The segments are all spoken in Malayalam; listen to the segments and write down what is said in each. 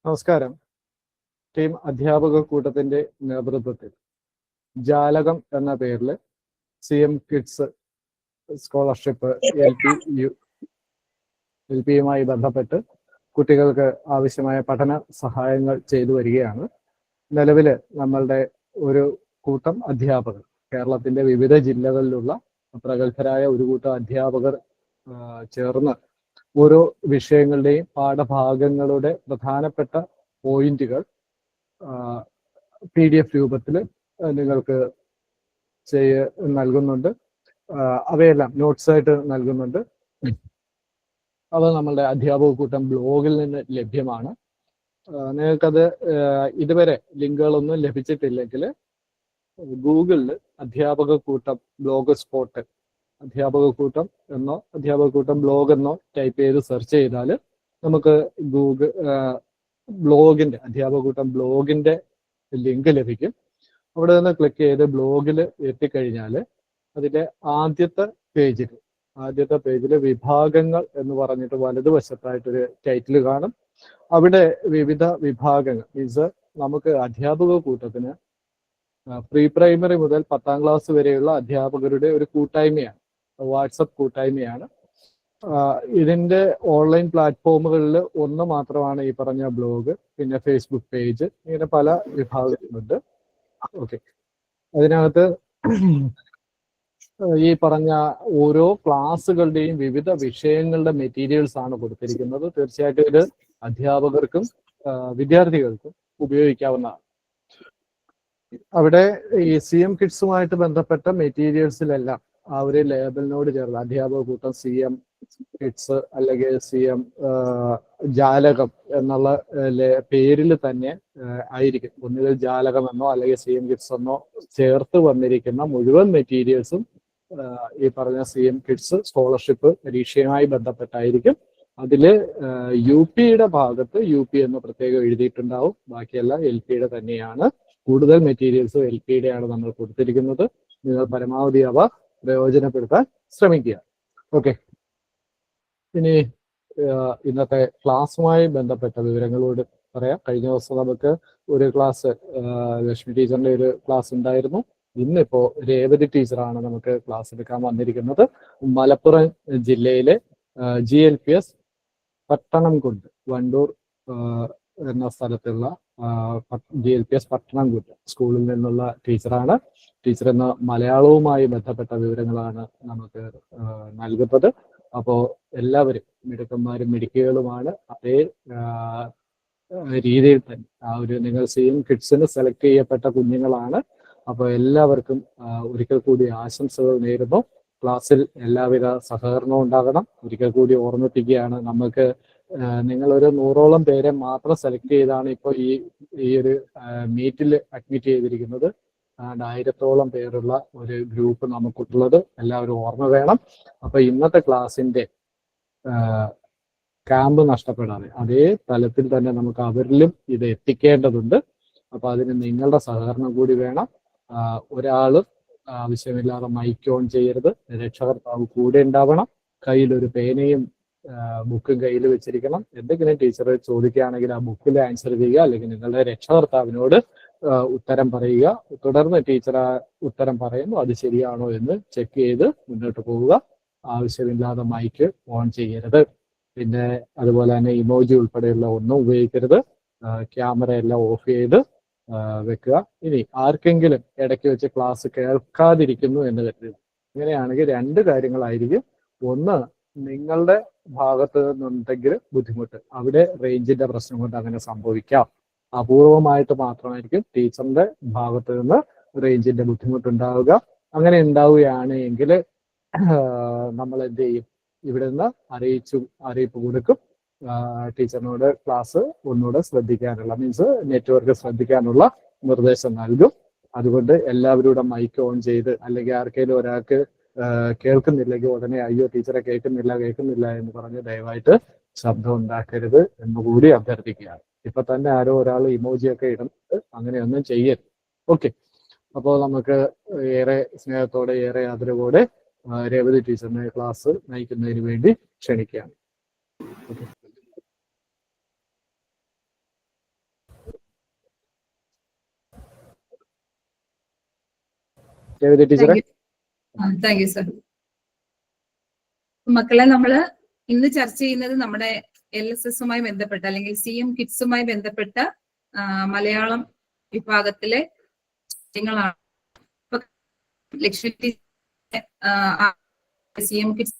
നമസ്കാരം. ടീം അധ്യാപക കൂട്ടത്തിന്റെ നേതൃത്വത്തിൽ ജാലകം എന്ന പേരിൽ CM കിഡ്സ് സ്കോളർഷിപ്പ് എൽ പിയുമായി ബന്ധപ്പെട്ട് കുട്ടികൾക്ക് ആവശ്യമായ പഠന സഹായങ്ങൾ ചെയ്തു വരികയാണ്. നിലവിൽ നമ്മളുടെ ഒരു കൂട്ടം അധ്യാപകർ, കേരളത്തിന്റെ വിവിധ ജില്ലകളിലുള്ള പ്രഗത്ഭരായ ഒരു കൂട്ടം അധ്യാപകർ ചേർന്ന് ഓരോ വിഷയങ്ങളുടെയും പാഠഭാഗങ്ങളുടെ പ്രധാനപ്പെട്ട പോയിന്റുകൾ PDF രൂപത്തിൽ നിങ്ങൾക്ക് നൽകുന്നുണ്ട്. അവയെല്ലാം നോട്ട്സ് ആയിട്ട് നൽകുന്നുണ്ട്. അവ നമ്മളുടെ അധ്യാപക കൂട്ടം ബ്ലോഗിൽ നിന്ന് ലഭ്യമാണ്. നിങ്ങൾക്കത് ഇതുവരെ ലിങ്കുകളൊന്നും ലഭിച്ചിട്ടില്ലെങ്കിൽ ഗൂഗിളിൽ അധ്യാപക കൂട്ടം ബ്ലോഗ് സ്പോട്ട്, അധ്യാപക കൂട്ടം എന്നോ അധ്യാപക കൂട്ടം ബ്ലോഗ് എന്നോ ടൈപ്പ് ചെയ്ത് സെർച്ച് ചെയ്താൽ നമുക്ക് ബ്ലോഗിന്റെ അധ്യാപക കൂട്ടം ബ്ലോഗിന്റെ ലിങ്ക് ലഭിക്കും. അവിടെ നിന്ന് ക്ലിക്ക് ചെയ്ത് ബ്ലോഗിൽ എത്തിക്കഴിഞ്ഞാൽ അതിന്റെ ആദ്യത്തെ പേജിൽ വിഭാഗങ്ങൾ എന്ന് പറഞ്ഞിട്ട് വലതുവശത്തായിട്ടൊരു ടൈറ്റിൽ കാണും. അവിടെ വിവിധ വിഭാഗങ്ങൾ മീൻസ് നമുക്ക് അധ്യാപക കൂട്ടത്തിന് പ്രീ പ്രൈമറി മുതൽ 10ാം ക്ലാസ് വരെയുള്ള അധ്യാപകരുടെ ഒരു കൂട്ടായ്മയാണ്, വാട്സപ്പ് കൂട്ടായ്മയാണ്. ഇതിന്റെ ഓൺലൈൻ പ്ലാറ്റ്ഫോമുകളിൽ ഒന്ന് മാത്രമാണ് ഈ പറഞ്ഞ ബ്ലോഗ്, പിന്നെ ഫേസ്ബുക്ക് പേജ്, ഇങ്ങനെ പല വിഭാഗങ്ങളുണ്ട്. ഓക്കെ, അതിനകത്ത് ഈ പറഞ്ഞ ഓരോ ക്ലാസ്സുകളുടെയും വിവിധ വിഷയങ്ങളുടെ മെറ്റീരിയൽസ് ആണ് കൊടുത്തിരിക്കുന്നത്. തീർച്ചയായിട്ടും ഇത് അധ്യാപകർക്കും വിദ്യാർത്ഥികൾക്കും ഉപയോഗിക്കാവുന്നതാണ്. അവിടെ ഈ CM കിഡ്സുമായിട്ട് ബന്ധപ്പെട്ട മെറ്റീരിയൽസിലെല്ലാം ആ ഒരു ലേബലിനോട് ചേർന്ന് അധ്യാപക കൂട്ടം CM കിഡ്സ് അല്ലെങ്കിൽ CM ജാലകം എന്നുള്ള പേരിൽ തന്നെ ആയിരിക്കും. ഒന്നുകിൽ ജാലകം എന്നോ അല്ലെങ്കിൽ CM കിഡ്സ് എന്നോ ചേർത്ത് വന്നിരിക്കുന്ന മുഴുവൻ മെറ്റീരിയൽസും ഈ പറഞ്ഞ CM കിഡ്സ് സ്കോളർഷിപ്പ് പരീക്ഷയുമായി ബന്ധപ്പെട്ടായിരിക്കും. അതില് UPയുടെ ഭാഗത്ത് UP എന്ന് പ്രത്യേകം എഴുതിയിട്ടുണ്ടാവും. ബാക്കിയെല്ലാം LPയുടെ തന്നെയാണ്. കൂടുതൽ മെറ്റീരിയൽസ് LPയുടെയാണ് നമ്മൾ കൊടുത്തിരിക്കുന്നത്. നിങ്ങൾ പരമാവധി അവ പ്രയോജനപ്പെടുത്താൻ ശ്രമിക്കുക. ഓക്കെ, ഇനി ഇന്നത്തെ ക്ലാസ്സുമായി ബന്ധപ്പെട്ട വിവരങ്ങളോട് പറയാം. കഴിഞ്ഞ ദിവസം നമുക്ക് ഒരു ക്ലാസ്, ലക്ഷ്മി ടീച്ചറിന്റെ ഒരു ക്ലാസ് ഉണ്ടായിരുന്നു. ഇന്നിപ്പോ രേവതി ടീച്ചറാണ് നമുക്ക് ക്ലാസ് എടുക്കാൻ വന്നിരിക്കുന്നത്. മലപ്പുറം ജില്ലയിലെ GLPS പട്ടണംകുണ്ട്, വണ്ടൂർ എന്ന സ്ഥലത്തുള്ള GLPS പട്ടണംകുണ്ട് സ്കൂളിൽ നിന്നുള്ള ടീച്ചറാണ്. ടീച്ചർ എന്ന മലയാളവുമായി ബന്ധപ്പെട്ട വിവരങ്ങളാണ് നമുക്ക് നൽകുന്നത്. അപ്പോൾ എല്ലാവരും മിടുക്കന്മാരും മിടുക്കികളുമാണ്. അതേ രീതിയിൽ തന്നെ നിങ്ങൾ CM കിഡ്സിന് സെലക്ട് ചെയ്യപ്പെട്ട കുഞ്ഞുങ്ങളാണ്. അപ്പോൾ എല്ലാവർക്കും ഒരിക്കൽ കൂടി ആശംസകൾ നേരുന്നു. ക്ലാസ്സിൽ എല്ലാവിധ സഹകരണവും ഉണ്ടാകണം. ഒരിക്കൽ കൂടി ഓർമ്മിപ്പിക്കുകയാണ്, നമുക്ക് നിങ്ങളൊരു 100ഓളം പേരെ മാത്രം സെലക്ട് ചെയ്താണ് ഇപ്പോൾ ഈ ഒരു മീറ്റിൽ അഡ്മിറ്റ് ചെയ്തിരിക്കുന്നത്. 1000ഓളം പേരുള്ള ഒരു ഗ്രൂപ്പ് നമുക്കുള്ളത് എല്ലാവരും ഓർമ്മ വേണം. അപ്പൊ ഇന്നത്തെ ക്ലാസ്സിന്റെ ക്യാമ്പ് നഷ്ടപ്പെടാതെ അതേ തലത്തിൽ തന്നെ നമുക്ക് അവരിലും ഇത് എത്തിക്കേണ്ടതുണ്ട്. അപ്പൊ അതിന് നിങ്ങളുടെ സഹകരണം കൂടി വേണം. ഒരാള് ആവശ്യമില്ലാതെ മൈക്ക് ഓൺ ചെയ്യരുത്. രക്ഷകർത്താവ് കൂടെ ഉണ്ടാവണം. കയ്യിലൊരു പേനയും ബുക്കും കയ്യിൽ വെച്ചിരിക്കണം. എന്തെങ്കിലും ടീച്ചർ ചോദിക്കുകയാണെങ്കിൽ ആ ബുക്കിൽ ആൻസർ ചെയ്യുക, അല്ലെങ്കിൽ നിങ്ങളുടെ രക്ഷകർത്താവിനോട് ഉത്തരം പറയുക. തുടർന്ന് ടീച്ചർ ആ ഉത്തരം പറയുന്നു, അത് ശരിയാണോ എന്ന് ചെക്ക് ചെയ്ത് മുന്നോട്ട് പോവുക. ആവശ്യമില്ലാതെ മൈക്ക് ഓൺ ചെയ്യരുത്. പിന്നെ അതുപോലെ തന്നെ ഇമോജി ഉൾപ്പെടെയുള്ള ഒന്നും ഉപയോഗിക്കരുത്. ക്യാമറ എല്ലാം ഓഫ് ചെയ്ത് വെക്കുക. ഇനി ആർക്കെങ്കിലും ഇടയ്ക്ക് വെച്ച് ക്ലാസ് കേൾക്കാതിരിക്കുന്നു എന്ന് കരുതുക. ഇങ്ങനെയാണെങ്കിൽ 2 കാര്യങ്ങളായിരിക്കും. ഒന്ന്, നിങ്ങളുടെ ഭാഗത്ത് നിന്നുണ്ടെങ്കിൽ ബുദ്ധിമുട്ട്, അവിടെ റേഞ്ചിന്റെ പ്രശ്നം കൊണ്ട് അങ്ങനെ സംഭവിക്കാം. അപൂർവമായിട്ട് മാത്രമായിരിക്കും ടീച്ചറിന്റെ ഭാഗത്ത് നിന്ന് റേഞ്ചിന്റെ ബുദ്ധിമുട്ടുണ്ടാവുക. അങ്ങനെ ഉണ്ടാവുകയാണ് എങ്കിൽ നമ്മൾ എന്ത് ചെയ്യും? ഇവിടെ നിന്ന് അറിയിപ്പ് കൊടുക്കും. ടീച്ചറിനോട് ക്ലാസ് ഒന്നുകൂടെ ശ്രദ്ധിക്കാനുള്ള, മീൻസ് നെറ്റ്വർക്ക് ശ്രദ്ധിക്കാനുള്ള നിർദ്ദേശം നൽകും. അതുകൊണ്ട് എല്ലാവരുടെ മൈക്ക് ഓൺ ചെയ്ത്, അല്ലെങ്കിൽ ആർക്കെങ്കിലും ഒരാൾക്ക് കേൾക്കുന്നില്ലെങ്കിൽ ഉടനെ അയ്യോ ടീച്ചറെ കേൾക്കുന്നില്ല എന്ന് പറഞ്ഞ് ദയവായിട്ട് ശബ്ദം ഉണ്ടാക്കരുത് എന്നുകൂടി അഭ്യർത്ഥിക്കുകയാണ്. ഇപ്പൊ തന്നെ ആരോ ഒരാൾ ഇമോജിയൊക്കെ ഇടുന്നുണ്ട്, അങ്ങനെയൊന്നും ചെയ്യരുത്. ഓക്കെ, അപ്പോൾ നമുക്ക് ഏറെ സ്നേഹത്തോടെ ഏറെ ആദരവോടെ രേവതി ടീച്ചറിനെ ക്ലാസ് നയിക്കുന്നതിന് വേണ്ടി ക്ഷണിക്കുകയാണ്. ഓക്കെ. ടീച്ചറെ. Thank you sir. മക്കളെ, നമ്മള് ഇന്ന് ചർച്ച ചെയ്യുന്നത് നമ്മുടെ LSSുമായി ബന്ധപ്പെട്ട അല്ലെങ്കിൽ CM കിഡ്സുമായി ബന്ധപ്പെട്ട മലയാളം വിഭാഗത്തിലെ ചോദ്യങ്ങളാണ്. ലക്ഷ്മി CM കിഡ്സ്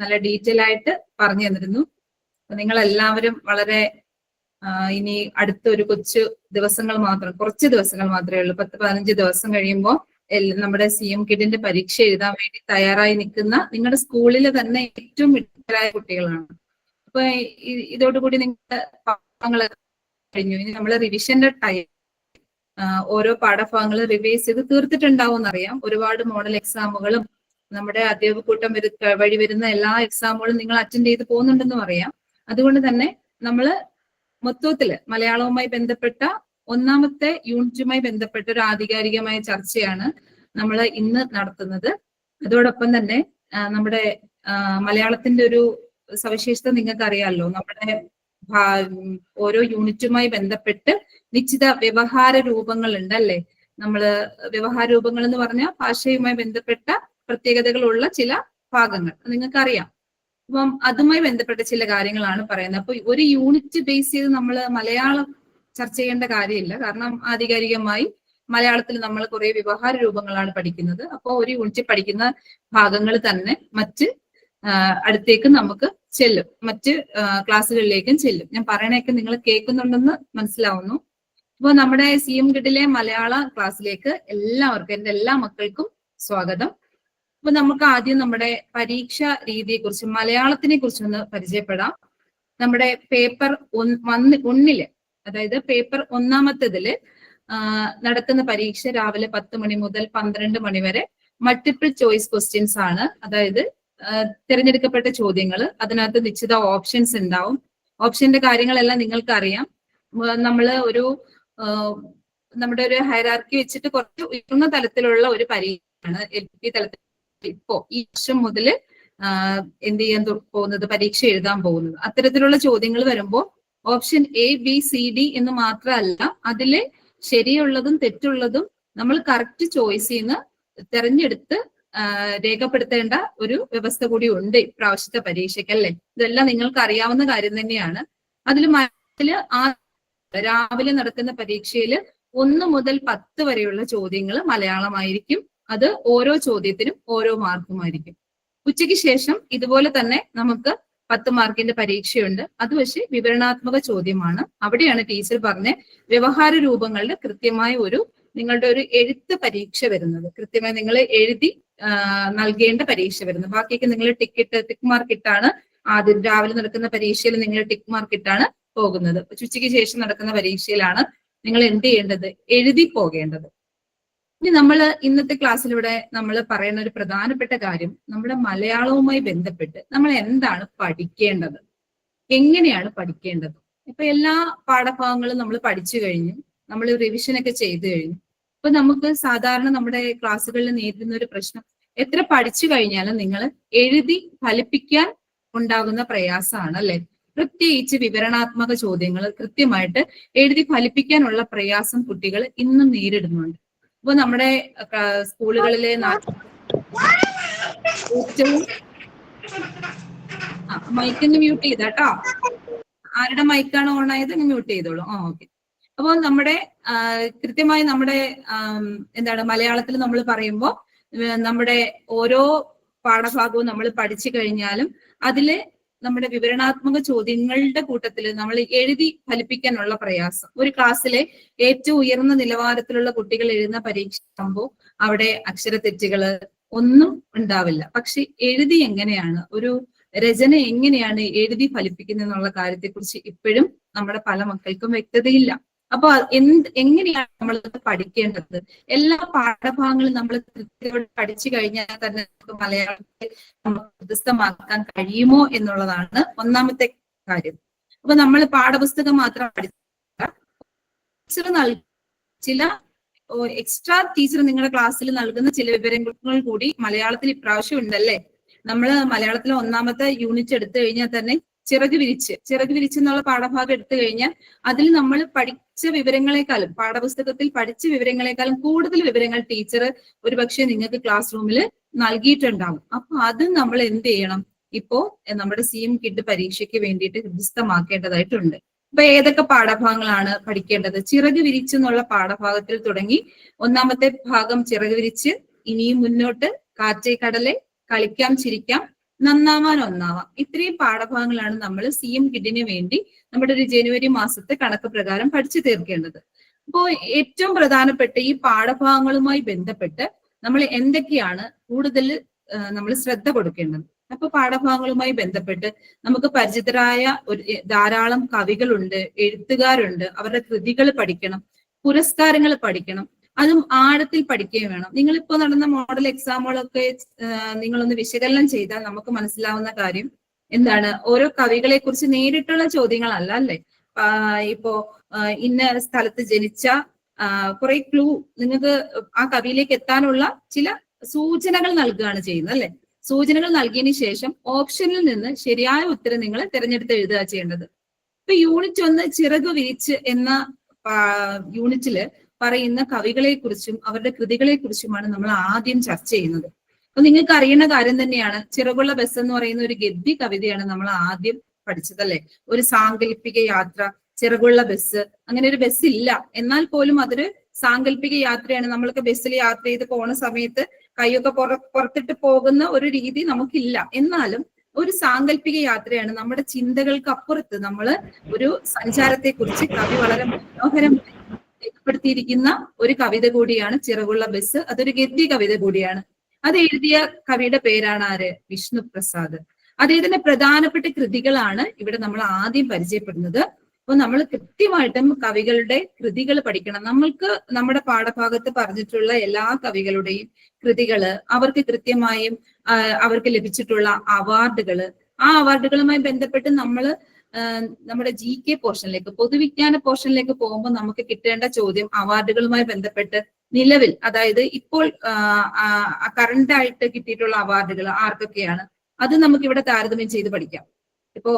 നല്ല ഡീറ്റെയിൽ ആയിട്ട് പറഞ്ഞു തന്നിരുന്നു. നിങ്ങൾ എല്ലാവരും വളരെ ഇനി അടുത്ത ഒരു കുറച്ച് ദിവസങ്ങൾ മാത്രമേ ഉള്ളൂ. 10-15 ദിവസം കഴിയുമ്പോൾ നമ്മുടെ CM കിഡിന്റെ പരീക്ഷ എഴുതാൻ വേണ്ടി തയ്യാറായി നിൽക്കുന്ന നിങ്ങളുടെ സ്കൂളിലെ തന്നെ ഏറ്റവും മിടുക്കരായ കുട്ടികളാണ്. അപ്പൊ ഇതോടുകൂടി നിങ്ങളുടെ പാഠങ്ങൾ കഴിഞ്ഞു. ഇനി നമ്മൾ റിവിഷന്റെ ടൈം ഓരോ പാഠഭാഗങ്ങൾ റിവൈസ് ചെയ്ത് തീർത്തിട്ടുണ്ടാവും എന്നറിയാം. ഒരുപാട് മോഡൽ എക്സാമുകളും നമ്മുടെ അധ്യാപകൂട്ടം വഴി വരുന്ന എല്ലാ എക്സാമുകളും നിങ്ങൾ അറ്റൻഡ് ചെയ്ത് പോകുന്നുണ്ടെന്നും അറിയാം. അതുകൊണ്ട് തന്നെ നമ്മൾ മൊത്തത്തില് മലയാളവുമായി ബന്ധപ്പെട്ട ഒന്നാമത്തെ യൂണിറ്റുമായി ബന്ധപ്പെട്ട ഒരു ആധികാരികമായ ചർച്ചയാണ് നമ്മൾ ഇന്ന് നടത്തുന്നത്. അതോടൊപ്പം തന്നെ നമ്മുടെ മലയാളത്തിന്റെ ഒരു സവിശേഷത നിങ്ങൾക്ക് അറിയാമല്ലോ. നമ്മുടെ ഓരോ യൂണിറ്റുമായി ബന്ധപ്പെട്ട് നിശ്ചിത വ്യവഹാര രൂപങ്ങൾ ഉണ്ടല്ലേ. നമ്മള് വ്യവഹാര രൂപങ്ങൾ എന്ന് പറഞ്ഞാൽ ഭാഷയുമായി ബന്ധപ്പെട്ട പ്രത്യേകതകളുള്ള ചില ഭാഗങ്ങൾ നിങ്ങൾക്കറിയാം. അപ്പം അതുമായി ബന്ധപ്പെട്ട ചില കാര്യങ്ങളാണ് പറയുന്നത്. അപ്പൊ ഒരു യൂണിറ്റ് ബേസ് ചെയ്ത് നമ്മൾ മലയാളം ചർച്ച ചെയ്യേണ്ട കാര്യമില്ല. കാരണം ആധികാരികമായി മലയാളത്തിൽ നമ്മൾ കുറെ വ്യവഹാര രൂപങ്ങളാണ് പഠിക്കുന്നത്. അപ്പോൾ ഒരു യൂണിറ്റ് പഠിക്കുന്ന ഭാഗങ്ങൾ തന്നെ അടുത്തേക്ക് നമുക്ക് ചെല്ലും, മറ്റ് ക്ലാസ്സുകളിലേക്കും ചെല്ലും. ഞാൻ പറയണേക്ക് നിങ്ങൾ കേൾക്കുന്നുണ്ടെന്ന് മനസ്സിലാവുന്നു. അപ്പോൾ നമ്മുടെ CM കിഡിലെ മലയാള ക്ലാസ്സിലേക്ക് എല്ലാവർക്കും, എൻ്റെ എല്ലാ മക്കൾക്കും സ്വാഗതം. അപ്പൊ നമുക്ക് ആദ്യം നമ്മുടെ പരീക്ഷാ രീതിയെ കുറിച്ച്, മലയാളത്തിനെ കുറിച്ചൊന്ന് പരിചയപ്പെടാം. നമ്മുടെ പേപ്പർ 1 അതായത് പേപ്പർ 1 നടക്കുന്ന പരീക്ഷ രാവിലെ 10 മണി മുതൽ 12 മണി വരെ മൾട്ടിപ്പിൾ ചോയ്സ് ക്വസ്റ്റ്യൻസ് ആണ്. അതായത് തിരഞ്ഞെടുക്കപ്പെട്ട ചോദ്യങ്ങൾ, അതിനകത്ത് നിശ്ചിത ഓപ്ഷൻസ് ഉണ്ടാവും. ഓപ്ഷന്റെ കാര്യങ്ങളെല്ലാം നിങ്ങൾക്ക് അറിയാം. നമ്മള് നമ്മുടെ ഒരു ഹൈറാർക്കി വെച്ചിട്ട് കുറച്ച് ഉയർന്ന തലത്തിലുള്ള ഒരു പരീക്ഷയാണ് LP തലത്തിൽ ഇപ്പോ ഈ വർഷം മുതൽ എന്ത് ചെയ്യാൻ പോകുന്നത്, പരീക്ഷ എഴുതാൻ പോകുന്നത്. അത്തരത്തിലുള്ള ചോദ്യങ്ങൾ വരുമ്പോൾ ഓപ്ഷൻ ABCD എന്ന് മാത്രമല്ല, അതിലെ ശരിയുള്ളതും തെറ്റുള്ളതും നമ്മൾ കറക്റ്റ് ചോയ്സിൽ നിന്ന് തെരഞ്ഞെടുത്ത് രേഖപ്പെടുത്തേണ്ട ഒരു വ്യവസ്ഥ കൂടി ഉണ്ട് ഇപ്രാവശ്യത്തെ പരീക്ഷയ്ക്ക്, അല്ലേ? ഇതെല്ലാം നിങ്ങൾക്ക് അറിയാവുന്ന കാര്യം തന്നെയാണ്. അതിൽ രാവിലെ നടക്കുന്ന പരീക്ഷയിൽ 1 മുതൽ 10 വരെയുള്ള ചോദ്യങ്ങൾ മലയാളമായിരിക്കും. അത് ഓരോ ചോദ്യത്തിനും ഓരോ മാർക്കുമായിരിക്കും. ഉച്ചയ്ക്ക് ശേഷം ഇതുപോലെ തന്നെ നമുക്ക് 10 മാർക്കിന്റെ പരീക്ഷയുണ്ട്. അത് പക്ഷേ വിവരണാത്മക ചോദ്യമാണ്. അവിടെയാണ് ടീച്ചർ പറഞ്ഞ വ്യവഹാര രൂപങ്ങളുടെ കൃത്യമായ നിങ്ങളുടെ ഒരു എഴുത്ത് പരീക്ഷ വരുന്നത്. കൃത്യമായി നിങ്ങൾ എഴുതി നൽകേണ്ട പരീക്ഷ വരുന്നത്. ബാക്കിയൊക്കെ നിങ്ങൾ ടിക്ക് മാർക്ക് ഇട്ടാണ് ആദ്യം രാവിലെ നടക്കുന്ന പരീക്ഷയിൽ നിങ്ങൾ ടിക്ക് മാർക്ക് ഇട്ടാണ് പോകുന്നത്. ഉച്ചയ്ക്ക് ശേഷം നടക്കുന്ന പരീക്ഷയിലാണ് നിങ്ങൾ എന്ത് ചെയ്യേണ്ടത്, എഴുതി പോകേണ്ടത്. ഇനി നമ്മൾ ഇന്നത്തെ ക്ലാസ്സിലൂടെ നമ്മൾ പറയുന്ന ഒരു പ്രധാനപ്പെട്ട കാര്യം, നമ്മുടെ മലയാളവുമായി ബന്ധപ്പെട്ട് നമ്മൾ എന്താണ് പഠിക്കേണ്ടത്, എങ്ങനെയാണ് പഠിക്കേണ്ടത്. ഇപ്പൊ എല്ലാ പാഠഭാഗങ്ങളും നമ്മൾ പഠിച്ചു കഴിഞ്ഞു, നമ്മൾ റിവിഷനൊക്കെ ചെയ്തു കഴിഞ്ഞു. ഇപ്പൊ നമുക്ക് സാധാരണ നമ്മുടെ ക്ലാസ്സുകളിൽ നേരിടുന്ന ഒരു പ്രശ്നം, എത്ര പഠിച്ചു കഴിഞ്ഞാലും നിങ്ങൾ എഴുതി ഫലിപ്പിക്കാൻ ഉണ്ടാകുന്ന പ്രയാസമാണ്, അല്ലെ? പ്രത്യേകിച്ച് വിവരണാത്മക ചോദ്യങ്ങൾ കൃത്യമായിട്ട് എഴുതി ഫലിപ്പിക്കാനുള്ള പ്രയാസം കുട്ടികൾ ഇന്നും നേരിടുന്നുണ്ട്. അപ്പൊ നമ്മുടെ സ്കൂളുകളിലെ ഏറ്റവും മൈക്കൊന്ന് മ്യൂട്ട് ചെയ്താട്ടോ. ആരുടെ മൈക്കാണ് ഓൺ ആയത് മ്യൂട്ട് ചെയ്തോളൂ. ഓക്കെ. അപ്പൊ നമ്മുടെ കൃത്യമായി നമ്മുടെ മലയാളത്തിൽ നമ്മൾ പറയുമ്പോൾ നമ്മുടെ ഓരോ പാഠഭാഗവും നമ്മൾ പഠിച്ചു കഴിഞ്ഞാലും അതില് നമ്മുടെ വിവരണാത്മക ചോദ്യങ്ങളുടെ കൂട്ടത്തിൽ നമ്മൾ എഴുതി ഫലിപ്പിക്കാനുള്ള പ്രയാസം. ഒരു ക്ലാസ്സിലെ ഏറ്റവും ഉയർന്ന നിലവാരത്തിലുള്ള കുട്ടികൾ എഴുതുന്ന പരീക്ഷ ആകുമ്പോൾ അവിടെ അക്ഷരത്തെറ്റുകള് ഒന്നും ഉണ്ടാവില്ല. പക്ഷെ എഴുതി എങ്ങനെയാണ്, ഒരു രചന എങ്ങനെയാണ് എഴുതി ഫലിപ്പിക്കുന്നത് എന്നുള്ള കാര്യത്തെക്കുറിച്ച് ഇപ്പോഴും നമ്മുടെ പല മക്കൾക്കും വ്യക്തതയില്ല. അപ്പൊ എങ്ങനെയാണ് നമ്മൾ പഠിക്കേണ്ടത്? എല്ലാ പാഠഭാഗങ്ങളും നമ്മൾ കൃത്യമായിട്ട് പഠിച്ചു കഴിഞ്ഞാൽ തന്നെ നമുക്ക് മലയാളത്തെ ഹൃദയസ്ഥമാക്കാൻ കഴിയുമോ എന്നുള്ളതാണ് ഒന്നാമത്തെ കാര്യം. അപ്പൊ നമ്മൾ പാഠപുസ്തകം മാത്രം ചില എക്സ്ട്രാ ടീച്ചർ നിങ്ങളുടെ ക്ലാസ്സിൽ നൽകുന്ന ചില വിവരങ്ങൾ കൂടി മലയാളത്തിൽ ഇപ്രാവശ്യം ഉണ്ടല്ലേ. നമ്മൾ മലയാളത്തിലെ ഒന്നാമത്തെ യൂണിറ്റ് എടുത്തു കഴിഞ്ഞാൽ തന്നെ ചിറക് വിരിച്ച് എന്നുള്ള പാഠഭാഗം എടുത്തു കഴിഞ്ഞാൽ അതിൽ നമ്മൾ പഠിച്ച വിവരങ്ങളെക്കാളും പാഠപുസ്തകത്തിൽ പഠിച്ച വിവരങ്ങളെക്കാളും കൂടുതൽ വിവരങ്ങൾ ടീച്ചർ ഒരുപക്ഷെ നിങ്ങൾക്ക് ക്ലാസ് റൂമിൽ നൽകിയിട്ടുണ്ടാവും. അപ്പൊ അത് നമ്മൾ എന്ത് ചെയ്യണം? ഇപ്പോ നമ്മുടെ CM കിഡ് പരീക്ഷയ്ക്ക് വേണ്ടിയിട്ട് ഹൃദിസ്ഥമാക്കേണ്ടതായിട്ടുണ്ട്. അപ്പൊ ഏതൊക്കെ പാഠഭാഗങ്ങളാണ് പഠിക്കേണ്ടത്? ചിറക് വിരിച്ച് എന്നുള്ള പാഠഭാഗത്തിൽ തുടങ്ങി ഒന്നാമത്തെ ഭാഗം ചിറക് വിരിച്ച്, ഇനിയും മുന്നോട്ട്, കാറ്റേ കടലെ, കളിക്കാം ചിരിക്കാം, നന്നാവാൻ ഒന്നാവാം. ഇത്രയും പാഠഭാഗങ്ങളാണ് നമ്മൾ CM കിഡിന് വേണ്ടി നമ്മുടെ ഒരു ജനുവരി മാസത്തെ കണക്ക് പ്രകാരം പഠിച്ചു തീർക്കേണ്ടത്. അപ്പോൾ ഏറ്റവും പ്രധാനപ്പെട്ട ഈ പാഠഭാഗങ്ങളുമായി ബന്ധപ്പെട്ട് നമ്മൾ എന്തൊക്കെയാണ് കൂടുതൽ നമ്മൾ ശ്രദ്ധ കൊടുക്കേണ്ടത്? അപ്പൊ പാഠഭാഗങ്ങളുമായി ബന്ധപ്പെട്ട് നമുക്ക് പരിചിതരായ ധാരാളം കവികളുണ്ട്, എഴുത്തുകാരുണ്ട്, അവരുടെ കൃതികൾ പഠിക്കണം, പുരസ്കാരങ്ങൾ പഠിക്കണം, അതും ആഴത്തിൽ പഠിക്കുകയും വേണം. നിങ്ങളിപ്പോ നടന്ന മോഡൽ എക്സാമുകളൊക്കെ നിങ്ങളൊന്ന് വിശകലനം ചെയ്താൽ നമുക്ക് മനസ്സിലാവുന്ന കാര്യം എന്താണ്? ഓരോ കവികളെ കുറിച്ച് നേരിട്ടുള്ള ചോദ്യങ്ങളല്ല അല്ലെ. ഇപ്പോ ഇന്ന സ്ഥലത്ത് ജനിച്ച കുറെ ക്ലൂ നിങ്ങൾക്ക് ആ കവിയിലേക്ക് എത്താനുള്ള ചില സൂചനകൾ നൽകുകയാണ് ചെയ്യുന്നത് അല്ലെ. സൂചനകൾ നൽകിയതിനു ശേഷം ഓപ്ഷനിൽ നിന്ന് ശരിയായ ഉത്തരം നിങ്ങൾ തിരഞ്ഞെടുത്ത് എഴുതുക ചെയ്യേണ്ടത്. ഇപ്പൊ യൂണിറ്റ് 1 ചിറക് വിരിച്ച് എന്ന യൂണിറ്റില് പറയുന്ന കവികളെ കുറിച്ചും അവരുടെ കൃതികളെ കുറിച്ചുമാണ് നമ്മൾ ആദ്യം ചർച്ച ചെയ്യുന്നത്. അപ്പൊ നിങ്ങൾക്ക് അറിയുന്ന കാര്യം തന്നെയാണ്, ചിറകുള്ള ബസ് എന്ന് പറയുന്ന ഒരു ഗദ്യ കവിതയാണ് നമ്മൾ ആദ്യം പഠിച്ചത് അല്ലെ. ഒരു സാങ്കല്പിക യാത്ര, ചിറകുള്ള ബസ്. അങ്ങനെ ഒരു ബസ് ഇല്ല, എന്നാൽ പോലും അതൊരു സാങ്കല്പിക യാത്രയാണ്. നമ്മളൊക്കെ ബസ്സിൽ യാത്ര ചെയ്ത് പോണ സമയത്ത് കൈയൊക്കെ പുറത്തിട്ട് പോകുന്ന ഒരു രീതി നമുക്കില്ല. എന്നാലും ഒരു സാങ്കല്പിക യാത്രയാണ്. നമ്മുടെ ചിന്തകൾക്ക് അപ്പുറത്ത് നമ്മൾ ഒരു സഞ്ചാരത്തെ കുറിച്ച് കവി വളരെ മനോഹരമായി രേഖപ്പെടുത്തിയിരിക്കുന്ന ഒരു കവിത കൂടിയാണ് ചിറകുള്ള ബസ്. അതൊരു ഗദ്യ കവിത കൂടിയാണ്. അത് എഴുതിയ കവിയുടെ പേരാണ് ആര്? വിഷ്ണുപ്രസാദ്. അദ്ദേഹത്തിന്റെ പ്രധാനപ്പെട്ട കൃതികളാണ് ഇവിടെ നമ്മൾ ആദ്യം പരിചയപ്പെടുന്നത്. അപ്പൊ നമ്മൾ കൃത്യമായിട്ടും കവികളുടെ കൃതികൾ പഠിക്കണം. നമ്മൾക്ക് നമ്മുടെ പാഠഭാഗത്ത് പറഞ്ഞിട്ടുള്ള എല്ലാ കവികളുടെയും കൃതികള്, അവർക്ക് കൃത്യമായും അവർക്ക് ലഭിച്ചിട്ടുള്ള അവാർഡുകള്, ആ അവാർഡുകളുമായി ബന്ധപ്പെട്ട് നമ്മൾ നമ്മുടെ GK പോർഷനിലേക്ക്, പൊതുവിജ്ഞാന പോർഷനിലേക്ക് പോകുമ്പോൾ നമുക്ക് കിട്ടേണ്ട ചോദ്യം അവാർഡുകളുമായി ബന്ധപ്പെട്ട് നിലവിൽ, അതായത് ഇപ്പോൾ കറണ്ട് ആയിട്ട് കിട്ടിയിട്ടുള്ള അവാർഡുകൾ ആർക്കൊക്കെയാണ്, അത് നമുക്ക് ഇവിടെ താരതമ്യം ചെയ്ത് പഠിക്കാം. ഇപ്പോ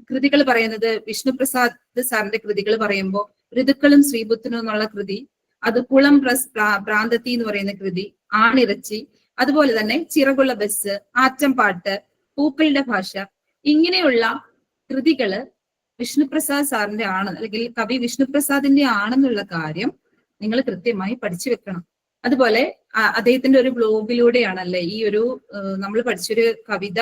കൃതികൾ പറയുന്നത് വിഷ്ണുപ്രസാദ് സാറിന്റെ കൃതികൾ പറയുമ്പോൾ ഋതുക്കളും ശ്രീബുദ്ധനും എന്നുള്ള കൃതി, അത് കുളം പ്രസ് പ്രാന്തത്തി എന്ന് പറയുന്ന കൃതി, ആണിറച്ചി, അതുപോലെ തന്നെ ചിറകുള്ള ബസ്, ആറ്റംപാട്ട്, പൂക്കളുടെ ഭാഷ, ഇങ്ങനെയുള്ള കൃതികള് വിഷ്ണുപ്രസാദ് സാറിന്റെ ആണ്, അല്ലെങ്കിൽ കവി വിഷ്ണുപ്രസാദിന്റെ ആണെന്നുള്ള കാര്യം നിങ്ങൾ കൃത്യമായി പഠിച്ചു വെക്കണം. അതുപോലെ അദ്ദേഹത്തിന്റെ ഒരു ബ്ലോഗിലൂടെയാണല്ലേ ഈ ഒരു നമ്മൾ പഠിച്ചൊരു കവിത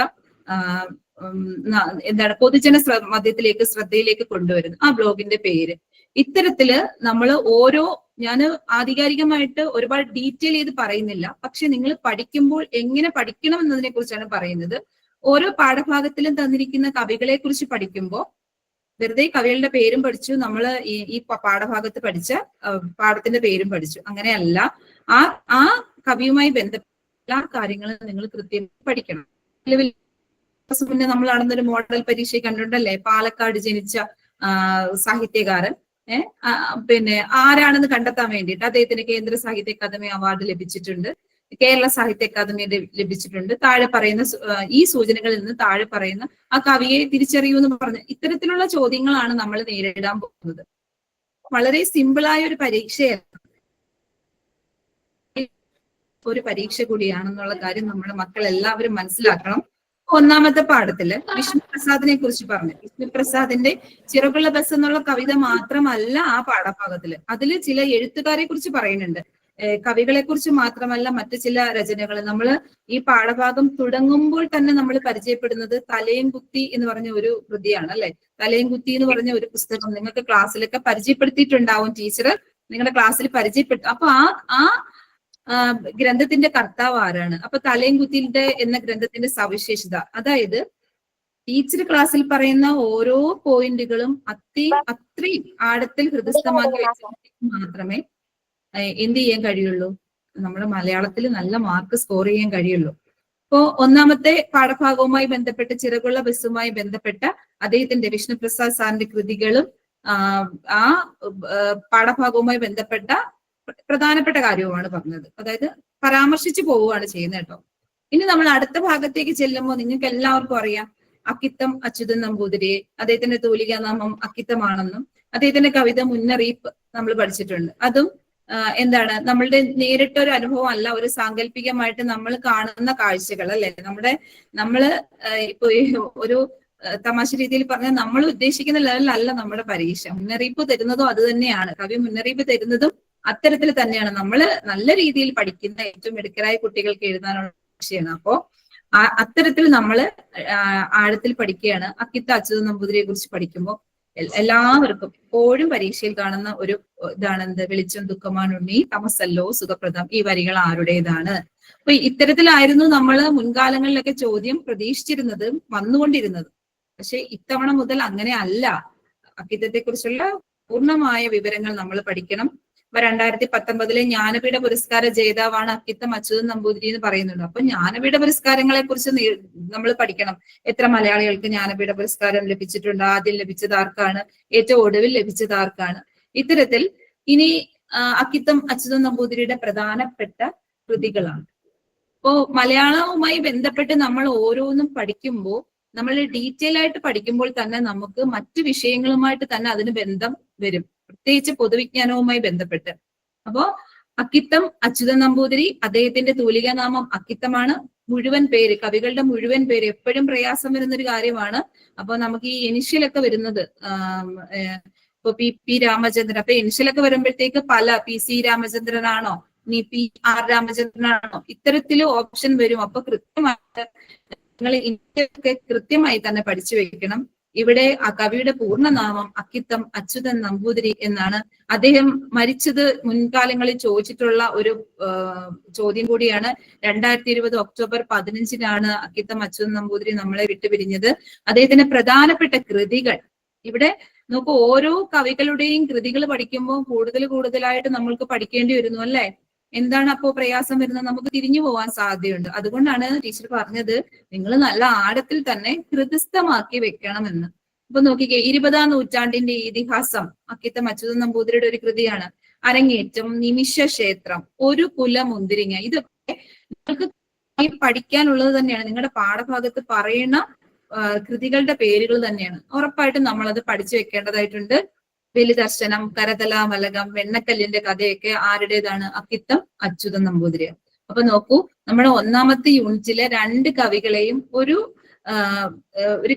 എന്താണ് പൊതുജന മധ്യത്തിലേക്ക് ശ്രദ്ധയിലേക്ക് കൊണ്ടുവരുന്നത്. ആ ബ്ലോഗിന്റെ പേര് ഇത്തരത്തില് നമ്മൾ ഞാൻ ആധികാരികമായിട്ട് ഒരുപാട് ഡീറ്റെയിൽ ചെയ്ത് പറയുന്നില്ല, പക്ഷെ നിങ്ങൾ പഠിക്കുമ്പോൾ എങ്ങനെ പഠിക്കണം എന്നതിനെ കുറിച്ചാണ് പറയുന്നത്. ഓരോ പാഠഭാഗത്തിലും തന്നിരിക്കുന്ന കവികളെ കുറിച്ച് പഠിക്കുമ്പോൾ വെറുതെ കവികളുടെ പേരും പഠിച്ചു, നമ്മൾ ഈ പാഠഭാഗത്ത് പഠിച്ച പാഠത്തിന്റെ പേരും പഠിച്ചു, അങ്ങനെയല്ല. ആ കവിയുമായി ബന്ധപ്പെട്ട എല്ലാ കാര്യങ്ങളും നിങ്ങൾ കൃത്യമായി പഠിക്കണം. നിലവിൽ മുന്നേ നമ്മൾ നടന്നൊരു മോഡൽ പരീക്ഷ കണ്ടിട്ടുണ്ടല്ലേ, പാലക്കാട് ജനിച്ച സാഹിത്യകാരൻ പിന്നെ ആരാണെന്ന് കണ്ടെത്താൻ വേണ്ടിയിട്ട് അദ്ദേഹത്തിന് കേന്ദ്ര സാഹിത്യ അക്കാദമി അവാർഡ് ലഭിച്ചിട്ടുണ്ട്, കേരള സാഹിത്യ അക്കാദമി ലഭിച്ചിട്ടുണ്ട്. താഴെ പറയുന്ന ഈ സൂചനകളിൽ നിന്ന് താഴെ പറയുന്ന ആ കവിയെ തിരിച്ചറിയൂ എന്ന് പറഞ്ഞ് ഇത്തരത്തിലുള്ള ചോദ്യങ്ങളാണ് നമ്മൾ നേരിടാൻ പോകുന്നത്. വളരെ സിമ്പിളായ ഒരു പരീക്ഷ കൂടിയാണെന്നുള്ള കാര്യം നമ്മുടെ മക്കൾ എല്ലാവരും മനസ്സിലാക്കണം. ഒന്നാമത്തെ പാഠത്തില് വിഷ്ണുപ്രസാദിനെ കുറിച്ച് പറഞ്ഞു. വിഷ്ണുപ്രസാദിന്റെ ചിറകുള്ള ബസ് എന്നുള്ള കവിത മാത്രമല്ല ആ പാഠഭാഗത്തില്, അതില് ചില എഴുത്തുകാരെ കുറിച്ച് പറയുന്നുണ്ട്. കവികളെ കുറിച്ച് മാത്രമല്ല മറ്റു ചില രചനകൾ. നമ്മൾ ഈ പാഠഭാഗം തുടങ്ങുമ്പോൾ തന്നെ നമ്മൾ പരിചയപ്പെടുന്നത് തലയും കുത്തി എന്ന് പറഞ്ഞ ഒരു കൃതിയാണ് അല്ലെ. തലയും കുത്തി എന്ന് പറഞ്ഞ ഒരു പുസ്തകം നിങ്ങൾക്ക് ക്ലാസ്സിലൊക്കെ പരിചയപ്പെടുത്തിയിട്ടുണ്ടാവും ടീച്ചർ, നിങ്ങളുടെ ക്ലാസ്സിൽ പരിചയപ്പെട്ടു. അപ്പൊ ആ ഗ്രന്ഥത്തിന്റെ കർത്താവ് ആരാണ്? അപ്പൊ തലയും കുത്തിയുടെ എന്ന ഗ്രന്ഥത്തിന്റെ സവിശേഷത, അതായത് ടീച്ചർ ക്ലാസ്സിൽ പറയുന്ന ഓരോ പോയിന്റുകളും അത്രയും ആഴത്തിൽ ഹൃദയസ്ഥമാക്കി വെച്ചാൽ മാത്രമേ എന്ത് ചെയ്യാൻ കഴിയുള്ളൂ, നമ്മുടെ മലയാളത്തിൽ നല്ല മാർക്ക് സ്കോർ ചെയ്യാൻ കഴിയുള്ളൂ. ഇപ്പോ ഒന്നാമത്തെ പാഠഭാഗവുമായി ബന്ധപ്പെട്ട് ചിറകുള്ള ബസ്സുമായി ബന്ധപ്പെട്ട അദ്ദേഹത്തിന്റെ വിഷ്ണുപ്രസാദ് സാറിന്റെ കൃതികളും ആ പാഠഭാഗവുമായി ബന്ധപ്പെട്ട പ്രധാനപ്പെട്ട കാര്യവുമാണ് പറഞ്ഞത്. അതായത് പരാമർശിച്ചു പോവുകയാണ് ചെയ്യുന്നത് കേട്ടോ. ഇനി നമ്മൾ അടുത്ത ഭാഗത്തേക്ക് ചെല്ലുമ്പോൾ നിങ്ങൾക്ക് എല്ലാവർക്കും അറിയാം അക്കിത്തം അച്യുതൻ നമ്പൂതിരി, അദ്ദേഹത്തിന്റെ തൂലികാനാമം അക്കിത്തമാണെന്നും അദ്ദേഹത്തിന്റെ കവിത മുന്നറിയിപ്പ് നമ്മൾ പഠിച്ചിട്ടുണ്ട്. അതും എന്താണ്, നമ്മളുടെ നേരിട്ടൊരു അനുഭവം അല്ല, ഒരു സാങ്കല്പികമായിട്ട് നമ്മൾ കാണുന്ന കാഴ്ചകൾ അല്ലെ. നമ്മള് ഇപ്പൊ ഒരു തമാശ രീതിയിൽ പറഞ്ഞാൽ നമ്മൾ ഉദ്ദേശിക്കുന്ന ലെവലിലല്ല നമ്മുടെ പരീക്ഷ. മുന്നറിയിപ്പ് തരുന്നതും അത് തന്നെയാണ്, കവി മുന്നറിയിപ്പ് തരുന്നതും അത്തരത്തിൽ തന്നെയാണ്. നമ്മൾ നല്ല രീതിയിൽ പഠിക്കുന്ന ഏറ്റവും മിടുക്കരായ കുട്ടികൾക്ക് എഴുതാനുള്ള പരീക്ഷയാണ്. അപ്പോ അത്തരത്തിൽ നമ്മൾ ആഴത്തിൽ പഠിക്കുകയാണ്. അക്കിത്ത അച്യുതൻ നമ്പൂതിരിയെ കുറിച്ച് പഠിക്കുമ്പോൾ എല്ലാവർക്കും എപ്പോഴും പരീക്ഷയിൽ കാണുന്ന ഒരു ഇതാണ് എന്ത്, വെളിച്ചം ദുഃഖമാനുണ്ണി തമസല്ലോ സുഖപ്രദം, ഈ വരികൾ ആരുടേതാണ്? അപ്പൊ ഇത്തരത്തിലായിരുന്നു നമ്മൾ മുൻകാലങ്ങളിലൊക്കെ ചോദ്യം പ്രതീക്ഷിച്ചിരുന്നത്, വന്നുകൊണ്ടിരുന്നത്. പക്ഷെ ഇത്തവണ മുതൽ അങ്ങനെ അല്ല. അക്കിത്തത്തെ കുറിച്ചുള്ള പൂർണ്ണമായ വിവരങ്ങൾ നമ്മൾ പഠിക്കണം. അപ്പൊ 2019 ജ്ഞാനപീഠ പുരസ്കാര ജേതാവാണ് അക്കിത്തം അച്യുതൻ നമ്പൂതിരി എന്ന് പറയുന്നുണ്ട്. അപ്പൊ ജ്ഞാനപീഠ പുരസ്കാരങ്ങളെ കുറിച്ച് നമ്മൾ പഠിക്കണം. എത്ര മലയാളികൾക്ക് ജ്ഞാനപീഠ പുരസ്കാരം ലഭിച്ചിട്ടുണ്ട്, ആദ്യം ലഭിച്ചത് ആർക്കാണ്, ഏറ്റവും ഒടുവിൽ ലഭിച്ചത് ആർക്കാണ്, ഇത്തരത്തിൽ. ഇനി അക്കിത്തം അച്യുതൻ നമ്പൂതിരിയുടെ പ്രധാനപ്പെട്ട കൃതികളാണ്. അപ്പോ മലയാളവുമായി ബന്ധപ്പെട്ട് നമ്മൾ ഓരോന്നും പഠിക്കുമ്പോൾ, നമ്മൾ ഡീറ്റെയിൽ ആയിട്ട് പഠിക്കുമ്പോൾ തന്നെ നമുക്ക് മറ്റു വിഷയങ്ങളുമായിട്ട് തന്നെ അതിന് ബന്ധം വരും, പ്രത്യേകിച്ച് പൊതുവിജ്ഞാനവുമായി ബന്ധപ്പെട്ട്. അപ്പോ അക്കിത്തം അച്യുതൻ നമ്പൂതിരി, അദ്ദേഹത്തിന്റെ തൂലികാനാമം അക്കിത്തമാണ്. മുഴുവൻ പേര്, കവികളുടെ മുഴുവൻ പേര് എപ്പോഴും പ്രയാസം വരുന്നൊരു കാര്യമാണ്. അപ്പൊ നമുക്ക് ഈ ഇനിഷ്യലൊക്കെ വരുന്നത് ഇപ്പൊ പി രാമചന്ദ്രൻ, അപ്പൊ ഇനിഷ്യലൊക്കെ വരുമ്പോഴത്തേക്ക് പല PC രാമചന്ദ്രനാണോ, ഇനി PR രാമചന്ദ്രനാണോ, ഇത്തരത്തില് ഓപ്ഷൻ വരും. അപ്പൊ കൃത്യമായിട്ട് നിങ്ങൾ ഇന്ത്യയൊക്കെ കൃത്യമായി തന്നെ പഠിച്ചു വെക്കണം. ഇവിടെ ആ കവിയുടെ പൂർണ്ണനാമം അക്കിത്തം അച്യുതൻ നമ്പൂതിരി എന്നാണ്. അദ്ദേഹം മരിച്ചത് മുൻകാലങ്ങളിൽ ചോദിച്ചിട്ടുള്ള ഒരു ചോദ്യം കൂടിയാണ്. 2020 ഒക്ടോബർ 15 അക്കിത്തം അച്യുതൻ നമ്പൂതിരി നമ്മളെ വിട്ടുപിരിഞ്ഞത്. അദ്ദേഹത്തിന്റെ പ്രധാനപ്പെട്ട കൃതികൾ ഇവിടെ നോക്കൂ, ഓരോ കവികളുടെയും കൃതികൾ പഠിക്കുമ്പോൾ കൂടുതലായിട്ട് നമ്മൾക്ക് പഠിക്കേണ്ടി വരുന്നു അല്ലെ. എന്താണ് അപ്പോ പ്രയാസം വരുന്നത്, നമുക്ക് തിരിഞ്ഞു പോകാൻ സാധ്യതയുണ്ട്. അതുകൊണ്ടാണ് ടീച്ചർ പറഞ്ഞത് നിങ്ങൾ നല്ല ആഴത്തിൽ തന്നെ ഹൃദയസ്ഥമാക്കി വെക്കണമെന്ന്. അപ്പൊ നോക്കിക്കേ, 20-ാം നൂറ്റാണ്ടിന്റെ ഇതിഹാസം അക്കിത്തം അച്യുതൻ നമ്പൂതിരിയുടെ ഒരു കൃതിയാണ്. അരങ്ങേറ്റം, നിമിഷക്ഷേത്രം, ഒരു കുല മുന്തിരിങ്ങ. ഇതൊക്കെ നിങ്ങൾക്ക് പഠിക്കാനുള്ളത് തന്നെയാണ്. നിങ്ങളുടെ പാഠഭാഗത്ത് പറയുന്ന കൃതികളുടെ പേരുകൾ തന്നെയാണ്. ഉറപ്പായിട്ടും നമ്മളത് പഠിച്ചു വെക്കേണ്ടതായിട്ടുണ്ട്. ബലിദർശനം, കരതലാമലകം, വെണ്ണക്കല്ലിന്റെ കഥയൊക്കെ ആരുടേതാണ്? അക്കിത്തം അച്യുതൻ നമ്പൂതിരി. അപ്പൊ നോക്കൂ, നമ്മുടെ 1ാമത്തെ യൂണിറ്റിലെ 2 കവികളെയും ഒരു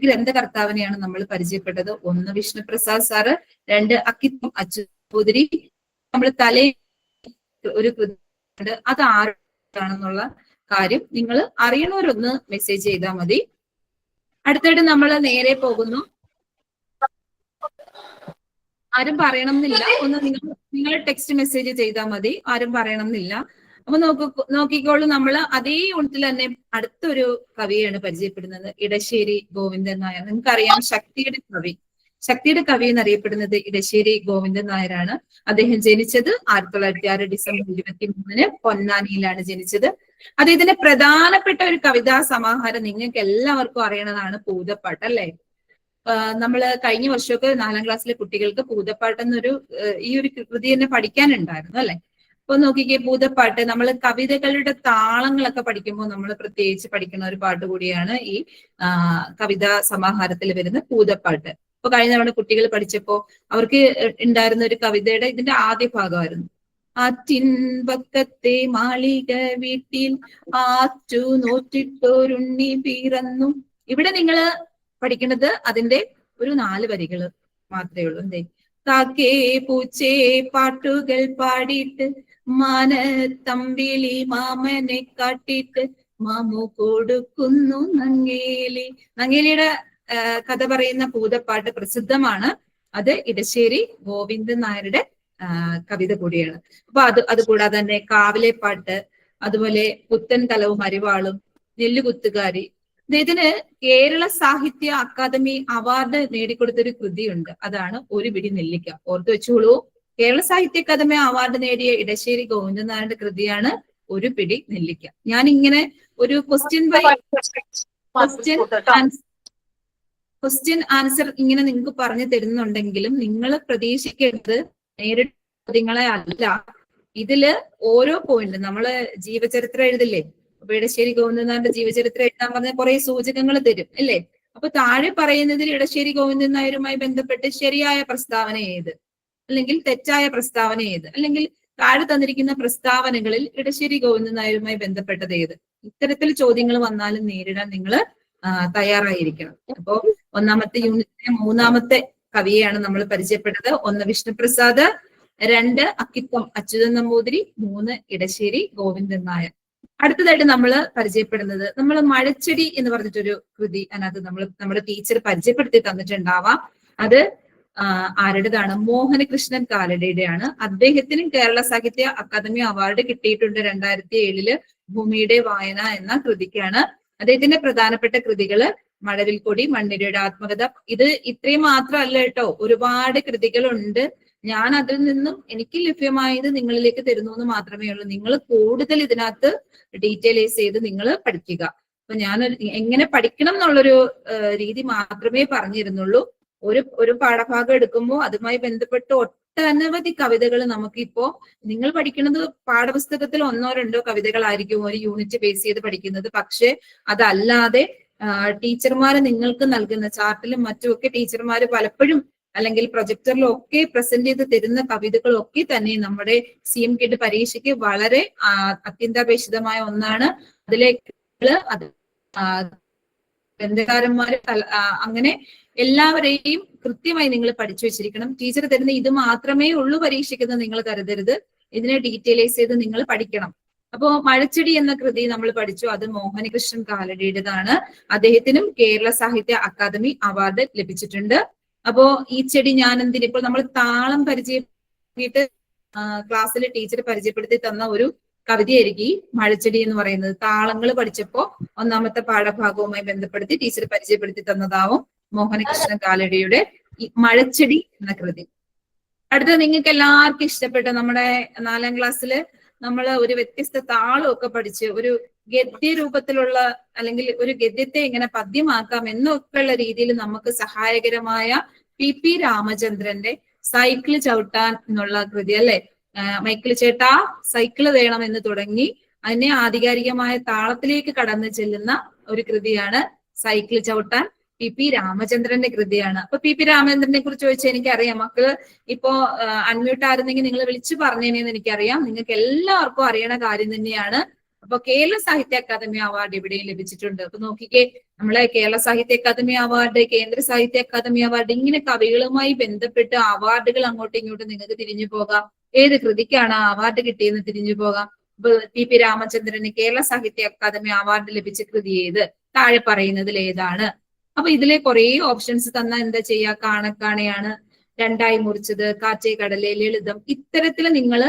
ഗ്രന്ഥകർത്താവിനെയാണ് നമ്മൾ പരിചയപ്പെട്ടത്. 1 വിഷ്ണുപ്രസാദ് സാറ്, 2 അക്കിത്തം അച്യുതൻ നമ്പൂതിരി. നമ്മൾ ഒരു കൃതി, അത് ആരാണെന്നുള്ള കാര്യം നിങ്ങൾ അറിയണവരൊന്ന് മെസ്സേജ് ചെയ്താൽ മതി. അടുത്തായിട്ട് നമ്മൾ നേരെ പോകുന്നു. ആരും പറയണം എന്നില്ല, ഒന്ന് നിങ്ങൾ ടെക്സ്റ്റ് മെസ്സേജ് ചെയ്താൽ മതി, ആരും പറയണം എന്നില്ല. അപ്പൊ നോക്കിക്കോളൂ, നമ്മൾ അതേ യൂണിറ്റിൽ തന്നെ അടുത്തൊരു കവിയാണ് പരിചയപ്പെടുന്നത്, ഇടശ്ശേരി ഗോവിന്ദൻ നായർ. നിങ്ങൾക്കറിയാം, ശക്തിയുടെ കവി എന്നറിയപ്പെടുന്നത് ഇടശ്ശേരി ഗോവിന്ദൻ നായരാണ്. അദ്ദേഹം ജനിച്ചത് 1906 ഡിസംബർ 23 പൊന്നാനിയിലാണ് ജനിച്ചത്. അദ്ദേഹത്തിന്റെ പ്രധാനപ്പെട്ട ഒരു കവിതാ സമാഹാരം നിങ്ങൾക്ക് എല്ലാവർക്കും അറിയണതാണ് പൂതപ്പാട്ട് അല്ലെ. നമ്മള് കഴിഞ്ഞ വർഷമൊക്കെ 4ാം ക്ലാസ്സിലെ കുട്ടികൾക്ക് പൂതപ്പാട്ട് എന്നൊരു ഈ ഒരു കൃതി തന്നെ പഠിക്കാനുണ്ടായിരുന്നു അല്ലെ. അപ്പൊ നോക്കിക്കേ, പൂതപ്പാട്ട് നമ്മൾ കവിതകളുടെ താളങ്ങളൊക്കെ പഠിക്കുമ്പോൾ നമ്മൾ പ്രത്യേകിച്ച് പഠിക്കുന്ന ഒരു പാട്ട് കൂടിയാണ് ഈ കവിതാ സമാഹാരത്തിൽ വരുന്ന പൂതപ്പാട്ട്. അപ്പൊ കഴിഞ്ഞ തവണ കുട്ടികൾ പഠിച്ചപ്പോ അവർക്ക് ഉണ്ടായിരുന്ന ഒരു കവിതയുടെ ഇതിന്റെ ആദ്യ ഭാഗമായിരുന്നു. ആറ്റിൻപക്കത്തെ മാളിക വീട്ടിൽ ആറ്റു നോറ്റിട്ടൊരുണ്ണി പിറന്നു. ഇവിടെ നിങ്ങൾ പഠിക്കുന്നത് അതിന്റെ ഒരു 4 വരികൾ മാത്രമേ ഉള്ളൂ. എന്തേ, കാക്കേ പൂച്ചേ പാട്ടുകൾ പാടിയിട്ട് മാനത്തമ്പിളി മാമനെ കാട്ടിയിട്ട് മാമു കൊടുക്കുന്നു നങ്ങേലി. നങ്ങേലിയുടെ കഥ പറയുന്ന പൂതപ്പാട്ട് പ്രസിദ്ധമാണ്. അത് ഇടശ്ശേരി ഗോവിന്ദൻ നായരുടെ കവിത കൂടിയാണ്. അപ്പൊ അത് കൂടാതെ തന്നെ കാവിലെ പാട്ട്, അതുപോലെ പുത്തൻ കലവും അരിവാളും, നെല്ലുകുത്തുകാരി. ഇതിന് കേരള സാഹിത്യ അക്കാദമി അവാർഡ് നേടിക്കൊടുത്തൊരു കൃതിയുണ്ട്, അതാണ് ഒരു പിടി നെല്ലിക്ക. ഓർത്തു വെച്ചോളൂ, കേരള സാഹിത്യ അക്കാദമി അവാർഡ് നേടിയ ഇടശ്ശേരി ഗോവിന്ദൻ നായരുടെ കൃതിയാണ് ഒരു പിടി നെല്ലിക്ക. ഞാൻ ഇങ്ങനെ ഒരു ക്വസ്റ്റ്യൻ ആൻസർ ഇങ്ങനെ നിങ്ങൾക്ക് പറഞ്ഞു തരുന്നുണ്ടെങ്കിലും നിങ്ങൾ പ്രതീക്ഷിക്കേണ്ടത് നേരിട്ട് ചോദ്യങ്ങളെ അല്ല. ഇതില് ഓരോ പോയിന്റ്, നമ്മള് ജീവചരിത്രം എഴുതില്ലേ, അപ്പൊ ഇടശ്ശേരി ഗോവിന്ദൻ നായരുടെ ജീവചരിത്രം എഴുതാൻ പറഞ്ഞ കുറെ സൂചകങ്ങൾ തരും അല്ലേ. അപ്പൊ താഴെ പറയുന്നതിൽ ഇടശ്ശേരി ഗോവിന്ദൻ നായരുമായി ബന്ധപ്പെട്ട് ശരിയായ പ്രസ്താവന ഏത്, അല്ലെങ്കിൽ തെറ്റായ പ്രസ്താവന ഏത്, അല്ലെങ്കിൽ താഴെ തന്നിരിക്കുന്ന പ്രസ്താവനകളിൽ ഇടശ്ശേരി ഗോവിന്ദൻ നായരുമായി ബന്ധപ്പെട്ടത് ഏത്? ഇത്തരത്തിൽ ചോദ്യങ്ങൾ വന്നാലും നേരിടാൻ നിങ്ങൾ തയ്യാറായിരിക്കണം. അപ്പോ ഒന്നാമത്തെ യൂണിറ്റിലെ 3ാമത്തെ കവിയെയാണ് നമ്മൾ പരിചയപ്പെട്ടത്. 1 വിഷ്ണുപ്രസാദ്, 2 അക്കിത്തം അച്യുതൻ നമ്പൂതിരി, 3 ഇടശ്ശേരി ഗോവിന്ദൻ നായർ. അടുത്തതായിട്ട് നമ്മൾ പരിചയപ്പെടുന്നത് നമ്മൾ മഴച്ചെടി എന്ന് പറഞ്ഞിട്ടൊരു കൃതി അതിനകത്ത് നമ്മുടെ ടീച്ചർ പരിചയപ്പെടുത്തി തന്നിട്ടുണ്ടാവാം. അത് ആരുടേതാണ്? മോഹനകൃഷ്ണൻ കാലടിയുടെയാണ്. അദ്ദേഹത്തിനും കേരള സാഹിത്യ അക്കാദമി അവാർഡ് കിട്ടിയിട്ടുണ്ട് 2007 ഭൂമിയുടെ വായന എന്ന കൃതിക്കാണ്. അദ്ദേഹത്തിന്റെ പ്രധാനപ്പെട്ട കൃതികള് മഴവിൽ കൊടി, മണ്ണിരയുടെ ആത്മകഥ. ഇത് ഇത്രയും മാത്രമല്ല കേട്ടോ, ഒരുപാട് കൃതികളുണ്ട്. ഞാൻ അതിൽ നിന്നും എനിക്ക് ലഭ്യമായത് നിങ്ങളിലേക്ക് തരുന്നു എന്ന് മാത്രമേ ഉള്ളൂ. നിങ്ങൾ കൂടുതൽ ഇതിനകത്ത് ഡീറ്റെയിലൈസ് ചെയ്ത് നിങ്ങൾ പഠിക്കുക. അപ്പൊ ഞാൻ എങ്ങനെ പഠിക്കണം എന്നുള്ളൊരു രീതി മാത്രമേ പറഞ്ഞിരുന്നുള്ളൂ. ഒരു പാഠഭാഗം എടുക്കുമ്പോൾ അതുമായി ബന്ധപ്പെട്ട് ഒട്ടനവധി കവിതകൾ നമുക്കിപ്പോ നിങ്ങൾ പഠിക്കുന്നത് പാഠപുസ്തകത്തിൽ 1ഓ 2ഓ കവിതകളായിരിക്കും ഒരു യൂണിറ്റ് ബേസ് ചെയ്ത് പഠിക്കുന്നത്. പക്ഷെ അതല്ലാതെ ടീച്ചർമാര് നിങ്ങൾക്ക് നൽകുന്ന ചാർട്ടിലും മറ്റുമൊക്കെ ടീച്ചർമാര് പലപ്പോഴും അല്ലെങ്കിൽ പ്രൊജക്ടറിലും ഒക്കെ പ്രസന്റ് ചെയ്ത് തരുന്ന കവിതകളൊക്കെ തന്നെ നമ്മുടെ CM കിഡ് പരീക്ഷയ്ക്ക് വളരെ അത്യന്താപേക്ഷിതമായ ഒന്നാണ്. അതിലേക്ക് ഗ്രന്ഥകാരന്മാര് അങ്ങനെ എല്ലാവരെയും കൃത്യമായി നിങ്ങൾ പഠിച്ചു വെച്ചിരിക്കണം. ടീച്ചർ തരുന്ന ഇത് മാത്രമേ ഉള്ളൂ പരീക്ഷിക്കുന്നത് നിങ്ങൾ കരുതരുത്. ഇതിനെ ഡീറ്റെയിലൈസ് ചെയ്ത് നിങ്ങൾ പഠിക്കണം. അപ്പോ മഴച്ചെടി എന്ന കൃതി നമ്മൾ പഠിച്ചു. അത് മോഹനകൃഷ്ണൻ കാലടിയുടേതാണ്. അദ്ദേഹത്തിനും കേരള സാഹിത്യ അക്കാദമി അവാർഡ് ലഭിച്ചിട്ടുണ്ട്. അപ്പോ ഈ ചെടി ഞാനെന്തിന്, ഇപ്പോൾ നമ്മൾ താളം പരിചയപ്പെടുത്തിയിട്ട് ക്ലാസ്സിൽ ടീച്ചർ പരിചയപ്പെടുത്തി തന്ന ഒരു കവിതയായിരിക്കും ഈ മഴച്ചെടി എന്ന് പറയുന്നത്. താളങ്ങൾ പഠിച്ചപ്പോ 1ാമത്തെ പാഠഭാഗവുമായി ബന്ധപ്പെടുത്തി ടീച്ചർ പരിചയപ്പെടുത്തി തന്നതാവും മോഹനകൃഷ്ണൻ കാലടിയുടെ ഈ മഴച്ചെടി എന്ന കൃതി. അടുത്ത നിങ്ങൾക്ക് എല്ലാവർക്കും ഇഷ്ടപ്പെട്ട നമ്മുടെ 4ാം ക്ലാസ്സില് നമ്മൾ ഒരു വ്യത്യസ്ത താളമൊക്കെ പഠിച്ച് ഒരു ഗദ്യ രൂപത്തിലുള്ള അല്ലെങ്കിൽ ഒരു ഗദ്യത്തെ എങ്ങനെ പദ്യമാക്കാം എന്നൊക്കെയുള്ള രീതിയിൽ നമുക്ക് സഹായകരമായ PP രാമചന്ദ്രന്റെ സൈക്കിള് ചവിട്ടാൻ എന്നുള്ള കൃതി അല്ലെ. മൈക്കിൾ ചേട്ടാ സൈക്കിള് വേണം എന്ന് തുടങ്ങി അതിനെ ആധികാരികമായ താളത്തിലേക്ക് കടന്നു ചെല്ലുന്ന ഒരു കൃതിയാണ് സൈക്കിൾ ചവിട്ടാൻ. PP രാമചന്ദ്രന്റെ കൃതിയാണ്. അപ്പൊ PP രാമചന്ദ്രനെ കുറിച്ച് ചോദിച്ചാൽ എനിക്കറിയാം. മക്കള് ഇപ്പോ അൺമ്യൂട്ട് ആയിരുന്നെങ്കിൽ നിങ്ങൾ വിളിച്ചു പറഞ്ഞേനെന്ന് എനിക്കറിയാം. നിങ്ങൾക്ക് എല്ലാവർക്കും അറിയണ കാര്യം തന്നെയാണ്. അപ്പൊ കേരള സാഹിത്യ അക്കാദമി അവാർഡ് ഇവിടെയും ലഭിച്ചിട്ടുണ്ട്. അപ്പൊ നോക്കിക്കേ, നമ്മളെ കേരള സാഹിത്യ അക്കാദമി അവാർഡ്, കേന്ദ്ര സാഹിത്യ അക്കാദമി അവാർഡ്, ഇങ്ങനെ കവികളുമായി ബന്ധപ്പെട്ട് അവാർഡുകൾ അങ്ങോട്ടും ഇങ്ങോട്ടും നിങ്ങൾക്ക് തിരിഞ്ഞു പോകാം. ഏത് കൃതിക്കാണ് അവാർഡ് കിട്ടിയെന്ന് തിരിഞ്ഞു പോകാം. ഇപ്പൊ PP രാമചന്ദ്രന് കേരള സാഹിത്യ അക്കാദമി അവാർഡ് ലഭിച്ച കൃതി ഏത്, താഴെ പറയുന്നതിൽ ഏതാണ്? അപ്പൊ ഇതിലെ കുറെ ഓപ്ഷൻസ് തന്ന എന്താ ചെയ്യാ? കാണക്കാണയാണ്, രണ്ടായി മുറിച്ചത്, കാറ്റേ കടലേ, ലളിതം. ഇത്തരത്തില് നിങ്ങൾ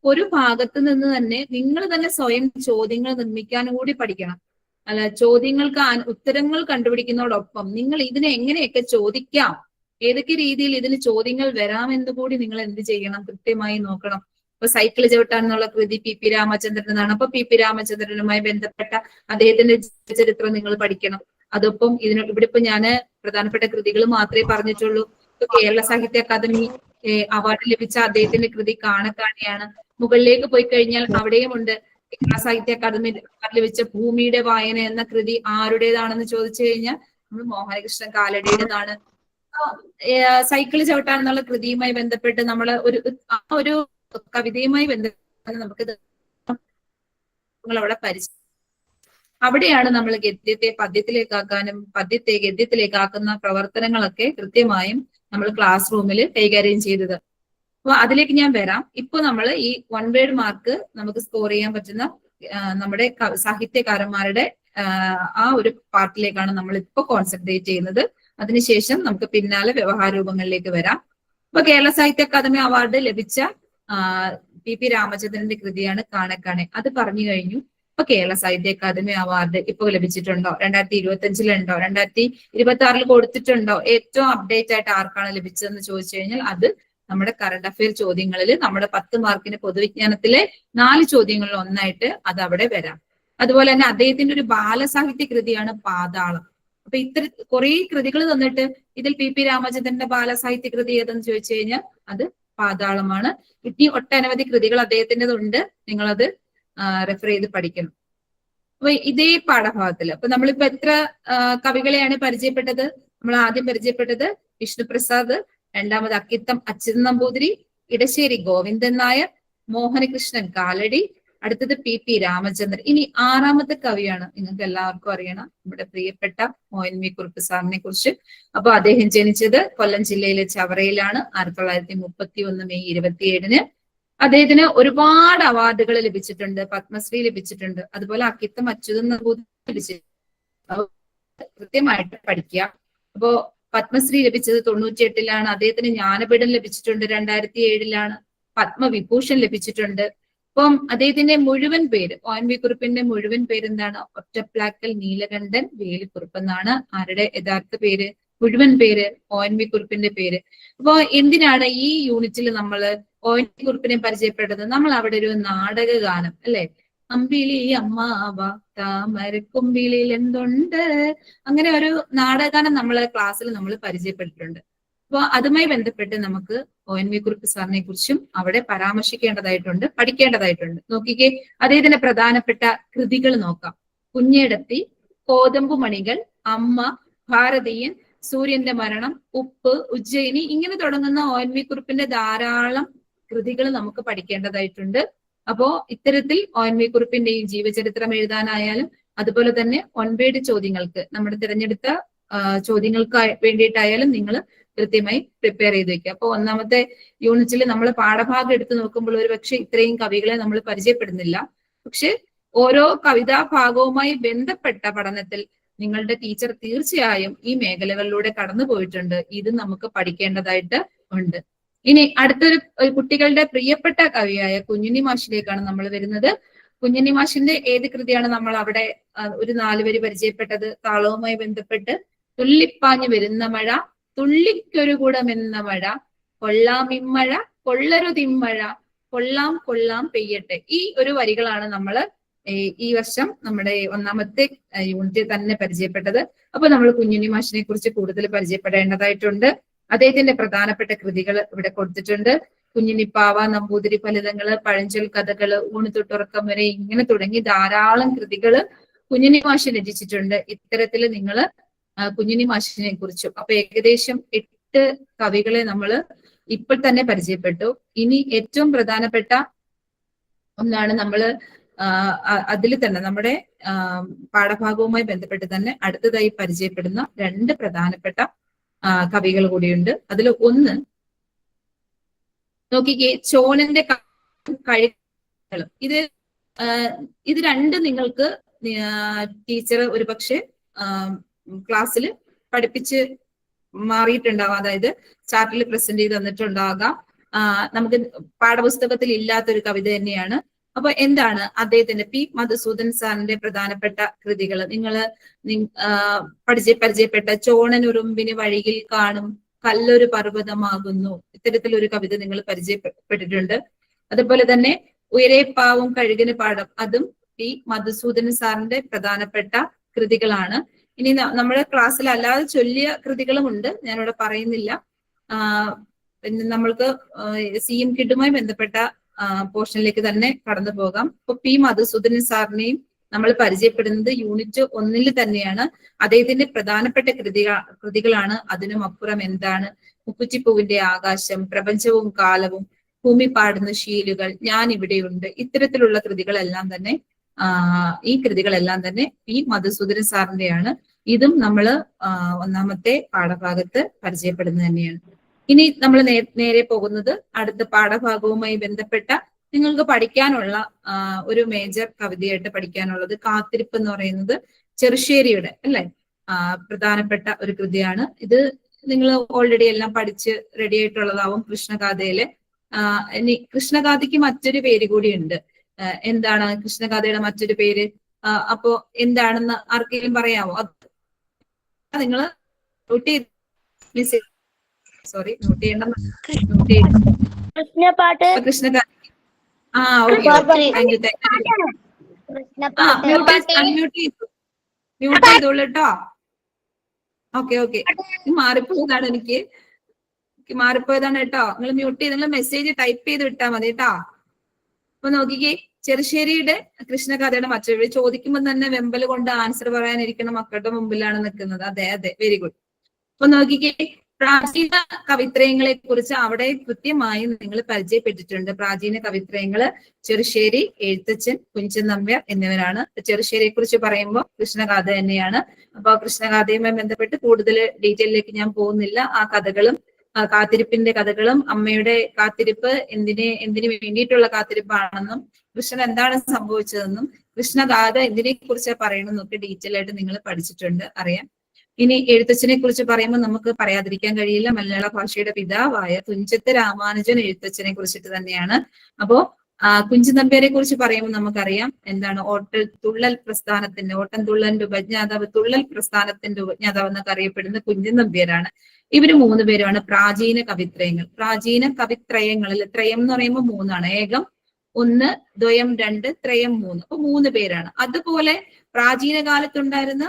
ഒരു ഭാഗത്ത് നിന്ന് തന്നെ നിങ്ങൾ തന്നെ സ്വയം ചോദ്യങ്ങൾ നിർമ്മിക്കാൻ കൂടി പഠിക്കണം. അല്ല, ചോദ്യങ്ങൾക്ക് ഉത്തരങ്ങൾ കണ്ടുപിടിക്കുന്നതോടൊപ്പം നിങ്ങൾ ഇതിനെ എങ്ങനെയൊക്കെ ചോദിക്കാം, ഏതൊക്കെ രീതിയിൽ ഇതിന് ചോദ്യങ്ങൾ വരാമെന്ന് കൂടി നിങ്ങൾ എന്ത് ചെയ്യണം, കൃത്യമായി നോക്കണം. ഇപ്പൊ സൈക്കിൾ ചവിട്ടാൻ എന്നുള്ള കൃതി PP രാമചന്ദ്രനാണ്. അപ്പൊ PP രാമചന്ദ്രനുമായി ബന്ധപ്പെട്ട അദ്ദേഹത്തിന്റെ ചരിത്രം നിങ്ങൾ പഠിക്കണം. അതൊപ്പം ഇവിടെ ഇപ്പൊ ഞാന് പ്രധാനപ്പെട്ട കൃതികൾ മാത്രമേ പറഞ്ഞിട്ടുള്ളൂ. ഇപ്പൊ കേരള സാഹിത്യ അക്കാദമി അവാർഡ് ലഭിച്ച അദ്ദേഹത്തിന്റെ കൃതി കാണക്കാണിയാണ്. മുകളിലേക്ക് പോയി കഴിഞ്ഞാൽ അവിടെയും ഉണ്ട് കേരള സാഹിത്യ അക്കാദമി അവാർഡ് ലഭിച്ച ഭൂമിയുടെ വായന എന്ന കൃതി ആരുടേതാണെന്ന് ചോദിച്ചു കഴിഞ്ഞാൽ നമ്മൾ മോഹനകൃഷ്ണൻ കാലടിയുടേതാണ്. സൈക്കിൾ ചവിട്ടാൻ എന്നുള്ള കൃതിയുമായി ബന്ധപ്പെട്ട് നമ്മൾ ഒരു കവിതയുമായി ബന്ധപ്പെട്ട് നമുക്ക് അവിടെ പരിചയം. അവിടെയാണ് നമ്മൾ ഗദ്യത്തെ പദ്യത്തിലേക്കാക്കാനും പദ്യത്തെ ഗദ്യത്തിലേക്കാക്കുന്ന പ്രവർത്തനങ്ങളൊക്കെ കൃത്യമായും നമ്മൾ ക്ലാസ് റൂമിൽ കൈകാര്യം ചെയ്തത്. അപ്പൊ അതിലേക്ക് ഞാൻ വരാം. ഇപ്പൊ നമ്മൾ ഈ 1 വേർഡ് മാർക്ക് നമുക്ക് സ്കോർ ചെയ്യാൻ പറ്റുന്ന നമ്മുടെ സാഹിത്യകാരന്മാരുടെ ആ ഒരു പാർട്ടിലേക്കാണ് നമ്മൾ ഇപ്പൊ കോൺസെൻട്രേറ്റ് ചെയ്യുന്നത്. അതിനുശേഷം നമുക്ക് പിന്നാലെ വ്യവഹാര രൂപങ്ങളിലേക്ക് വരാം. ഇപ്പൊ കേരള സാഹിത്യ അക്കാദമി അവാർഡ് ലഭിച്ച PP രാമചന്ദ്രന്റെ കൃതിയാണ് കാണക്കാണെ. അത് പറഞ്ഞു കഴിഞ്ഞു. ഇപ്പൊ കേരള സാഹിത്യ അക്കാദമി അവാർഡ് ഇപ്പൊ ലഭിച്ചിട്ടുണ്ടോ? 2025-ലുണ്ടോ? 2026-ൽ കൊടുത്തിട്ടുണ്ടോ? ഏറ്റവും അപ്ഡേറ്റ് ആയിട്ട് ആർക്കാണ് ലഭിച്ചതെന്ന് ചോദിച്ചു കഴിഞ്ഞാൽ അത് നമ്മുടെ കറണ്ട് അഫെയർ ചോദ്യങ്ങളിൽ നമ്മുടെ 10 മാർക്കിന് പൊതുവിജ്ഞാനത്തിലെ 4 ചോദ്യങ്ങളിൽ ഒന്നായിട്ട് അത് അവിടെ വരാം. അതുപോലെ തന്നെ അദ്ദേഹത്തിന്റെ ഒരു ബാലസാഹിത്യ കൃതിയാണ് പാതാളം. അപ്പൊ കുറെ കൃതികൾ തന്നിട്ട് ഇതിൽ PP രാമചന്ദ്രന്റെ ബാലസാഹിത്യ കൃതി ഏതെന്ന് ചോദിച്ചു കഴിഞ്ഞാൽ അത് പാതാളമാണ്. ഇനി ഒട്ടനവധി കൃതികൾ അദ്ദേഹത്തിൻ്റെതുണ്ട്. നിങ്ങളത് റെഫർ ചെയ്ത് പഠിക്കണം. അപ്പൊ ഇതേ പാഠഭാഗത്തിൽ അപ്പൊ നമ്മളിപ്പോ എത്ര കവികളെയാണ് പരിചയപ്പെട്ടത്? നമ്മൾ ആദ്യം പരിചയപ്പെട്ടത് വിഷ്ണുപ്രസാദ്, രണ്ടാമത് അക്കിത്തം അച്യുതൻ നമ്പൂതിരി, ഇടശ്ശേരി ഗോവിന്ദൻ നായർ, മോഹനകൃഷ്ണൻ കാലടി, അടുത്തത് പി രാമചന്ദ്രൻ. ഇനി ആറാമത്തെ കവിയാണ് നിങ്ങൾക്ക് എല്ലാവർക്കും അറിയണം, നമ്മുടെ പ്രിയപ്പെട്ട ONV കുറുപ്പ് സാറിനെ കുറിച്ച്. അപ്പൊ അദ്ദേഹം ജനിച്ചത് കൊല്ലം ജില്ലയിലെ ചവറയിലാണ് 1931 മെയ് 27-ന്. അദ്ദേഹത്തിന് ഒരുപാട് അവാർഡുകൾ ലഭിച്ചിട്ടുണ്ട്, പത്മശ്രീ ലഭിച്ചിട്ടുണ്ട്, അതുപോലെ അക്കിത്തം അച്യുതൻ നമ്പൂതിരി ലഭിച്ചിട്ടുണ്ട്. കൃത്യമായിട്ട് പഠിക്കുക. അപ്പോ പത്മശ്രീ ലഭിച്ചത് 98-ലാണ്, അദ്ദേഹത്തിന് ജ്ഞാനപീഠം ലഭിച്ചിട്ടുണ്ട് 2007-ലാണ്, പത്മവിഭൂഷൺ ലഭിച്ചിട്ടുണ്ട്. അപ്പം അദ്ദേഹത്തിന്റെ മുഴുവൻ പേര്, ONV കുറുപ്പിന്റെ മുഴുവൻ പേര് എന്താണ്? ഒറ്റപ്ലാക്കൽ നീലകണ്ഠൻ വേലുക്കുറുപ്പ് എന്നാണ് ആരുടെ യഥാർത്ഥ പേര്, മുഴുവൻ പേര്, ONV കുറുപ്പിന്റെ പേര്. അപ്പോ എന്തിനാണ് ഈ യൂണിറ്റിൽ നമ്മൾ ONV കുറുപ്പിനെ പരിചയപ്പെട്ടത്? നമ്മൾ അവിടെ ഒരു നാടക ഗാനം അല്ലെ, അമ്പിളി അമ്മാവ താമരക്കൊമ്പിളിൽ എന്തുണ്ട്, അങ്ങനെ ഒരു നാടകഗാനം നമ്മളെ ക്ലാസ്സിൽ നമ്മൾ പരിചയപ്പെട്ടിട്ടുണ്ട്. അപ്പൊ അതുമായി ബന്ധപ്പെട്ട് നമുക്ക് ONV കുറുപ്പ് സാറിനെ കുറിച്ചും അവിടെ പരാമർശിക്കേണ്ടതായിട്ടുണ്ട്, പഠിക്കേണ്ടതായിട്ടുണ്ട്. നോക്കിക്കേ, അദ്ദേഹത്തിന്റെ പ്രധാനപ്പെട്ട കൃതികൾ നോക്കാം. കുഞ്ഞേടത്തി, കോതമ്പുമണികൾ, അമ്മ, ഭാരതീയൻ, സൂര്യന്റെ മരണം, ഉപ്പ്, ഉജ്ജയിനി, ഇങ്ങനെ തുടങ്ങുന്ന ONV കുറുപ്പിന്റെ ധാരാളം കൃതികൾ നമുക്ക് പഠിക്കേണ്ടതായിട്ടുണ്ട്. അപ്പോ ഇത്തരത്തിൽ ONV കുറുപ്പിന്റെയും ജീവചരിത്രം എഴുതാനായാലും അതുപോലെ തന്നെ ഒൻപേഡ് ചോദ്യങ്ങൾക്ക്, നമ്മുടെ തിരഞ്ഞെടുത്ത ചോദ്യങ്ങൾക്ക് വേണ്ടിയിട്ടായാലും നിങ്ങൾ കൃത്യമായി പ്രിപ്പയർ ചെയ്ത് വെക്കുക. അപ്പൊ ഒന്നാമത്തെ യൂണിറ്റിൽ നമ്മൾ പാഠഭാഗം എടുത്ത് നോക്കുമ്പോൾ ഒരു പക്ഷെ ഇത്രയും കവികളെ നമ്മൾ പരിചയപ്പെടുന്നില്ല. പക്ഷെ ഓരോ കവിതാ ഭാഗവുമായി ബന്ധപ്പെട്ട പഠനത്തിൽ നിങ്ങളുടെ ടീച്ചർ തീർച്ചയായും ഈ മേഖലകളിലൂടെ കടന്നു പോയിട്ടുണ്ട്. ഇത് നമുക്ക് പഠിക്കേണ്ടതായിട്ട് ഉണ്ട്. ഇനി അടുത്തൊരു കുട്ടികളുടെ പ്രിയപ്പെട്ട കവിയായ കുഞ്ഞുണ്ണി മാഷിലേക്കാണ് നമ്മൾ വരുന്നത്. കുഞ്ഞുണ്ണി മാഷിന്റെ ഏത് കൃതിയാണ് നമ്മൾ അവിടെ ഒരു 4 വരി പരിചയപ്പെട്ടത്? താളവുമായി ബന്ധപ്പെട്ട് തുള്ളിപ്പാഞ്ഞു വരുന്ന മഴ, തുള്ളിക്കൊരു കുടമെന്ന മഴ, കൊള്ളാം ഇമ്മഴ കൊള്ളരു തിമ്മഴ, കൊള്ളാം കൊള്ളാം പെയ്യട്ടെ. ഈ ഒരു വരികളാണ് നമ്മൾ ഈ വർഷം നമ്മുടെ ഒന്നാമത്തെ യൂണിറ്റിൽ തന്നെ പരിചയപ്പെട്ടത്. അപ്പൊ നമ്മൾ കുഞ്ഞുണ്ണി മാഷിനെ കുറിച്ച് കൂടുതൽ പരിചയപ്പെടേണ്ടതായിട്ടുണ്ട്. അദ്ദേഹത്തിന്റെ പ്രധാനപ്പെട്ട കൃതികൾ ഇവിടെ കൊടുത്തിട്ടുണ്ട്. കുഞ്ഞിനിപ്പാവ, നമ്പൂതിരി ഫലിതങ്ങള്, പഴഞ്ചൊൽ കഥകള്, ഊണ് തൊട്ടുറക്കം വരെ, ഇങ്ങനെ തുടങ്ങി ധാരാളം കൃതികള് കുഞ്ഞുണ്ണി മാഷ് രചിച്ചിട്ടുണ്ട്. ഇത്തരത്തിൽ നിങ്ങൾ കുഞ്ഞുണ്ണി മാഷിനെ കുറിച്ചും അപ്പൊ ഏകദേശം 8 കവികളെ നമ്മൾ ഇപ്പോൾ തന്നെ പരിചയപ്പെട്ടു. ഇനി ഏറ്റവും പ്രധാനപ്പെട്ട ഒന്നാണ് നമ്മൾ അതിൽ തന്നെ നമ്മുടെ പാഠഭാഗവുമായി ബന്ധപ്പെട്ട് തന്നെ അടുത്തതായി പരിചയപ്പെടുന്ന 2 പ്രധാനപ്പെട്ട കവികൾ കൂടിയുണ്ട്. അതിൽ ഒന്ന് നോക്കിക്കേ, ചോണന്റെ കഴുകളും. ഇത് രണ്ടും നിങ്ങൾക്ക് ടീച്ചർ ഒരു പക്ഷെ ക്ലാസ്സിൽ പഠിപ്പിച്ച് മാറിയിട്ടുണ്ടാവാം, അതായത് ചാർട്ടിൽ പ്രസന്റ് ചെയ്ത് തന്നിട്ടുണ്ടാകാം. നമുക്ക് പാഠപുസ്തകത്തിൽ ഇല്ലാത്തൊരു കവിത തന്നെയാണ്. അപ്പൊ എന്താണ് അദ്ദേഹത്തിന്റെ പി മധുസൂദൻ സാറിന്റെ പ്രധാനപ്പെട്ട കൃതികൾ? നിങ്ങൾ പരിചയപ്പെട്ട ചോണനുറുമ്പിന് വഴിയിൽ കാണും കല്ലൊരു പർവ്വതമാകുന്നു, ഇത്തരത്തിലൊരു കവിത നിങ്ങൾ പരിചയപ്പെട്ടിട്ടുണ്ട്. അതുപോലെ തന്നെ ഉയരേപ്പാവും കഴുകിന് പാഠം, അതും പി മധുസൂദൻ സാറിന്റെ പ്രധാനപ്പെട്ട കൃതികളാണ്. ഇനി നമ്മുടെ ക്ലാസ്സിൽ അല്ലാതെ ചൊല്ലിയ കൃതികളും ഉണ്ട്, ഞാനിവിടെ പറയുന്നില്ല. പിന്നെ നമ്മൾക്ക് CM കിഡുമായി ബന്ധപ്പെട്ട പോർഷനിലേക്ക് തന്നെ കടന്നു പോകാം. ഇപ്പൊ പി മധുസൂദൻ സാറിനെയും നമ്മൾ പരിചയപ്പെടുന്നത് യൂണിറ്റ് 1 തന്നെയാണ്. അദ്ദേഹത്തിന്റെ പ്രധാനപ്പെട്ട കൃതികളാണ് അതിനും അപ്പുറം എന്താണ്, മുക്കുറ്റിപ്പൂവിന്റെ ആകാശം, പ്രപഞ്ചവും കാലവും, ഭൂമി പാടുന്ന ശീലുകൾ, ഞാൻ ഇവിടെയുണ്ട്, ഇത്തരത്തിലുള്ള കൃതികളെല്ലാം തന്നെ ഈ കൃതികളെല്ലാം തന്നെ പി മധുസൂദൻ സാറിന്റെയാണ്. ഇതും നമ്മൾ ഒന്നാമത്തെ പാഠഭാഗത്ത് പരിചയപ്പെടുന്നത് തന്നെയാണ്. ഇനി നമ്മൾ നേരെ പോകുന്നത് അടുത്ത പാഠഭാഗവുമായി ബന്ധപ്പെട്ട നിങ്ങൾക്ക് പഠിക്കാനുള്ള ഒരു മേജർ കവിതയായിട്ട് പഠിക്കാനുള്ളത് കാത്തിരിപ്പ് എന്ന് പറയുന്നത് ചെറുശ്ശേരിയുടെ അല്ലെ പ്രധാനപ്പെട്ട ഒരു കൃതിയാണ്. ഇത് നിങ്ങൾ ഓൾറെഡി എല്ലാം പഠിച്ച് റെഡി ആയിട്ടുള്ളതാവും. കൃഷ്ണഗാഥയിലെ ഇനി കൃഷ്ണഗാഥയ്ക്ക് മറ്റൊരു പേര് കൂടിയുണ്ട്. എന്താണ് കൃഷ്ണഗാഥയുടെ മറ്റൊരു പേര്? അപ്പോ എന്താണെന്ന് ആർക്കെങ്കിലും പറയാമോ? നിങ്ങൾ നോട്ട് ചെയ്ത് സോറി നോട്ട് ചെയ്യണം. കൃഷ്ണഗാഥ മ്യൂട്ട് ചെയ്തോളൂ കേട്ടോ. ഓക്കെ മാറിപ്പോയതാണ്, എനിക്ക് മാറിപ്പോയതാണ് കേട്ടോ. നിങ്ങൾ മ്യൂട്ട് ചെയ്ത് നിങ്ങൾ മെസ്സേജ് ടൈപ്പ് ചെയ്ത് വിട്ടാൽ മതി കേട്ടോ. അപ്പൊ നോക്കിക്കേ, ചെറുശ്ശേരിയുടെ കൃഷ്ണഗാഥയുടെ മറ്റൊരു ചോദിക്കുമ്പോൾ തന്നെ വെമ്പല് കൊണ്ട് ആൻസർ പറയാനിരിക്കുന്ന മക്കളുടെ മുമ്പിലാണ് നിൽക്കുന്നത്. അതെ അതെ, വെരി ഗുഡ്. അപ്പൊ നോക്കിക്കേ, പ്രാചീന കവിത്രയങ്ങളെ കുറിച്ച് അവിടെ കൃത്യമായി നിങ്ങൾ പരിചയപ്പെട്ടിട്ടുണ്ട്. പ്രാചീന കവിത്രയങ്ങള് ചെറുശ്ശേരി, എഴുത്തച്ഛൻ, കുഞ്ചൻ നമ്പ്യാർ എന്നിവരാണ്. ചെറുശ്ശേരിയെ കുറിച്ച് പറയുമ്പോൾ കൃഷ്ണഗാഥ തന്നെയാണ്. അപ്പൊ കൃഷ്ണഗാഥയുമായി ബന്ധപ്പെട്ട് കൂടുതൽ ഡീറ്റെയിലേക്ക് ഞാൻ പോകുന്നില്ല. ആ കഥകളും കാത്തിരിപ്പിന്റെ കഥകളും അമ്മയുടെ കാത്തിരിപ്പ് എന്തിനു വേണ്ടിയിട്ടുള്ള കാത്തിരിപ്പാണെന്നും കൃഷ്ണൻ എന്താണ് സംഭവിച്ചതെന്നും കൃഷ്ണഗാഥ എന്തിനെ കുറിച്ച് പറയണമെന്നൊക്കെ ഡീറ്റെയിൽ ആയിട്ട് നിങ്ങൾ പഠിച്ചിട്ടുണ്ട്, അറിയാം. ഇനി എഴുത്തച്ഛനെ കുറിച്ച് പറയുമ്പോൾ നമുക്ക് പറയാതിരിക്കാൻ കഴിയില്ല. മലയാള ഭാഷയുടെ പിതാവായ തുഞ്ചത്ത് രാമാനുജൻ എഴുത്തച്ഛനെ കുറിച്ചിട്ട് തന്നെയാണ്. അപ്പോ കുഞ്ചൻ നമ്പ്യാരെ കുറിച്ച് പറയുമ്പോൾ നമുക്കറിയാം എന്താണ്, തുള്ളൽ പ്രസ്ഥാനത്തിന്റെ, ഓട്ടം തുള്ളലിന്റെ ഉപജ്ഞാതാവ്, തുള്ളൽ പ്രസ്ഥാനത്തിന്റെ ഉപജ്ഞാതാവ് എന്നൊക്കെ അറിയപ്പെടുന്ന കുഞ്ചൻ നമ്പ്യാരാണ്. ഇവര് 3 പേരുമാണ് പ്രാചീന കവിത്രയങ്ങൾ. പ്രാചീന കവിത്രയങ്ങളിൽ ത്രയം എന്ന് പറയുമ്പോൾ 3ആണ്. ഏകം 1, ദ്വയം 2, ത്രയം 3. അപ്പൊ 3 പേരാണ്. അതുപോലെ പ്രാചീന കാലത്തുണ്ടായിരുന്ന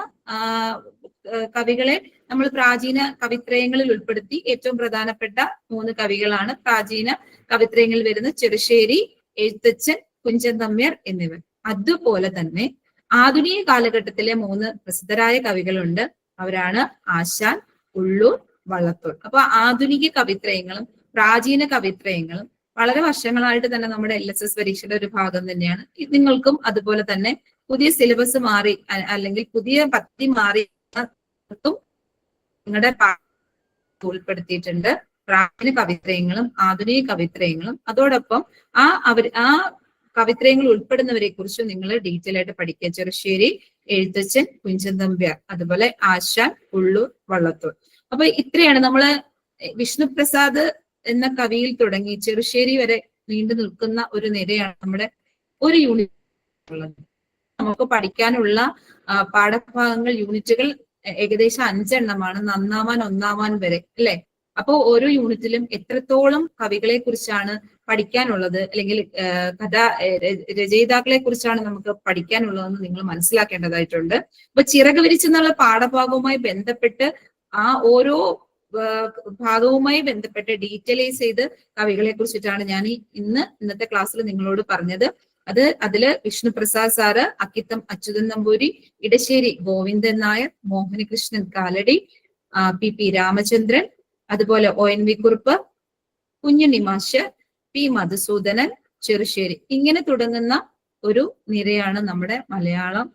കവികളെ നമ്മൾ പ്രാചീന കവിത്രയങ്ങളിൽ ഉൾപ്പെടുത്തി. ഏറ്റവും പ്രധാനപ്പെട്ട 3 കവികളാണ് പ്രാചീന കവിത്രയങ്ങളിൽ വരുന്ന ചെറുശ്ശേരി, എഴുത്തച്ഛൻ, കുഞ്ചൻ നമ്പ്യാർ എന്നിവർ. അതുപോലെ തന്നെ ആധുനിക കാലഘട്ടത്തിലെ 3 പ്രസിദ്ധരായ കവികളുണ്ട്. അവരാണ് ആശാൻ, ഉള്ളൂർ, വള്ളത്തോൾ. അപ്പൊ ആധുനിക കവിത്രയങ്ങളും പ്രാചീന കവിത്രയങ്ങളും വളരെ വർഷങ്ങളായിട്ട് തന്നെ നമ്മുടെ LSS പരീക്ഷയുടെ ഒരു ഭാഗം തന്നെയാണ്. നിങ്ങൾക്കും അതുപോലെ തന്നെ പുതിയ സിലബസ് മാറി അല്ലെങ്കിൽ പുതിയ പദ്ധതി മാറി നിങ്ങളുടെ ഉൾപ്പെടുത്തിയിട്ടുണ്ട് പ്രാചീന കവിത്രയങ്ങളും ആധുനിക കവിത്രയങ്ങളും. അതോടൊപ്പം ആ കവിത്രയങ്ങൾ ഉൾപ്പെടുന്നവരെ കുറിച്ച് നിങ്ങൾ ഡീറ്റെയിൽ ആയിട്ട് പഠിക്കുക. ചെറുശ്ശേരി, എഴുത്തച്ഛൻ, കുഞ്ചൻ നമ്പ്യാർ, അതുപോലെ ആശാൻ, ഉള്ളൂർ, വള്ളത്തോൾ. അപ്പൊ ഇത്രയാണ് നമ്മള് വിഷ്ണുപ്രസാദ് എന്ന കവിയിൽ തുടങ്ങി ചെറുശ്ശേരി വരെ നീണ്ടു നിൽക്കുന്ന ഒരു നിരയാണ് നമ്മുടെ ഒരു യൂണിറ്റ് ഉള്ളത്. നമുക്ക് പഠിക്കാനുള്ള പാഠഭാഗങ്ങൾ, യൂണിറ്റുകൾ ഏകദേശം 5 എണ്ണമാണ്, നന്നാവാൻ 1-ാവാൻ വരെ, അല്ലെ? അപ്പോ ഓരോ യൂണിറ്റിലും എത്രത്തോളം കവികളെ കുറിച്ചാണ് പഠിക്കാനുള്ളത്, അല്ലെങ്കിൽ രചയിതാക്കളെ കുറിച്ചാണ് നമുക്ക് പഠിക്കാനുള്ളതെന്ന് നിങ്ങൾ മനസ്സിലാക്കേണ്ടതായിട്ടുണ്ട്. അപ്പൊ ചിറക് വിരിച്ചെന്നുള്ള പാഠഭാഗവുമായി ബന്ധപ്പെട്ട് ആ ഓരോ ഭാഗവുമായി ബന്ധപ്പെട്ട് ഡീറ്റെയിലൈസ് ചെയ്ത് കവികളെ കുറിച്ചിട്ടാണ് ഞാൻ ഇന്നത്തെ ക്ലാസ്സിൽ നിങ്ങളോട് പറഞ്ഞത്. അതില് വിഷ്ണുപ്രസാദ് സാറ്, അക്കിത്തം അച്യുതൻ നമ്പൂരി, ഇടശ്ശേരി ഗോവിന്ദൻ നായർ, മോഹനകൃഷ്ണൻ കാലടി, പി രാമചന്ദ്രൻ, അതുപോലെ ONV കുറുപ്പ്, കുഞ്ഞുണ്ണി മാഷ്, പി മധുസൂദനൻ, ചെറുശ്ശേരി, ഇങ്ങനെ തുടങ്ങുന്ന ഒരു നിരയാണ് നമ്മുടെ മലയാളം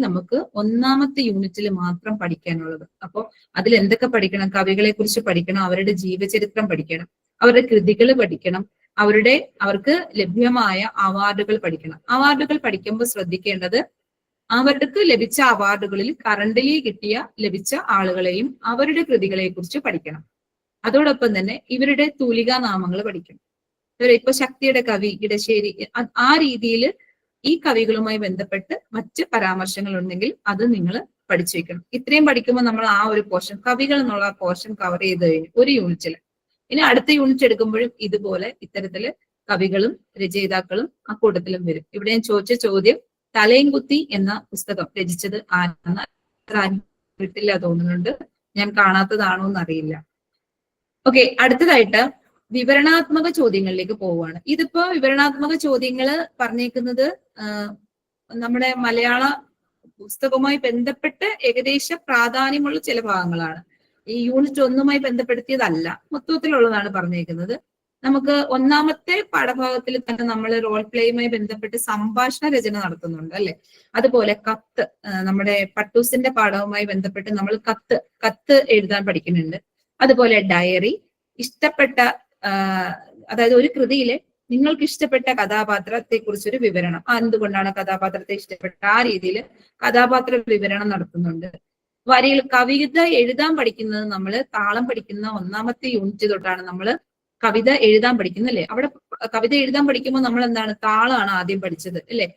നമുക്ക് 1-ാമത്തെ യൂണിറ്റിൽ മാത്രം പഠിക്കാനുള്ളത്. അപ്പോൾ അതിൽ എന്തൊക്കെ പഠിക്കണം? കവികളെ കുറിച്ച് പഠിക്കണം, അവരുടെ ജീവചരിത്രം പഠിക്കണം, അവരുടെ കൃതികൾ പഠിക്കണം, അവർക്ക് ലഭ്യമായ അവാർഡുകൾ പഠിക്കണം. അവാർഡുകൾ പഠിക്കുമ്പോൾ ശ്രദ്ധിക്കേണ്ടത്, അവർക്ക് ലഭിച്ച അവാർഡുകളിൽ കറണ്ടിലി ലഭിച്ച ആളുകളെയും അവരുടെ കൃതികളെ കുറിച്ച് പഠിക്കണം. അതോടൊപ്പം തന്നെ ഇവരുടെ തൂലികാ നാമങ്ങൾ പഠിക്കണം. ഇപ്പൊ ശക്തിയുടെ കവി ഇടശ്ശേരി, ആ രീതിയിൽ ഈ കവികളുമായി ബന്ധപ്പെട്ട് മറ്റ് പരാമർശങ്ങൾ ഉണ്ടെങ്കിൽ അത് നിങ്ങൾ പഠിച്ചു വെക്കണം. ഇത്രയും പഠിക്കുമ്പോൾ നമ്മൾ ആ ഒരു പോർഷൻ, കവികൾ എന്നുള്ള പോർഷൻ കവർ ചെയ്ത് കഴിഞ്ഞു ഒരു യൂണിറ്റിൽ. ഇനി അടുത്ത യൂണിറ്റ് എടുക്കുമ്പോഴും ഇതുപോലെ ഇത്തരത്തില് കവികളും രചയിതാക്കളും ആ കൂട്ടത്തിലും വരും. ഇവിടെ ഞാൻ ചോദിച്ച ചോദ്യം, തലയും കുത്തി എന്ന പുസ്തകം രചിച്ചത് ആരാണെന്ന് വീട്ടില്ല തോന്നുന്നുണ്ട്, ഞാൻ കാണാത്തതാണോ എന്നറിയില്ല. ഓക്കെ, അടുത്തതായിട്ട് വിവരണാത്മക ചോദ്യങ്ങളിലേക്ക് പോവുകയാണ്. ഇതിപ്പോ വിവരണാത്മക ചോദ്യങ്ങൾ പറഞ്ഞേക്കുന്നത് നമ്മുടെ മലയാള പുസ്തകവുമായി ബന്ധപ്പെട്ട് ഏകദേശ പ്രാധാന്യമുള്ള ചില ഭാഗങ്ങളാണ്. ഈ യൂണിറ്റ് 1-മായി ബന്ധപ്പെടുത്തിയതല്ല, മൊത്തത്തിലുള്ളതാണ് പറഞ്ഞേക്കുന്നത്. നമുക്ക് 1-ാമത്തെ പാഠഭാഗത്തിൽ തന്നെ നമ്മൾ റോൾ പ്ലേയുമായി ബന്ധപ്പെട്ട് സംഭാഷണ രചന നടത്തുന്നുണ്ട്, അല്ലെ? അതുപോലെ കത്ത്, നമ്മുടെ പട്ടൂസിന്റെ പാഠവുമായി ബന്ധപ്പെട്ട് നമ്മൾ കത്ത് എഴുതാൻ പഠിക്കുന്നുണ്ട്. അതുപോലെ ഡയറി, ഇഷ്ടപ്പെട്ട അതായത് ഒരു കൃതിയിലെ നിങ്ങൾക്ക് ഇഷ്ടപ്പെട്ട കഥാപാത്രത്തെ കുറിച്ചൊരു വിവരണം, എന്തുകൊണ്ടാണ് കഥാപാത്രത്തെ ഇഷ്ടപ്പെട്ട, ആ രീതിയിൽ കഥാപാത്ര വിവരണം നടത്തുന്നുണ്ട്. വരികൾ, കവിത എഴുതാൻ പഠിക്കുന്നത് നമ്മൾ താളം പഠിക്കുന്ന 1-ാമത്തെ യൂണിറ്റ് തൊട്ടാണ് നമ്മൾ കവിത എഴുതാൻ പഠിക്കുന്നത്, അല്ലെ? അവിടെ കവിത എഴുതാൻ പഠിക്കുമ്പോൾ നമ്മൾ എന്താണ്, താളമാണ് ആദ്യം പഠിച്ചത്, അല്ലെ?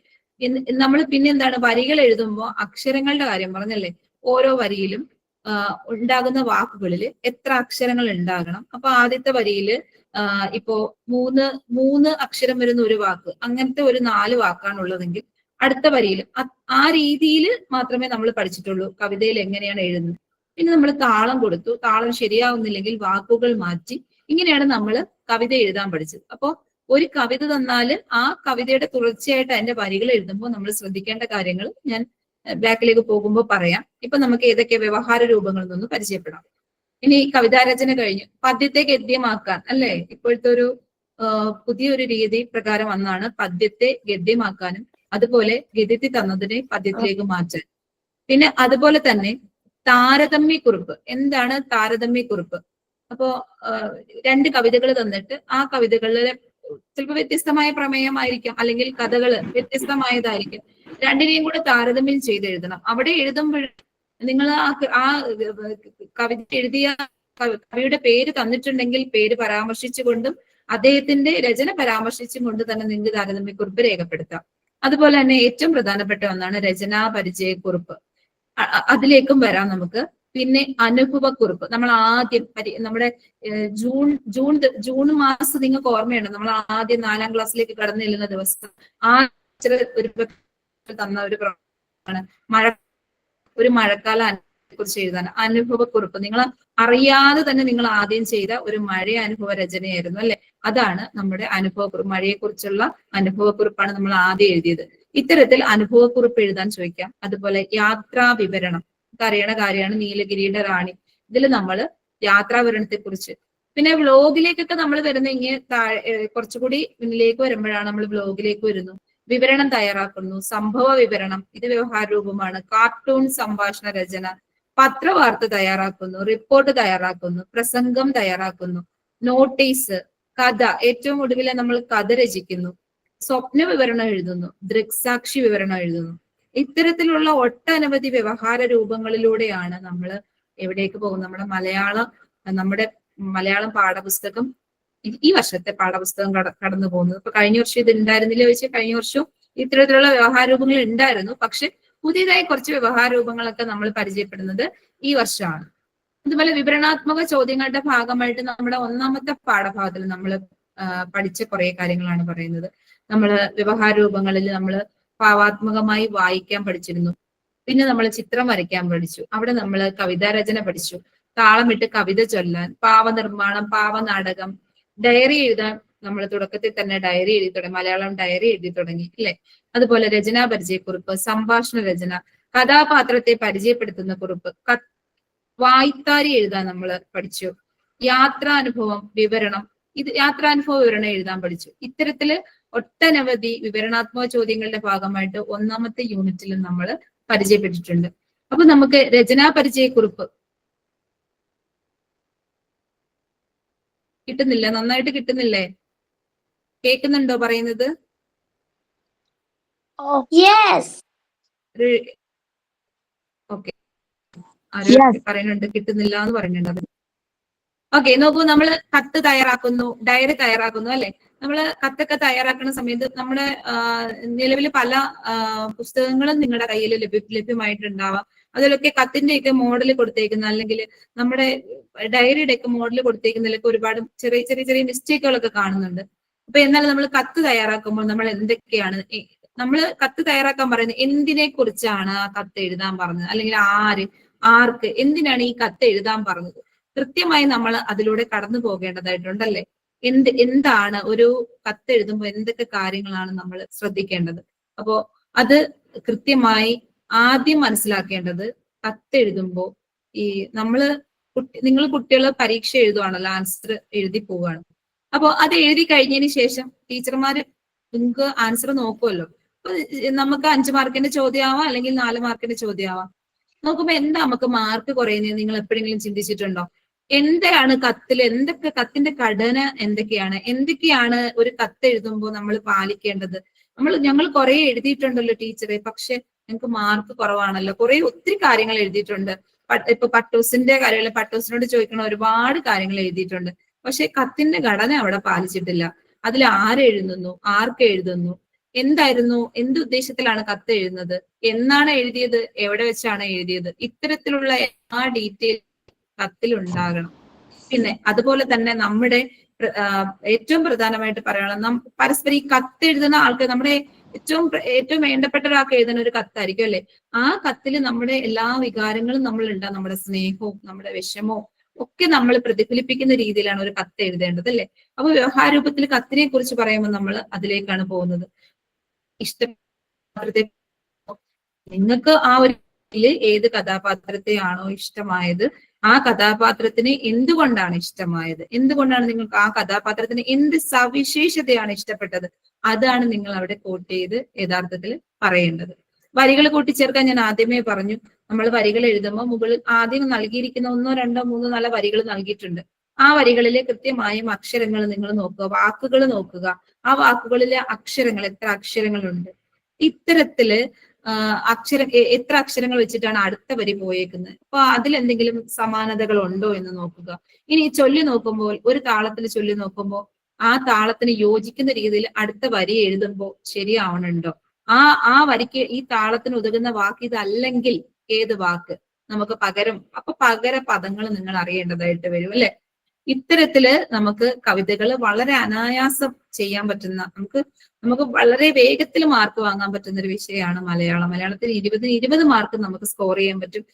നമ്മൾ പിന്നെ എന്താണ്, വരികൾ എഴുതുമ്പോൾ അക്ഷരങ്ങളുടെ കാര്യം പറഞ്ഞല്ലേ, ഓരോ വരിയിലും ഉണ്ടാകുന്ന വാക്കുകളിൽ എത്ര അക്ഷരങ്ങൾ ഉണ്ടാകണം. അപ്പൊ ആദ്യത്തെ വരിയില് ഇപ്പോ മൂന്ന് അക്ഷരം വരുന്ന ഒരു വാക്ക്, അങ്ങനത്തെ ഒരു 4 വാക്കാണുള്ളതെങ്കിൽ അടുത്ത വരിയിൽ ആ രീതിയിൽ മാത്രമേ നമ്മൾ പഠിച്ചിട്ടുള്ളൂ കവിതയിൽ എങ്ങനെയാണ് എഴുതുന്നത്. പിന്നെ നമ്മൾ താളം കൊടുത്തു, താളം ശരിയാവുന്നില്ലെങ്കിൽ വാക്കുകൾ മാറ്റി, ഇങ്ങനെയാണ് നമ്മൾ കവിത എഴുതാൻ പഠിച്ചത്. അപ്പോൾ ഒരു കവിത തന്നാല് ആ കവിതയുടെ തുടർച്ചയായിട്ട് അതിന്റെ വരികൾ എഴുതുമ്പോൾ നമ്മൾ ശ്രദ്ധിക്കേണ്ട കാര്യങ്ങൾ ഞാൻ ബാക്കിലേക്ക് പോകുമ്പോൾ പറയാം. ഇപ്പൊ നമുക്ക് ഏതൊക്കെ വ്യവഹാര രൂപങ്ങളിൽ നിന്ന് പരിചയപ്പെടാം. ഇനി കവിതാരചന കഴിഞ്ഞു, പദ്യത്തെ ഗദ്യമാക്കാൻ അല്ലെ, ഇപ്പോഴത്തെ ഒരു പുതിയൊരു രീതി പ്രകാരം വന്നാണ് പദ്യത്തെ ഗദ്യമാക്കാനും അതുപോലെ ഗദ്യത്തിൽ തന്നതിനെ പദ്യത്തിലേക്ക് മാറ്റാൻ. പിന്നെ അതുപോലെ തന്നെ താരതമ്യക്കുറിപ്പ്. എന്താണ് താരതമ്യക്കുറിപ്പ്? അപ്പോ രണ്ട് കവിതകൾ തന്നിട്ട് ആ കവിതകളിലെ ചിലപ്പോൾ വ്യത്യസ്തമായ പ്രമേയമായിരിക്കാം, അല്ലെങ്കിൽ കഥകൾ വ്യത്യസ്തമായതായിരിക്കും. രണ്ടിനെയും കൂടെ താരതമ്യം ചെയ്ത് എഴുതണം. അവിടെ എഴുതുമ്പോൾ നിങ്ങൾ ആ കവിത എഴുതിയ കവിയുടെ പേര് തന്നിട്ടുണ്ടെങ്കിൽ പേര് പരാമർശിച്ചുകൊണ്ടും അദ്ദേഹത്തിന്റെ രചന പരാമർശിച്ചും കൊണ്ട് തന്നെ നിങ്ങൾക്ക് താരതമ്യക്കുറിപ്പ് രേഖപ്പെടുത്താം. അതുപോലെ തന്നെ ഏറ്റവും പ്രധാനപ്പെട്ട ഒന്നാണ് രചനാ പരിചയക്കുറിപ്പ്. അതിലേക്കും വരാം നമുക്ക്. പിന്നെ അനുഭവക്കുറിപ്പ്. നമ്മൾ ആദ്യം നമ്മുടെ ജൂൺ മാസം നിങ്ങൾക്ക് ഓർമ്മയുണ്ട്, നമ്മൾ ആദ്യം 4ാം ക്ലാസ്സിലേക്ക് കടന്നു ചെല്ലുന്ന ദിവസം ആ ഒരു തന്ന ഒരു പ്രവർത്തനമാണ് ഒരു മഴക്കാല കുറിച്ച് എഴുതാൻ അനുഭവക്കുറിപ്പ്. നിങ്ങൾ അറിയാതെ തന്നെ നിങ്ങൾ ആദ്യം ചെയ്ത ഒരു മഴ അനുഭവ രചനയായിരുന്നു അല്ലെ, അതാണ് നമ്മുടെ അനുഭവക്കുറിപ്പ്. മഴയെക്കുറിച്ചുള്ള അനുഭവക്കുറിപ്പാണ് നമ്മൾ ആദ്യം എഴുതിയത്. ഇത്തരത്തിൽ അനുഭവക്കുറിപ്പ് എഴുതാൻ ചോദിക്കാം. അതുപോലെ യാത്രാ വിവരണം, അറിയണ കാര്യമാണ് നീലഗിരിയുടെ റാണി. ഇതിൽ നമ്മൾ യാത്രാ വിവരണത്തെ കുറിച്ച്. പിന്നെ വ്ലോഗിലേക്കൊക്കെ നമ്മൾ വരുന്ന ഇങ്ങനെ കുറച്ചുകൂടി മുന്നിലേക്ക് വരുമ്പോഴാണ് നമ്മൾ വ്ലോഗിലേക്ക് വരുന്നു. വിവരണം തയ്യാറാക്കുന്നു, സംഭവ വിവരണം, ഇത് വ്യവഹാര രൂപമാണ്. കാർട്ടൂൺ സംഭാഷണ രചന, പത്രവാർത്ത തയ്യാറാക്കുന്നു, റിപ്പോർട്ട് തയ്യാറാക്കുന്നു, പ്രസംഗം തയ്യാറാക്കുന്നു, നോട്ടീസ്, കഥ, ഏറ്റവും ഒടുവിൽ നമ്മൾ കഥ രചിക്കുന്നു, സ്വപ്ന വിവരണം എഴുതുന്നു, ദൃക്സാക്ഷി വിവരണം എഴുതുന്നു. ഇത്തരത്തിലുള്ള ഒട്ടനവധി വ്യവഹാര രൂപങ്ങളിലൂടെയാണ് നമ്മൾ എവിടേക്ക് പോകുന്നത്. നമ്മുടെ മലയാളം പാഠപുസ്തകം, ഈ വർഷത്തെ പാഠപുസ്തകം കടന്നു പോകുന്നത്. ഇപ്പൊ കഴിഞ്ഞ വർഷം ഇത് ഉണ്ടായിരുന്നില്ല ചോദിച്ചാൽ കഴിഞ്ഞ വർഷവും ഇത്തരത്തിലുള്ള വ്യവഹാര രൂപങ്ങൾ ഉണ്ടായിരുന്നു. പക്ഷെ പുതിയതായി കുറച്ച് വ്യവഹാര രൂപങ്ങളൊക്കെ നമ്മൾ പരിചയപ്പെടുന്നത് ഈ വർഷമാണ്. അതുപോലെ വിവരണാത്മക ചോദ്യങ്ങളുടെ ഭാഗമായിട്ട് നമ്മുടെ 1ാമത്തെ പാഠഭാഗത്തിൽ നമ്മൾ പഠിച്ച കുറെ കാര്യങ്ങളാണ് പറയുന്നത്. നമ്മൾ വ്യവഹാര രൂപങ്ങളിൽ നമ്മൾ ഭാവാത്മകമായി വായിക്കാൻ പഠിച്ചിരുന്നു. പിന്നെ നമ്മൾ ചിത്രം വരയ്ക്കാൻ പഠിച്ചു. അവിടെ നമ്മൾ കവിതാരചന പഠിച്ചു, താളമിട്ട് കവിത ചൊല്ലാൻ, പാവനിർമ്മാണം, പാവനാടകം, ഡയറി എഴുതാൻ നമ്മൾ തുടക്കത്തിൽ തന്നെ ഡയറി എഴുതി തുടങ്ങി, മലയാളം ഡയറി എഴുതി തുടങ്ങി അല്ലെ. അതുപോലെ രചനാ പരിചയക്കുറിപ്പ്, സംഭാഷണ രചന, കഥാപാത്രത്തെ പരിചയപ്പെടുത്തുന്ന കുറിപ്പ്, വായ്ത്താരി എഴുതാൻ നമ്മൾ പഠിച്ചു. യാത്രാനുഭവം വിവരണം, ഇത് യാത്രാനുഭവ വിവരണം എഴുതാൻ പഠിച്ചു. ഇത്തരത്തില് ഒട്ടനവധി വിവരണാത്മക ചോദ്യങ്ങളുടെ ഭാഗമായിട്ട് 1ാമത്തെ യൂണിറ്റിലും നമ്മൾ പരിചയപ്പെട്ടിട്ടുണ്ട്. അപ്പൊ നമുക്ക് രചനാ പരിചയക്കുറിപ്പ് കിട്ടുന്നില്ല, നന്നായിട്ട് കിട്ടുന്നില്ലേ? കേൾക്കുന്നുണ്ടോ പറയുന്നത്? ഓക്കെ, ആരും പറയുന്നുണ്ട് കിട്ടുന്നില്ല എന്ന് പറയുന്നുണ്ട്. ഓക്കെ, നോക്കൂ, നമ്മൾ കത്ത് തയ്യാറാക്കുന്നു, ഡയറി തയ്യാറാക്കുന്നു അല്ലെ. നമ്മൾ കത്തൊക്കെ തയ്യാറാക്കുന്ന സമയത്ത് നമ്മുടെ നിലവിൽ പല പുസ്തകങ്ങളും നിങ്ങളുടെ കയ്യിൽ ലഭ്യമായിട്ടുണ്ടാവാം. അതിലൊക്കെ കത്തിന്റെയൊക്കെ മോഡൽ കൊടുത്തേക്കുന്ന, അല്ലെങ്കിൽ നമ്മുടെ ഡയറിയുടെ ഒക്കെ മോഡൽ കൊടുത്തേക്കുന്നതിലൊക്കെ ഒരുപാട് ചെറിയ ചെറിയ ചെറിയ മിസ്റ്റേക്കുകളൊക്കെ കാണുന്നുണ്ട്. അപ്പൊ എന്നാൽ നമ്മൾ കത്ത് തയ്യാറാക്കുമ്പോൾ നമ്മൾ എന്തൊക്കെയാണ് നമ്മൾ കത്ത് തയ്യാറാക്കാൻ പറയുന്നത്, എന്തിനെ കുറിച്ചാണ് ആ കത്ത് എഴുതാൻ പറഞ്ഞത്, അല്ലെങ്കിൽ ആർക്ക് എന്തിനാണ് ഈ കത്ത് എഴുതാൻ പറഞ്ഞത്, കൃത്യമായി നമ്മൾ അതിലൂടെ കടന്നു പോകേണ്ടതായിട്ടുണ്ടല്ലേ. എന്താണ് ഒരു കത്ത് എഴുതുമ്പോൾ എന്തൊക്കെ കാര്യങ്ങളാണ് നമ്മൾ ശ്രദ്ധിക്കേണ്ടത്. അപ്പോ അത് കൃത്യമായി ആദ്യം മനസ്സിലാക്കേണ്ടത്, കത്ത് എഴുതുമ്പോൾ നിങ്ങൾ കുട്ടികൾ പരീക്ഷ എഴുതുവാണല്ലോ, ആൻസർ എഴുതി പോവുകയാണ്. അപ്പൊ അത് എഴുതി കഴിഞ്ഞതിന് ശേഷം ടീച്ചർമാര് നിങ്ങൾക്ക് ആൻസർ നോക്കുമല്ലോ. അപ്പൊ നമുക്ക് 5 മാർക്കിന്റെ ചോദ്യമാവാം, അല്ലെങ്കിൽ 4 മാർക്കിന്റെ ചോദ്യമാവാം. നോക്കുമ്പോ എന്താ നമുക്ക് മാർക്ക് കുറയുന്നത് നിങ്ങൾ എപ്പോഴെങ്കിലും ചിന്തിച്ചിട്ടുണ്ടോ? എന്താണ് കത്തിൽ, കത്തിന്റെ ഘടന എന്തൊക്കെയാണ് ഒരു കത്ത് എഴുതുമ്പോൾ നമ്മൾ പാലിക്കേണ്ടത്? ഞങ്ങൾ കുറെ എഴുതിയിട്ടുണ്ടല്ലോ ടീച്ചറെ, പക്ഷെ ഞങ്ങൾക്ക് മാർക്ക് കുറവാണല്ലോ. ഒത്തിരി കാര്യങ്ങൾ എഴുതിയിട്ടുണ്ട്. ഇപ്പൊ പട്ടൂസിന്റെ കാര്യങ്ങൾ, പട്ടൂസിനോട് ചോദിക്കണ ഒരുപാട് കാര്യങ്ങൾ എഴുതിയിട്ടുണ്ട്. പക്ഷെ കത്തിന്റെ ഘടന അവിടെ പാലിച്ചിട്ടില്ല. അതിൽ ആരെഴുതുന്നു, ആർക്ക് എഴുതുന്നു, എന്ത് ഉദ്ദേശത്തിലാണ് കത്ത് എഴുതുന്നത്, എന്നാണ് എഴുതിയത്, എവിടെ വെച്ചാണ് എഴുതിയത്, ഇത്തരത്തിലുള്ള ആ ഡീറ്റെയിൽ കത്തിലുണ്ടാകണം. പിന്നെ അതുപോലെ തന്നെ നമ്മുടെ ഏറ്റവും പ്രധാനമായിട്ട് പറയാനുള്ള, പരസ്പരം ഈ കത്ത് എഴുതുന്ന ആൾക്ക് നമ്മുടെ ഏറ്റവും വേണ്ടപ്പെട്ട ഒരാൾക്ക് എഴുതുന്ന ഒരു കത്തായിരിക്കും അല്ലെ. ആ കത്തിൽ നമ്മുടെ എല്ലാ വികാരങ്ങളും നമ്മൾ ഉണ്ടാകും. നമ്മുടെ സ്നേഹവും നമ്മുടെ വിഷമവും ഒക്കെ നമ്മൾ പ്രതിഫലിപ്പിക്കുന്ന രീതിയിലാണ് ഒരു കത്ത് എഴുതേണ്ടത് അല്ലെ. അപ്പൊ വ്യവഹാര രൂപത്തിൽ കത്തിനെ കുറിച്ച് പറയുമ്പോൾ നമ്മൾ അതിലേക്കാണ് പോകുന്നത്. ഇഷ്ടപാത്രത്തെ നിങ്ങൾക്ക് ആ ഒരു ഏത് കഥാപാത്രത്തെയാണോ ഇഷ്ടമായത്, ആ കഥാപാത്രത്തിന് എന്തുകൊണ്ടാണ് ഇഷ്ടമായത്, എന്തുകൊണ്ടാണ് നിങ്ങൾക്ക് ആ കഥാപാത്രത്തിന് എന്ത് സവിശേഷതയാണ് ഇഷ്ടപ്പെട്ടത്, അതാണ് നിങ്ങൾ അവിടെ കോട്ട് ചെയ്ത് യഥാർത്ഥത്തിൽ പറയേണ്ടത്. വരികൾ കൂട്ടിച്ചേർക്കാൻ ഞാൻ ആദ്യമേ പറഞ്ഞു. നമ്മൾ വരികൾ എഴുതുമ്പോൾ മുകളിൽ ആദ്യം നൽകിയിരിക്കുന്ന 1, 2, 3, 4 വരികൾ നൽകിയിട്ടുണ്ട്. ആ വരികളിലെ കൃത്യമായും അക്ഷരങ്ങൾ നിങ്ങൾ നോക്കുക, വാക്കുകൾ നോക്കുക. ആ വാക്കുകളിലെ അക്ഷരങ്ങൾ എത്ര അക്ഷരങ്ങളുണ്ട്, ഇത്തരത്തില് എത്ര അക്ഷരങ്ങൾ വെച്ചിട്ടാണ് അടുത്ത വരി പോയേക്കുന്നത്. അപ്പൊ അതിലെന്തെങ്കിലും സമാനതകൾ ഉണ്ടോ എന്ന് നോക്കുക. ഇനി ചൊല്ലി നോക്കുമ്പോൾ, ഒരു താളത്തിൽ ചൊല്ലി നോക്കുമ്പോൾ ആ താളത്തിന് യോജിക്കുന്ന രീതിയിൽ അടുത്ത വരി എഴുതുമ്പോൾ ശരിയാവണുണ്ടോ, ആ വരിക്ക് ഈ താളത്തിന് ഉതകുന്ന വാക്ക് ഇതല്ലെങ്കിൽ ഏത് വാക്ക് നമുക്ക് പകരം, അപ്പൊ പകര പദങ്ങൾ നിങ്ങൾ അറിയേണ്ടതായിട്ട് വരും അല്ലെ. ഇത്തരത്തില് നമുക്ക് കവിതകൾ വളരെ അനായാസം ചെയ്യാൻ പറ്റുന്ന, നമുക്ക് വളരെ വേഗത്തിൽ മാർക്ക് വാങ്ങാൻ പറ്റുന്ന ഒരു വിഷയമാണ് മലയാളം. മലയാളത്തിൽ 20 മാർക്ക് നമുക്ക് സ്കോർ ചെയ്യാൻ പറ്റും.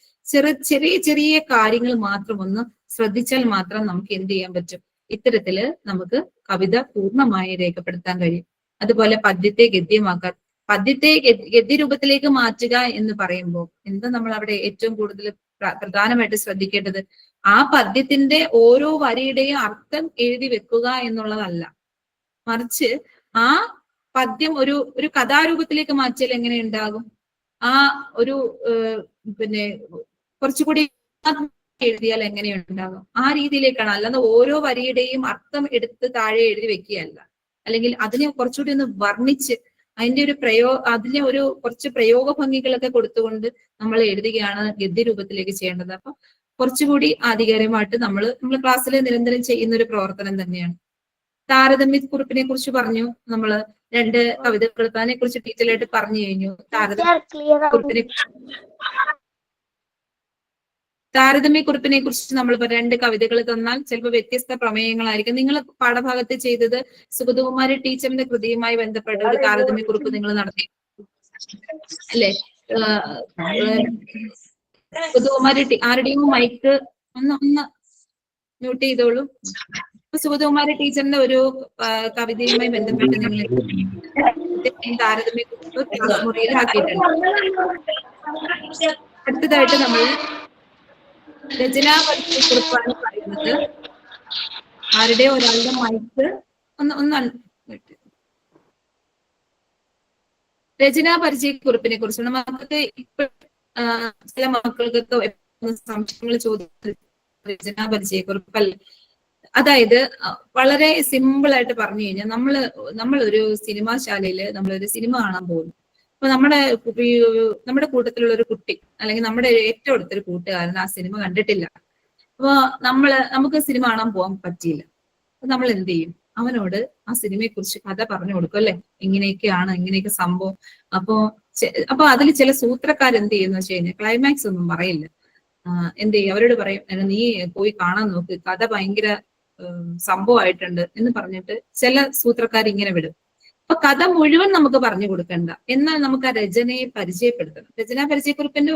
ചെറിയ ചെറിയ കാര്യങ്ങൾ മാത്രം ഒന്ന് ശ്രദ്ധിച്ചാൽ മാത്രം നമുക്ക് എന്ത് ചെയ്യാൻ പറ്റും, ഇത്തരത്തില് നമുക്ക് കവിത പൂർണ്ണമായി രേഖപ്പെടുത്താൻ കഴിയും. അതുപോലെ പദ്യത്തെ ഗദ്യമാക്കാൻ, പദ്യത്തെ ഗദ്യരൂപത്തിലേക്ക് മാറ്റുക എന്ന് പറയുമ്പോൾ എന്താ നമ്മൾ അവിടെ ഏറ്റവും കൂടുതൽ പ്രധാനമായിട്ട് ശ്രദ്ധിക്കേണ്ടത്, ആ പദ്യത്തിന്റെ ഓരോ വരിയുടെയും അർത്ഥം എഴുതി വെക്കുക എന്നുള്ളതല്ല, മറിച്ച് ആ പദ്യം ഒരു കഥാരൂപത്തിലേക്ക് മാറ്റിയാൽ എങ്ങനെ ഉണ്ടാകും, ആ ഒരു പിന്നെ കുറച്ചുകൂടി എഴുതിയാൽ എങ്ങനെയുണ്ടാകും, ആ രീതിയിലേക്കാണ്. അല്ലാതെ ഓരോ വരിയുടെയും അർത്ഥം എടുത്ത് താഴെ എഴുതി വെക്കുകയല്ല, അല്ലെങ്കിൽ അതിനെ കുറച്ചുകൂടി ഒന്ന് വർണ്ണിച്ച് അതിന്റെ ഒരു അതിനെ കുറച്ച് പ്രയോഗ ഭംഗികളൊക്കെ കൊടുത്തുകൊണ്ട് നമ്മൾ എഴുതുകയാണ് ഗദ്യരൂപത്തിലേക്ക് ചെയ്യേണ്ടത്. അപ്പൊ കുറച്ചുകൂടി ആധികാരികമായിട്ട് നമ്മൾ ക്ലാസ്സിൽ നിരന്തരം ചെയ്യുന്ന ഒരു പ്രവർത്തനം തന്നെയാണ്. താരതമ്യ കുറിപ്പിനെ കുറിച്ച് പറഞ്ഞു. നമ്മള് 2 കവിതകൾ അതിനെ കുറിച്ച് ഡീറ്റെയിൽ ആയിട്ട് പറഞ്ഞു കഴിഞ്ഞു. താരതമ്യ കുറിപ്പിനെ കുറിച്ച് നമ്മൾ 2 കവിതകൾ തന്നാൽ ചിലപ്പോൾ വ്യത്യസ്ത പ്രമേയങ്ങളായിരിക്കും. നിങ്ങൾ പാഠഭാഗത്ത് ചെയ്തത് സുഗതകുമാരി ടീച്ചറിന്റെ കൃതിയുമായി ബന്ധപ്പെട്ട ഒരു താരതമ്യ കുറിപ്പ് നിങ്ങൾ നടത്തി അല്ലെ. സുഗതകുമാരി ആരുടെയും മൈക്ക് ഒന്ന് മ്യൂട്ട് ചെയ്തോളൂ. സുഗതകുമാരി ടീച്ചറിന്റെ ഒരു കവിതയുമായി ബന്ധപ്പെട്ട് നിങ്ങൾ താരതമ്യ കുറിപ്പ് ക്ലാസ് മുറിയിൽ ആക്കിയിട്ടുണ്ട്. അടുത്തതായിട്ട് നമ്മൾ രചനാപരിചയ കുറിപ്പാണ് പറയുന്നത്. ആരുടെ ഒരാളുടെ മൈക്ക് ഒന്ന് രചനാപരിചയ കുറിപ്പിനെ കുറിച്ചാണ്. മക്കൾക്ക് ഇപ്പൊ ചില മക്കൾക്കൊക്കെ സംശയങ്ങൾ ചോദിച്ചത് രചനാപരിചയ കുറിപ്പല്ല. അതായത് വളരെ സിമ്പിൾ ആയിട്ട് പറഞ്ഞു കഴിഞ്ഞാൽ നമ്മൾ ഒരു സിനിമാശാലയില് നമ്മളൊരു സിനിമ കാണാൻ പോകുന്നു. അപ്പൊ നമ്മുടെ കൂട്ടത്തിലുള്ള ഒരു കുട്ടി അല്ലെങ്കിൽ നമ്മുടെ ഏറ്റവും അടുത്തൊരു കൂട്ടുകാരൻ ആ സിനിമ കണ്ടിട്ടില്ല. അപ്പൊ നമുക്ക് സിനിമ കാണാൻ പോകാൻ പറ്റിയില്ല. അപ്പൊ നമ്മൾ എന്ത് ചെയ്യും, അവനോട് ആ സിനിമയെ കുറിച്ച് കഥ പറഞ്ഞു കൊടുക്കും അല്ലെ, ഇങ്ങനെയൊക്കെയാണ്, ഇങ്ങനെയൊക്കെ സംഭവം. അപ്പൊ അതിൽ ചില സൂത്രക്കാരെന്ത് ചെയ്യുന്ന വെച്ച് കഴിഞ്ഞാൽ ക്ലൈമാക്സ് ഒന്നും പറയില്ല. എന്ത് ചെയ്യും, അവരോട് പറയും നീ പോയി കാണാൻ നോക്ക്, കഥ ഭയങ്കര സംഭവമായിട്ടുണ്ട് എന്ന് പറഞ്ഞിട്ട് ചില സൂത്രക്കാർ ഇങ്ങനെ വിടും. അപ്പൊ കഥ മുഴുവൻ നമുക്ക് പറഞ്ഞു കൊടുക്കണ്ട, എന്നാൽ നമുക്ക് ആ രചനയെ പരിചയപ്പെടുത്തണം. രചനാ പരിചയക്കുറിപ്പിന്റെ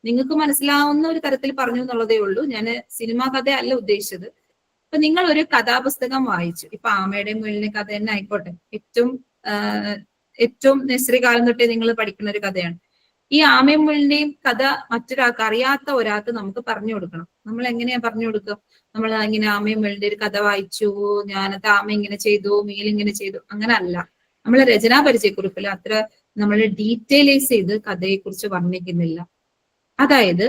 നിങ്ങൾക്ക് മനസ്സിലാവുന്ന ഒരു തരത്തിൽ പറഞ്ഞു എന്നുള്ളതേ ഉള്ളൂ. ഞാൻ സിനിമാ കഥ അല്ല ഉദ്ദേശിച്ചത്. അപ്പൊ നിങ്ങൾ ഒരു കഥാപുസ്തകം വായിച്ചു, ഇപ്പൊ ആമയുടെയും മുയലിന്റെ കഥ തന്നെ ആയിക്കോട്ടെ, ഏറ്റവും നഴ്സറി കാലം തൊട്ടേ നിങ്ങൾ പഠിക്കുന്ന ഒരു കഥയാണ്. ഈ ആമയും മുയലിന്റെയും കഥ മറ്റൊരാൾക്ക്, അറിയാത്ത ഒരാൾക്ക് നമുക്ക് പറഞ്ഞു കൊടുക്കണം. നമ്മൾ എങ്ങനെയാ പറഞ്ഞു കൊടുക്കുക, നമ്മൾ ഇങ്ങനെ ആമയും മുയലിന്റെ ഒരു കഥ വായിച്ചു, ഞാനത് ആമ ഇങ്ങനെ ചെയ്തു, മുയൽ ഇങ്ങനെ ചെയ്തു, അങ്ങനെ അല്ല. നമ്മൾ രചനാ പരിചയക്കുറിപ്പിൽ അത്ര നമ്മൾ ഡീറ്റെയിലൈസ് ചെയ്ത് കഥയെക്കുറിച്ച് വർണ്ണിക്കുന്നില്ല. അതായത്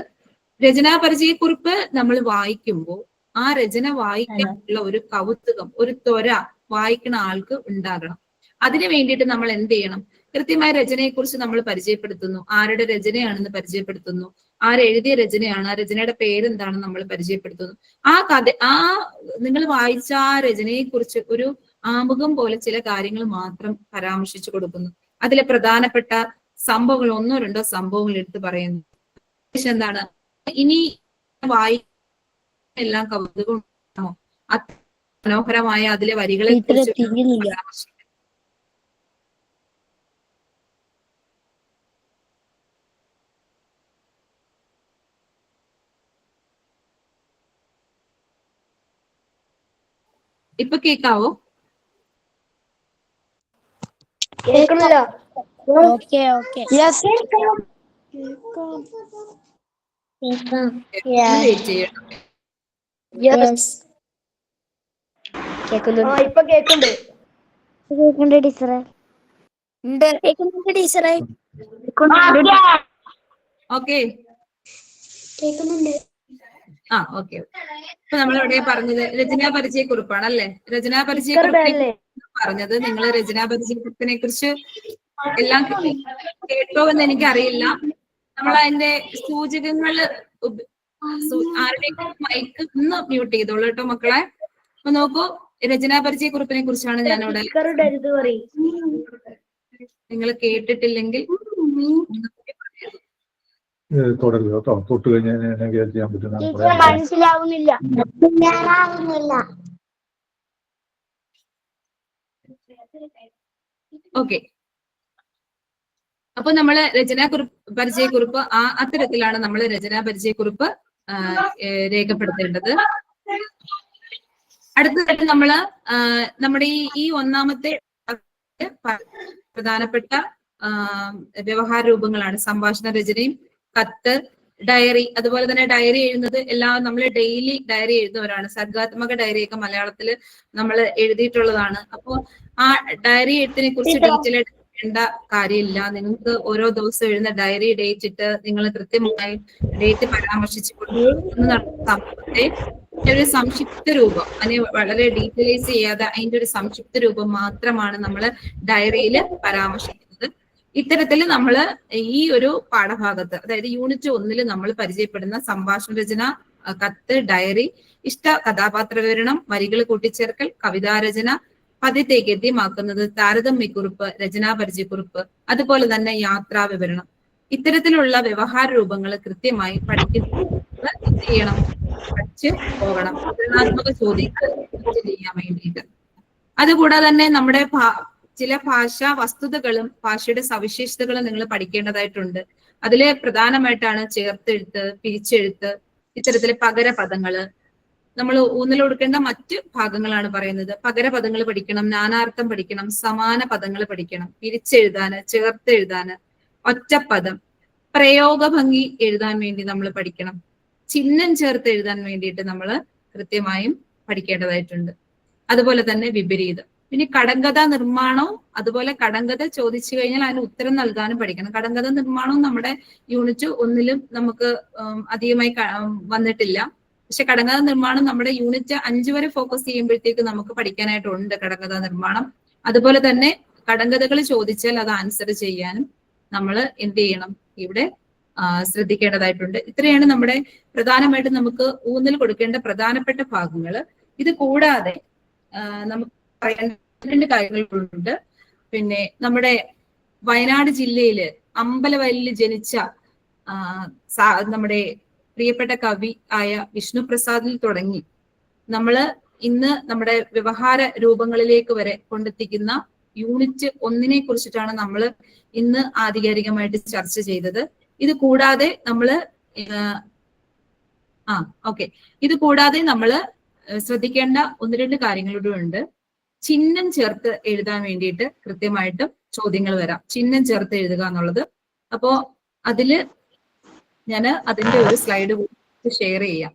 രചനാ പരിചയക്കുറിപ്പ് നമ്മൾ വായിക്കുമ്പോൾ ആ രചന വായിക്കാനുള്ള ഒരു കൗതുകം, ഒരു ത്വര വായിക്കുന്ന ആൾക്ക് ഉണ്ടാകണം. അതിനു വേണ്ടിയിട്ട് നമ്മൾ എന്ത് ചെയ്യണം, കൃത്യമായ രചനയെക്കുറിച്ച് നമ്മൾ പരിചയപ്പെടുത്തുന്നു, ആരുടെ രചനയാണെന്ന് പരിചയപ്പെടുത്തുന്നു, ആരെഴുതിയ രചനയാണ്, ആ രചനയുടെ പേരെന്താണെന്ന് നമ്മൾ പരിചയപ്പെടുത്തുന്നു. നിങ്ങൾ വായിച്ച ആ രചനയെക്കുറിച്ച് ഒരു ആമുഖം പോലെ ചില കാര്യങ്ങൾ മാത്രം പരാമർശിച്ചു കൊടുക്കുന്നു. അതിലെ പ്രധാനപ്പെട്ട സംഭവങ്ങൾ 1 2 സംഭവങ്ങൾ എടുത്ത് പറയുന്നു. എന്താണ്, ഇനി എല്ലാം കൗതുകമോ മനോഹരമായ അതിലെ വരികളെ കുറിച്ച് ഇപ്പൊ കേക്കാവോ? കേൾക്കുന്നില്ല. ഓക്കെ ഓക്കെ യെസ് കേൾക്കാം. വെയിറ്റ് ചെയ്യണം. യെസ് കേൾക്കുന്നുണ്ട്. ഇപ്പൊ കേൾക്കുന്നുണ്ട്. കേൾക്കുന്നുണ്ട് ടീച്ചറെ. കേൾക്കുന്നുണ്ട് ടീച്ചറെ. ഓക്കെ കേൾക്കുന്നുണ്ട്. ഓക്കെ. ഇപ്പൊ നമ്മൾ എവിടെ പറഞ്ഞത് രചനാ പരിചയക്കുറിപ്പാണ് അല്ലേ? രചനാ സ്റ്റിക്കർ പരിചയക്കുറിപ്പിനെ ഇടല്ലേ? പറഞ്ഞത് നിങ്ങൾ രചനാ പരിചയക്കുറിപ്പിനെ കുറിച്ച് എല്ലാം കേട്ടോ എന്ന് എനിക്കറിയില്ല. നമ്മൾ അതിന്റെ സൂചകങ്ങള് ആരുടെയും മൈക്ക് ഒന്ന് മ്യൂട്ട് ചെയ്തോളൂ കേട്ടോ മക്കളെ. അപ്പൊ നോക്കൂ, രചനാ പരിചയക്കുറിപ്പിനെ കുറിച്ചാണ് ഞാനിവിടെ. സ്റ്റിക്കർ ഇടരുത് പറയും. നിങ്ങൾ കേട്ടിട്ടില്ലെങ്കിൽ തുടരുക കേട്ടോ. തൊട്ട് കഴിഞ്ഞാൽ ചെയ്യാൻ പറ്റുന്ന ടീച്ചറെ മനസ്സിലാവുന്നില്ല. ഓക്കെ. അപ്പൊ നമ്മള് പരിചയക്കുറിപ്പ് അത്തരത്തിലാണ് നമ്മൾ രചനാ പരിചയക്കുറിപ്പ് രേഖപ്പെടുത്തേണ്ടത്. അടുത്തതായിട്ട് നമ്മള് നമ്മുടെ ഈ ഒന്നാമത്തെ പ്രധാനപ്പെട്ട വ്യവഹാര രൂപങ്ങളാണ് സംഭാഷണ രചനയും, കത്ത്, ഡയറി. അതുപോലെ തന്നെ ഡയറി എഴുതുന്നത് നമ്മൾ ഡെയിലി ഡയറി എഴുതുന്നവരാണ്. സർഗാത്മക ഡയറിയൊക്കെ മലയാളത്തിൽ നമ്മൾ എഴുതിയിട്ടുള്ളതാണ്. അപ്പോ ആ ഡയറി എഴുത്തിനെ കുറിച്ച് ഡീറ്റെയിൽ ആയിട്ട് വേണ്ട കാര്യമില്ല. നിങ്ങൾക്ക് ഓരോ ദിവസം എഴുതുന്ന ഡയറി ഡേറ്റ് ഇട്ട് നിങ്ങൾ കൃത്യമായി ഡേറ്റ് പരാമർശിച്ച് സംഭവത്തെ ഒരു സംക്ഷിപ്ത രൂപം, അതിനെ വളരെ ഡീറ്റെയിലൈസ് ചെയ്യാതെ അതിന്റെ ഒരു സംക്ഷിപ്ത രൂപം മാത്രമാണ് നമ്മൾ ഡയറിയിൽ പരാമർശിക്കുന്നത്. ഇത്തരത്തിൽ നമ്മൾ ഈ ഒരു പാഠഭാഗത്ത്, അതായത് യൂണിറ്റ് 1 നമ്മൾ പരിചയപ്പെടുന്ന സംഭാഷണ രചന, കത്ത്, ഡയറി, ഇഷ്ട കഥാപാത്ര വിവരണം, വരികൾ കൂട്ടിച്ചേർക്കൽ, കവിതാരചന, പദ്യത്തെ ഗദ്യമാക്കുന്നത്, താരതമ്യക്കുറിപ്പ്, രചനാ പരിചയക്കുറിപ്പ്, അതുപോലെ തന്നെ യാത്രാ വിവരണം, ഇത്തരത്തിലുള്ള വ്യവഹാര രൂപങ്ങൾ കൃത്യമായി പഠിക്കുന്നത് എന്ത് ചെയ്യണം? പഠിച്ച് പോകണം, സൃജനാത്മക ചോദ്യങ്ങൾ ചെയ്യാൻ വേണ്ടിയിട്ട്. അതുകൂടാതെ തന്നെ നമ്മുടെ ചില ഭാഷാ വസ്തുതകളും ഭാഷയുടെ സവിശേഷതകളും നിങ്ങൾ പഠിക്കേണ്ടതായിട്ടുണ്ട്. അതിലെ പ്രധാനമായിട്ടാണ് ചേർത്തെഴുത്ത്, പിരിച്ചെഴുത്ത്, ഇത്തരത്തിലെ പകരപദങ്ങള്. നമ്മൾ ഊന്നൽ കൊടുക്കേണ്ട മറ്റ് ഭാഗങ്ങളാണ് പറയുന്നത്. പകരപദങ്ങൾ പഠിക്കണം, നാനാർത്ഥം പഠിക്കണം, സമാന പദങ്ങൾ പഠിക്കണം, പിരിച്ചെഴുതാന്, ചേർത്തെഴുതാന്, ഒറ്റപ്പദം, പ്രയോഗഭംഗി എഴുതാൻ വേണ്ടി നമ്മൾ പഠിക്കണം, ചിഹ്നം ചേർത്ത് എഴുതാൻ വേണ്ടിയിട്ട് നമ്മൾ കൃത്യമായും പഠിക്കേണ്ടതായിട്ടുണ്ട്. അതുപോലെ തന്നെ വിപരീതം. പിന്നെ കടങ്കഥ നിർമ്മാണവും, അതുപോലെ കടങ്കഥ ചോദിച്ചു കഴിഞ്ഞാൽ അതിന് ഉത്തരം നൽകാനും പഠിക്കണം. കടങ്കഥ നിർമ്മാണവും നമ്മുടെ യൂണിറ്റ് 1 നമുക്ക് അധികമായി വന്നിട്ടില്ല. പക്ഷെ കടങ്കഥ നിർമ്മാണം നമ്മുടെ യൂണിറ്റ് 5 വരെ ഫോക്കസ് ചെയ്യുമ്പോഴത്തേക്ക് നമുക്ക് പഠിക്കാനായിട്ടുണ്ട് കടങ്കഥ നിർമ്മാണം. അതുപോലെ തന്നെ കടങ്കഥകൾ ചോദിച്ചാൽ അത് ആൻസർ ചെയ്യാനും നമ്മൾ എന്ത് ചെയ്യണം? ഇവിടെ ശ്രദ്ധിക്കേണ്ടതായിട്ടുണ്ട്. ഇത്രയാണ് നമ്മുടെ പ്രധാനമായിട്ടും നമുക്ക് ഊന്നൽ കൊടുക്കേണ്ട പ്രധാനപ്പെട്ട ഭാഗങ്ങൾ. ഇത് കൂടാതെ നമുക്ക് പറയേണ്ട 2 കാര്യങ്ങളുണ്ട്. പിന്നെ നമ്മുടെ വയനാട് ജില്ലയില് അമ്പലവയലിൽ ജനിച്ച നമ്മുടെ പ്രിയപ്പെട്ട കവി ആയ വിഷ്ണുപ്രസാദിൽ തുടങ്ങി നമ്മള് ഇന്ന് നമ്മുടെ വ്യവഹാര രൂപങ്ങളിലേക്ക് വരെ കൊണ്ടെത്തിക്കുന്ന യൂണിറ്റ് 1 കുറിച്ചിട്ടാണ് നമ്മൾ ഇന്ന് ആധികാരികമായിട്ട് ചർച്ച ചെയ്തത്. ഇത് കൂടാതെ നമ്മള് ഇത് കൂടാതെ നമ്മള് ശ്രദ്ധിക്കേണ്ട 1-2 കാര്യങ്ങളുടെ ഉണ്ട്. ചിഹ്നം ചേർത്ത് എഴുതാൻ വേണ്ടിയിട്ട് കൃത്യമായിട്ടും ചോദ്യങ്ങൾ വരാം. ചിഹ്നം ചേർത്ത് എഴുതുക എന്നുള്ളത്. അപ്പോ അതില് ഞാൻ അതിന്റെ ഒരു സ്ലൈഡ് ഷെയർ ചെയ്യാം.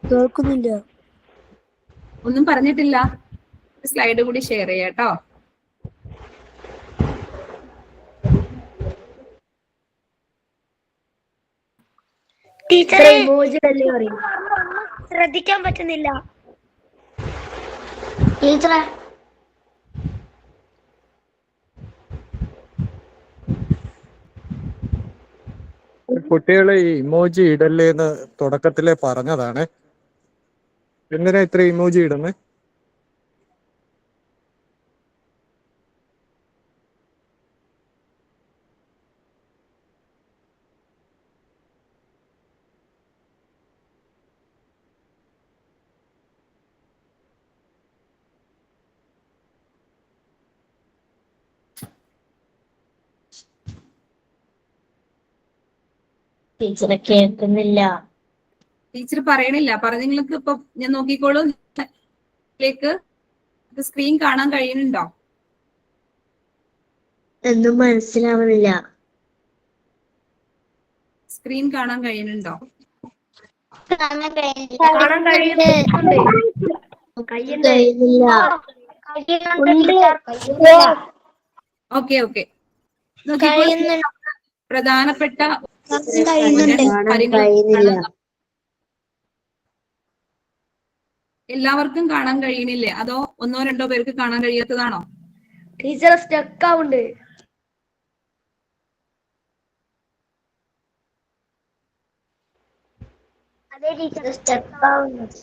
കേൾക്കുന്നില്ല. ഒന്നും പറഞ്ഞിട്ടില്ല. സ്ലൈഡ് കൂടി ഷെയർ ചെയ്യാം കേട്ടോ. ടീച്ചറെ ഇമോജി അല്ലേ പറയും. ശ്രദ്ധിക്കാൻ പറ്റുന്നില്ല ടീച്ചറെ. കുട്ടികളെ ഈ ഇമോജി ഇടല്ലേന്ന് തുടക്കത്തിലെ പറഞ്ഞതാണ്. എന്തിനാ ഇത്ര ഇമോജി ഇടുന്നത്? ടീച്ചറെ കേൾക്കുന്നില്ല. ടീച്ചർ പറയണില്ല. നിങ്ങൾക്ക് ഇപ്പൊ ഞാൻ നോക്കിക്കോളൂ. സ്ക്രീൻ കാണാൻ കഴിയുന്നുണ്ടോ? ഒന്നും മനസ്സിലാവുന്നില്ല. സ്ക്രീൻ കാണാൻ കഴിയുന്നുണ്ടോ? കാണാൻ കഴിയുന്നില്ല. Okay okay. പ്രധാനപ്പെട്ട എല്ലാവർക്കും കാണാൻ കഴിയണില്ലേ? അതോ ഒന്നോ രണ്ടോ പേർക്ക് കാണാൻ കഴിയാത്തതാണോ? ടീച്ചർ സ്റ്റക്ക് ആവുന്നുണ്ട്. അതെ ടീച്ചർ സ്റ്റക്ക് ആവുന്നുണ്ട്.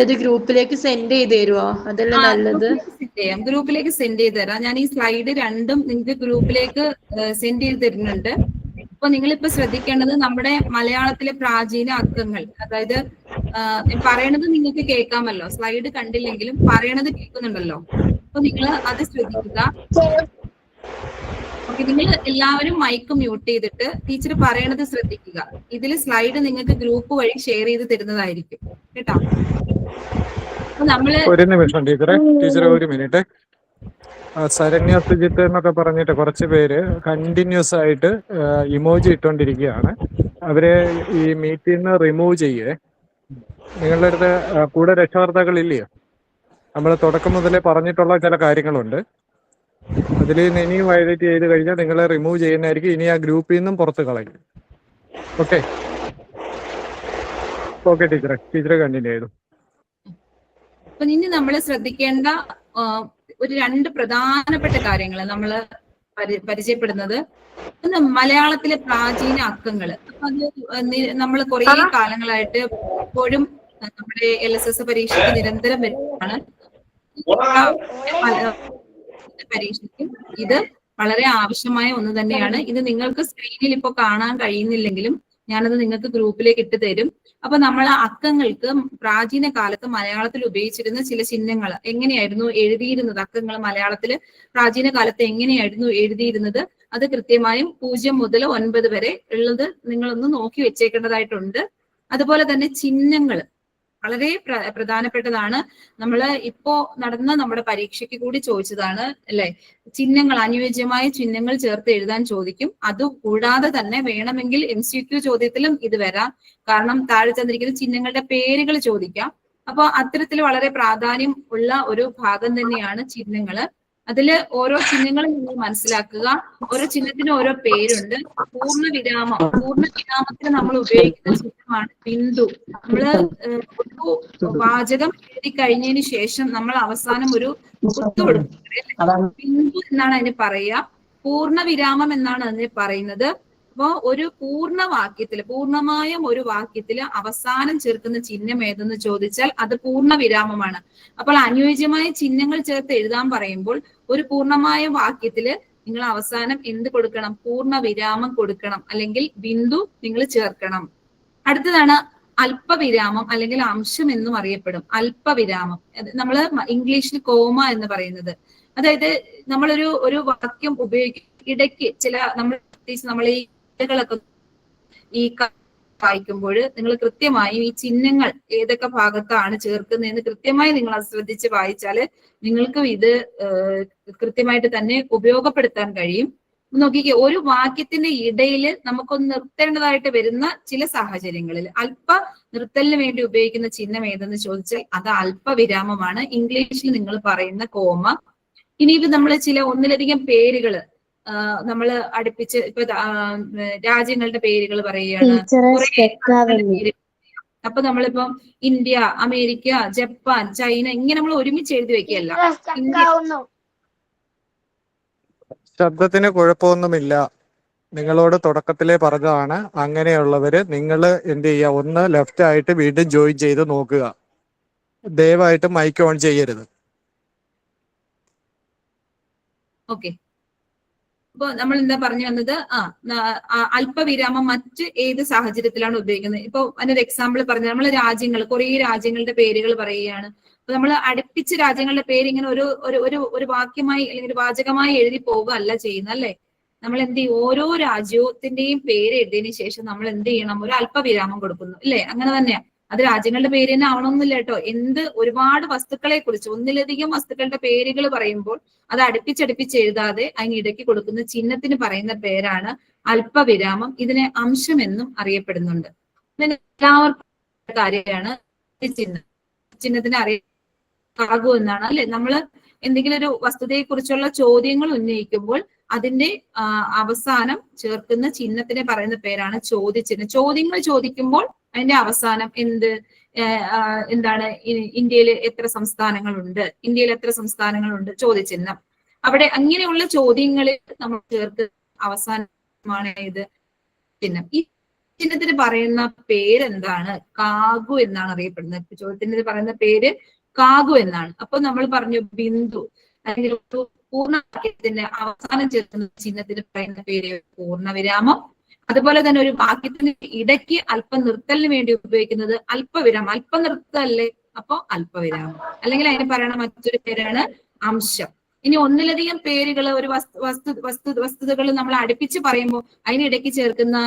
അത് ഗ്രൂപ്പിലേക്ക് സെൻഡ് ചെയ്ത് തരുമോ? അതല്ലേ നല്ലത്. ഗ്രൂപ്പിലേക്ക് സെൻഡ് ചെയ്ത് തരാം. ഞാൻ ഈ സ്ലൈഡ് രണ്ടും നിങ്ങൾക്ക് ഗ്രൂപ്പിലേക്ക് സെൻഡ് ചെയ്ത് തരുന്നുണ്ട്. അപ്പൊ നിങ്ങളിപ്പോ ശ്രദ്ധിക്കേണ്ടത് നമ്മുടെ മലയാളത്തിലെ പ്രാചീന അക്കങ്ങൾ, അതായത് പറയണത് നിങ്ങൾക്ക് കേൾക്കാമല്ലോ. സ്ലൈഡ് കണ്ടില്ലെങ്കിലും പറയണത് കേൾക്കുന്നുണ്ടല്ലോ. അപ്പൊ നിങ്ങൾ അത് ശ്രദ്ധിക്കുക. ഓക്കെ, നിങ്ങൾ എല്ലാവരും മൈക്ക് മ്യൂട്ട് ചെയ്തിട്ട് ടീച്ചർ പറയണത് ശ്രദ്ധിക്കുക. ഇതിൽ സ്ലൈഡ് നിങ്ങൾക്ക് ഗ്രൂപ്പ് വഴി ഷെയർ ചെയ്ത് തരുന്നതായിരിക്കും കേട്ടോ. അപ്പൊ നമ്മള് ഒരു നിമിഷം ടീച്ചറെ ഒരു മിനിറ്റ്. ശരണ്യ സുജിത്ത് എന്നൊക്കെ പറഞ്ഞിട്ട് കുറച്ച് പേര് കണ്ടിന്യൂസ് ആയിട്ട് ഇമോജി ഇട്ടോണ്ടിരിക്കുകയാണ്. അവരെ ഈ മീറ്റിൽ നിന്ന് റിമൂവ് ചെയ്യേ. നിങ്ങളുടെ അടുത്ത് കൂടെ രക്ഷകർത്താക്കളില്ലയോ? നമ്മൾ തുടക്കം മുതലേ പറഞ്ഞിട്ടുള്ള ചില കാര്യങ്ങളുണ്ട്. അതിൽ നിന്ന് ഇനിയും വയലേറ്റ് ചെയ്ത് കഴിഞ്ഞാൽ നിങ്ങളെ റിമൂവ് ചെയ്യുന്നതായിരിക്കും. ഇനി ആ ഗ്രൂപ്പിൽ നിന്നും പുറത്ത് കളയും. ഓക്കെ ഓക്കെ ടീച്ചറെ കണ്ടിന്യൂ ചെയ്തു. അപ്പൊ ഇനി നമ്മൾ ശ്രദ്ധിക്കേണ്ട ഒരു രണ്ട് പ്രധാനപ്പെട്ട കാര്യങ്ങൾ നമ്മൾ പരിചയപ്പെടുന്നത്. ഒന്ന് മലയാളത്തിലെ പ്രാചീന അക്കങ്ങൾ. അപ്പൊ അത് നമ്മൾ കുറെ കാലങ്ങളായിട്ട് എപ്പോഴും നമ്മുടെ LSS പരീക്ഷയ്ക്ക് നിരന്തരം വരുന്നതാണ്. പരീക്ഷയ്ക്കും ഇത് വളരെ ആവശ്യമായ ഒന്ന് തന്നെയാണ്. ഇത് നിങ്ങൾക്ക് സ്ക്രീനിൽ ഇപ്പൊ കാണാൻ കഴിയുന്നില്ലെങ്കിലും ഞാനത് നിങ്ങൾക്ക് ഗ്രൂപ്പിലേക്ക് ഇട്ട് തരും. അപ്പൊ നമ്മൾ അക്കങ്ങൾക്ക് പ്രാചീന കാലത്ത് മലയാളത്തിൽ ഉപയോഗിച്ചിരുന്ന ചില ചിഹ്നങ്ങൾ എങ്ങനെയായിരുന്നു എഴുതിയിരുന്നത്, അക്കങ്ങൾ മലയാളത്തില് പ്രാചീന കാലത്ത് എങ്ങനെയായിരുന്നു എഴുതിയിരുന്നത്, അത് കൃത്യമായും 0 മുതൽ 9 വരെ ഉള്ളത് നിങ്ങളൊന്ന് നോക്കി വെച്ചേക്കേണ്ടതായിട്ടുണ്ട്. അതുപോലെ തന്നെ ചിഹ്നങ്ങൾ വളരെ പ്രധാനപ്പെട്ടതാണ്. നമ്മള് ഇപ്പോ നടന്ന നമ്മുടെ പരീക്ഷയ്ക്ക് കൂടി ചോദിച്ചതാണ് അല്ലെ. ചിഹ്നങ്ങൾ, അനുയോജ്യമായ ചിഹ്നങ്ങൾ ചേർത്ത് എഴുതാൻ ചോദിക്കും. അതുകൂടാതെ തന്നെ വേണമെങ്കിൽ MCQ ചോദ്യത്തിലും ഇത് വരാം. കാരണം താഴെ തന്നിരിക്കുന്ന ചിഹ്നങ്ങളുടെ പേരുകൾ ചോദിക്കാം. അപ്പൊ അത്തരത്തിൽ വളരെ പ്രാധാന്യം ഉള്ള ഒരു ഭാഗം തന്നെയാണ് ചിഹ്നങ്ങള്. അതില് ഓരോ ചിഹ്നങ്ങളും നിങ്ങൾ മനസ്സിലാക്കുക. ഓരോ ചിഹ്നത്തിനും ഓരോ പേരുണ്ട്. പൂർണ്ണവിരാമത്തിന് നമ്മൾ ഉപയോഗിക്കുന്ന ചിഹ്നമാണ് ബിന്ദു. നമ്മള് ഒരു വാചകം എഴുതി കഴിഞ്ഞതിന് ശേഷം നമ്മൾ അവസാനം ഒരു കുത്തു കൊടുക്കും. ബിന്ദു എന്നാണ് അതിന് പറയുക. പൂർണ്ണവിരാമം എന്നാണ് അതിന് പറയുന്നത്. അപ്പോ ഒരു പൂർണ്ണമായും ഒരു വാക്യത്തില് അവസാനം ചേർക്കുന്ന ചിഹ്നം ഏതെന്ന് ചോദിച്ചാൽ അത് പൂർണ്ണവിരാമമാണ്. അപ്പോൾ അനുയോജ്യമായ ചിഹ്നങ്ങൾ ചേർത്ത് എഴുതാൻ പറയുമ്പോൾ ഒരു പൂർണ്ണമായ വാക്യത്തില് നിങ്ങൾ അവസാനം എന്ത് കൊടുക്കണം? പൂർണ്ണവിരാമം കൊടുക്കണം, അല്ലെങ്കിൽ ബിന്ദു നിങ്ങൾ ചേർക്കണം. അടുത്തതാണ് അല്പവിരാമം, അല്ലെങ്കിൽ അംശം എന്നും അറിയപ്പെടും. അല്പവിരാമം നമ്മള് ഇംഗ്ലീഷിൽ കോമ എന്ന് പറയുന്നത്. അതായത് നമ്മളൊരു വാക്യം ഉപയോഗിക്കും ഇടയ്ക്ക് നമ്മൾ ഈ ഈ വായിക്കുമ്പോൾ നിങ്ങൾ കൃത്യമായും ഈ ചിഹ്നങ്ങൾ ഏതൊക്കെ ഭാഗത്താണ് ചേർക്കുന്നതെന്ന് കൃത്യമായി നിങ്ങൾ അത് ശ്രദ്ധിച്ച് വായിച്ചാൽ നിങ്ങൾക്കും ഇത് കൃത്യമായിട്ട് തന്നെ ഉപയോഗപ്പെടുത്താൻ കഴിയും. നോക്കിക്കേ, ഒരു വാക്യത്തിന്റെ ഇടയിൽ നമുക്കൊന്ന് നിർത്തേണ്ടതായിട്ട് വരുന്ന ചില സാഹചര്യങ്ങളിൽ അല്പ നിർത്തലിന് വേണ്ടി ഉപയോഗിക്കുന്ന ചിഹ്നം ഏതെന്ന് ചോദിച്ചാൽ അത് അല്പവിരാമമാണ്. ഇംഗ്ലീഷിൽ നിങ്ങൾ പറയുന്ന കോമ. ഇനിയിപ്പോ നമ്മൾ ഒന്നിലധികം പേരുകൾ നമ്മൾ അടുപ്പിച്ച് ഇപ്പൊ രാജ്യങ്ങളുടെ പേരുകൾ പറയുകയാണ്. അപ്പൊ നമ്മളിപ്പം ഇന്ത്യ, അമേരിക്ക, ജപ്പാൻ, ചൈന ഇങ്ങനെ നമ്മൾ ഒരുമിച്ച് എഴുതി വെക്കുകയല്ല. ശബ്ദത്തിന് കുഴപ്പമൊന്നുമില്ല. നിങ്ങളോട് തുടക്കത്തിലേ പറഞ്ഞതാണ്. അങ്ങനെയുള്ളവര് നിങ്ങൾ എന്ത് ചെയ്യുക, ഒന്ന് ലെഫ്റ്റ് ആയിട്ട് വീണ്ടും ജോയിൻ ചെയ്ത് നോക്കുക. ദയവായിട്ട് മൈക്ക് ഓൺ ചെയ്യരുത്. ഓക്കെ, അപ്പൊ നമ്മൾ എന്താ പറഞ്ഞു വന്നത്? അല്പവിരാമം മറ്റ് ഏത് സാഹചര്യത്തിലാണ് ഉപയോഗിക്കുന്നത്? ഇപ്പൊ അതിനൊരു എക്സാമ്പിൾ പറഞ്ഞു. നമ്മൾ കുറെ രാജ്യങ്ങളുടെ പേരുകൾ പറയുകയാണ്. അപ്പൊ നമ്മൾ അടുപ്പിച്ച് രാജ്യങ്ങളുടെ പേര് ഇങ്ങനെ ഒരു വാക്യമായി അല്ലെങ്കിൽ ഒരു വാചകമായി എഴുതി പോവുക അല്ല ചെയ്യുന്നത്, അല്ലെ? നമ്മൾ എന്ത് ചെയ്യും, ഓരോ രാജ്യത്തിന്റെയും പേര് എഴുതിയതിനു ശേഷം നമ്മൾ എന്ത് ചെയ്യണം, ഒരു അല്പവിരാമം കൊടുക്കുന്നു ഇല്ലേ? അങ്ങനെ തന്നെയാ. അത് രാജ്യങ്ങളുടെ പേര് തന്നെ ആവണമെന്നില്ല കേട്ടോ. ഒരുപാട് വസ്തുക്കളെ കുറിച്ച് ഒന്നിലധികം വസ്തുക്കളുടെ പേരുകൾ പറയുമ്പോൾ അത് അടുപ്പിച്ചടുപ്പിച്ച് എഴുതാതെ അതിനിടയ്ക്ക് കൊടുക്കുന്ന ചിഹ്നത്തിന് പറയുന്ന പേരാണ് അല്പവിരാമം. ഇതിനെ അംശം എന്നും അറിയപ്പെടുന്നുണ്ട്. ഇതിന് എല്ലാവർക്കും കാര്യമാണ് ചിഹ്നത്തിന് അറിയാകൂ എന്നാണ് അല്ലെ? നമ്മള് എന്തെങ്കിലും ഒരു വസ്തുതയെ കുറിച്ചുള്ള ചോദ്യങ്ങൾ ഉന്നയിക്കുമ്പോൾ അതിന്റെ അവസാനം ചേർക്കുന്ന ചിഹ്നത്തിന് പറയുന്ന പേരാണ് ചോദ്യചിഹ്നം. ചോദ്യങ്ങൾ ചോദിക്കുമ്പോൾ അതിന്റെ അവസാനം എന്താണ് ഇന്ത്യയിൽ എത്ര സംസ്ഥാനങ്ങളുണ്ട്, ഇന്ത്യയിൽ എത്ര സംസ്ഥാനങ്ങളുണ്ട്, ചോദ്യചിഹ്നം. അവിടെ അങ്ങനെയുള്ള ചോദ്യങ്ങളിൽ നമ്മൾ ചേർത്ത് അവസാനമാണ് ഇത് ചിഹ്നം. ഈ ചിഹ്നത്തിന് പറയുന്ന പേരെന്താണ്? കാഗു എന്നാണ് അറിയപ്പെടുന്നത്. ചോദ്യത്തിന് പറയുന്ന പേര് കാഗു എന്നാണ്. അപ്പൊ നമ്മൾ പറഞ്ഞു ബിന്ദു അല്ലെങ്കിൽ ഒരു പൂർണ്ണവാക്യത്തിന്റെ അവസാനം ചേർക്കുന്ന ചിഹ്നത്തിന് പറയുന്ന പേര് പൂർണ്ണവിരാമം. അതുപോലെ തന്നെ ഒരു വാക്യത്തിന് ഇടയ്ക്ക് അല്പം നിർത്തലിന് വേണ്ടി ഉപയോഗിക്കുന്നത് അല്പവിരാമം. അല്പം നിർത്തല്ലേ, അപ്പൊ അല്പവിരാമം. അല്ലെങ്കിൽ അതിന് പറയുന്ന മറ്റൊരു പേരാണ് അംശം. ഇനി ഒന്നിലധികം പേരുകൾ ഒരു വസ്തുതകൾ നമ്മൾ അടുപ്പിച്ച് പറയുമ്പോൾ അതിനിടയ്ക്ക് ചേർക്കുന്ന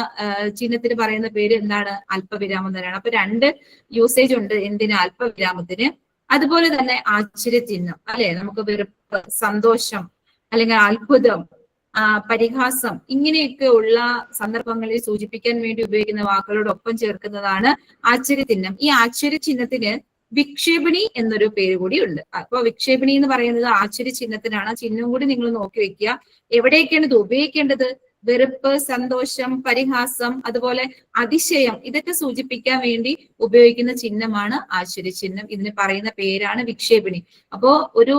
ചിഹ്നത്തിന് പറയുന്ന പേര് എന്താണ്? അല്പവിരാമം തന്നെയാണ്. അപ്പൊ രണ്ട് യൂസേജ് ഉണ്ട് എന്തിന്? അല്പവിരാമത്തിന്. അതുപോലെ തന്നെ ആശ്ചര്യചിഹ്നം അല്ലെ? നമുക്ക് വെറുപ്പ്, സന്തോഷം, അല്ലെങ്കിൽ അത്ഭുതം, പരിഹാസം, ഇങ്ങനെയൊക്കെ ഉള്ള സന്ദർഭങ്ങളിൽ സൂചിപ്പിക്കാൻ വേണ്ടി ഉപയോഗിക്കുന്ന വാക്കുകളോടൊപ്പം ചേർക്കുന്നതാണ് ആശ്ചര്യചിഹ്നം. ഈ ആശ്ചര്യചിഹ്നത്തിന് വിക്ഷേപണി എന്നൊരു പേര് കൂടി ഉണ്ട്. അപ്പൊ വിക്ഷേപണി എന്ന് പറയുന്നത് ആശ്ചര്യചിഹ്നത്തിനാണ്. ചിഹ്നം കൂടി നിങ്ങൾ നോക്കി വെക്കുക. എവിടെയൊക്കെയാണ് ഇത് ഉപയോഗിക്കേണ്ടത്? വെറുപ്പ്, സന്തോഷം, പരിഹാസം, അതുപോലെ അതിശയം, ഇതൊക്കെ സൂചിപ്പിക്കാൻ വേണ്ടി ഉപയോഗിക്കുന്ന ചിഹ്നമാണ് ആശ്ചര്യചിഹ്നം. ഇതിന് പറയുന്ന പേരാണ് വിക്ഷേപണി. അപ്പോ ഒരു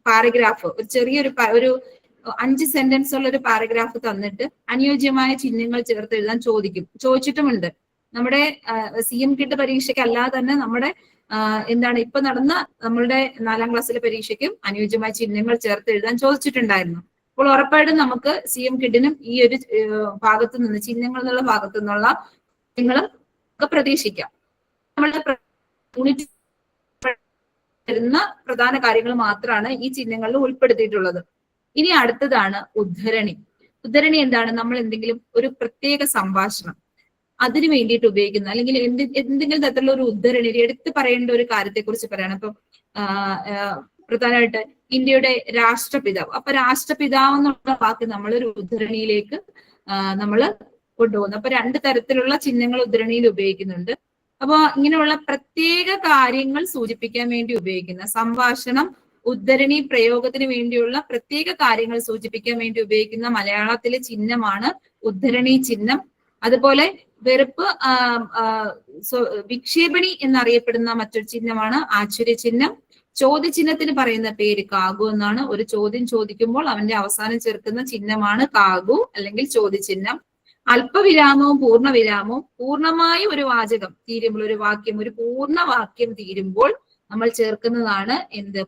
പാരഗ്രാഫ്, ഒരു ചെറിയൊരു ഒരു 5 സെന്റൻസ് ഉള്ള ഒരു പാരഗ്രാഫ് തന്നിട്ട് അനുയോജ്യമായ ചിഹ്നങ്ങൾ ചേർത്ത് എഴുതാൻ ചോദിച്ചിട്ടുമുണ്ട്. നമ്മുടെ CM കിട്ട് പരീക്ഷയ്ക്ക് അല്ലാതെ തന്നെ നമ്മുടെ ഇപ്പൊ നടന്ന നമ്മളുടെ 4ാം ക്ലാസ്സിലെ പരീക്ഷയ്ക്കും അനുയോജ്യമായ ചിഹ്നങ്ങൾ ചേർത്ത് എഴുതാൻ ചോദിച്ചിട്ടുണ്ടായിരുന്നു. അപ്പോൾ ഉറപ്പായിട്ടും നമുക്ക് CM കിഡിനും ഈ ഒരു ഭാഗത്തു നിന്ന്, ചിഹ്നങ്ങൾ എന്നുള്ള ഭാഗത്തു നിന്നുള്ള ചിഹ്നങ്ങളും ഒക്കെ പ്രതീക്ഷിക്കാം. നമ്മളുടെ വരുന്ന പ്രധാന കാര്യങ്ങൾ മാത്രമാണ് ഈ ചിഹ്നങ്ങളിൽ ഉൾപ്പെടുത്തിയിട്ടുള്ളത്. ഇനി അടുത്തതാണ് ഉദ്ധരണി. ഉദ്ധരണി എന്താണ്? നമ്മൾ എന്തെങ്കിലും ഒരു പ്രത്യേക സംഭാഷണം അതിന് വേണ്ടിയിട്ട് ഉപയോഗിക്കുന്ന, അല്ലെങ്കിൽ എന്തെങ്കിലും തരത്തിലുള്ള ഒരു ഉദ്ധരണി, എടുത്തു പറയേണ്ട ഒരു കാര്യത്തെ കുറിച്ച് പറയണം. ഇപ്പം പ്രധാനമായിട്ട് ഇന്ത്യയുടെ രാഷ്ട്രപിതാവ്. അപ്പൊ രാഷ്ട്രപിതാവ് എന്നുള്ള വാക്ക് നമ്മളൊരു ഉദ്ധരണിയിലേക്ക് നമ്മൾ കൊണ്ടുപോകുന്നു. അപ്പൊ 2 തരത്തിലുള്ള ചിഹ്നങ്ങൾ ഉദ്ധരണിയിൽ ഉപയോഗിക്കുന്നുണ്ട്. അപ്പൊ ഇങ്ങനെയുള്ള പ്രത്യേക കാര്യങ്ങൾ സൂചിപ്പിക്കാൻ വേണ്ടി ഉപയോഗിക്കുന്ന സംഭാഷണം, ഉദ്ധരണി പ്രയോഗത്തിന് വേണ്ടിയുള്ള പ്രത്യേക കാര്യങ്ങൾ സൂചിപ്പിക്കാൻ വേണ്ടി ഉപയോഗിക്കുന്ന മലയാളത്തിലെ ചിഹ്നമാണ് ഉദ്ധരണി ചിഹ്നം. അതുപോലെ വെറുപ്പ്, വിക്ഷേപണി എന്നറിയപ്പെടുന്ന മറ്റൊരു ചിഹ്നമാണ് ആശ്ചര്യചിഹ്നം. ചോദ്യചിഹ്നത്തിന് പറയുന്ന പേര് കാഗു എന്നാണ്. ഒരു ചോദ്യം ചോദിക്കുമ്പോൾ അവന്റെ അവസാനം ചേർക്കുന്ന ചിഹ്നമാണ് കാഗു അല്ലെങ്കിൽ ചോദ്യചിഹ്നം. അല്പവിരാമവും പൂർണ്ണവിരാമവും പൂർണ്ണമായ ഒരു വാചകം തീരുമ്പോൾ, ഒരു വാക്യം, ഒരു പൂർണ്ണ വാക്യം തീരുമ്പോൾ നമ്മൾ ചേർക്കുന്നതാണ്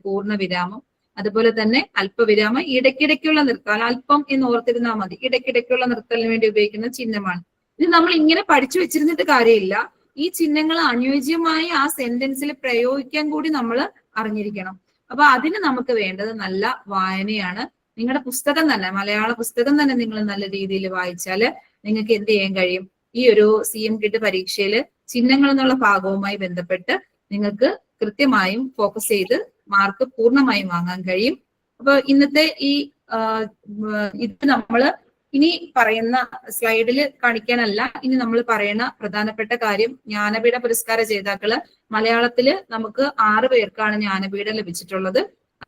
പൂർണ്ണവിരാമം. അതുപോലെ തന്നെ അല്പവിരാമം ഇടയ്ക്കിടയ്ക്കുള്ള നിർത്തൽ, അല്പം എന്ന് ഓർത്തിരുന്നാൽ മതി. ഇടയ്ക്കിടയ്ക്കുള്ള നിർത്തലിന് വേണ്ടി ഉപയോഗിക്കുന്ന ചിഹ്നമാണ്. ഇത് നമ്മൾ ഇങ്ങനെ പഠിച്ചു വെച്ചിരുന്നിട്ട് കാര്യമില്ല. ഈ ചിഹ്നങ്ങൾ അനുയോജ്യമായി ആ സെന്റൻസിൽ പ്രയോഗിക്കാൻ കൂടി നമ്മൾ അറിഞ്ഞിരിക്കണം. അപ്പൊ അതിന് നമുക്ക് വേണ്ടത് നല്ല വായനയാണ്. നിങ്ങളുടെ പുസ്തകം തന്നെ, മലയാള പുസ്തകം തന്നെ നിങ്ങൾ നല്ല രീതിയിൽ വായിച്ചാൽ നിങ്ങൾക്ക് എന്ത് ചെയ്യാൻ കഴിയും? ഈ ഒരു CM കിട്ട് പരീക്ഷയിൽ ചിഹ്നങ്ങൾ എന്നുള്ള ഭാഗവുമായി ബന്ധപ്പെട്ട് നിങ്ങൾക്ക് കൃത്യമായും ഫോക്കസ് ചെയ്ത് മാർക്ക് പൂർണ്ണമായും വാങ്ങാൻ കഴിയും. അപ്പൊ ഇന്നത്തെ ഇത് നമ്മള് ഇനി പറയുന്ന സ്ലൈഡിൽ കാണിക്കാനല്ല, ഇനി നമ്മൾ പറയുന്ന പ്രധാനപ്പെട്ട കാര്യം, ജ്ഞാനപീഠ പുരസ്കാര ജേതാക്കള് മലയാളത്തില് നമുക്ക് 6 പേർക്കാണ് ജ്ഞാനപീഠം ലഭിച്ചിട്ടുള്ളത്.